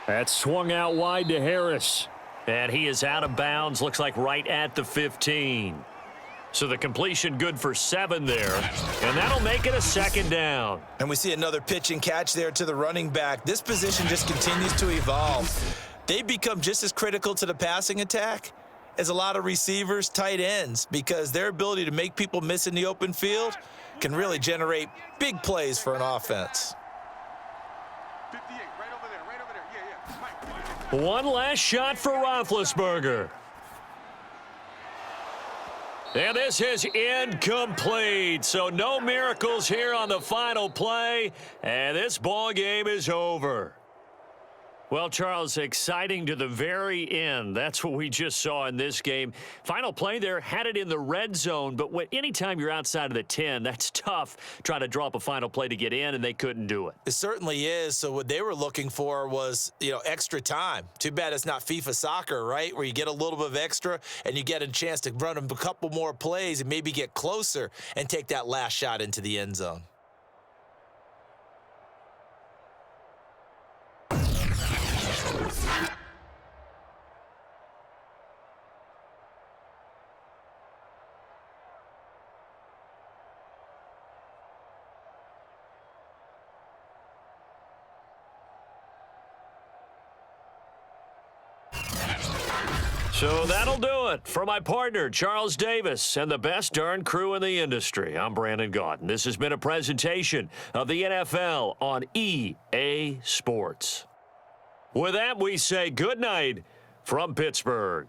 That's swung out wide to Harris. And he is out of bounds, looks like right at the 15. So the completion good for 7 there. And that'll make it a 2nd down. And we see another pitch and catch there to the running back. This position just continues to evolve. They become just as critical to the passing attack as a lot of receivers, tight ends, because their ability to make people miss in the open field can really generate big plays for an offense. One last shot for Roethlisberger. And this is incomplete. So no miracles here on the final play. And this ball game is over. Well, Charles, exciting to the very end. That's what we just saw in this game. Final play there, had it in the red zone, but anytime you're outside of the 10, that's tough trying to draw up a final play to get in, and they couldn't do it. It certainly is. So what they were looking for was, extra time. Too bad it's not FIFA soccer, right, where you get a little bit of extra and you get a chance to run a couple more plays and maybe get closer and take that last shot into the end zone. So that'll do it for my partner, Charles Davis, and the best darn crew in the industry. I'm Brandon Gaudin. This has been a presentation of the NFL on EA Sports. With that, we say good night from Pittsburgh.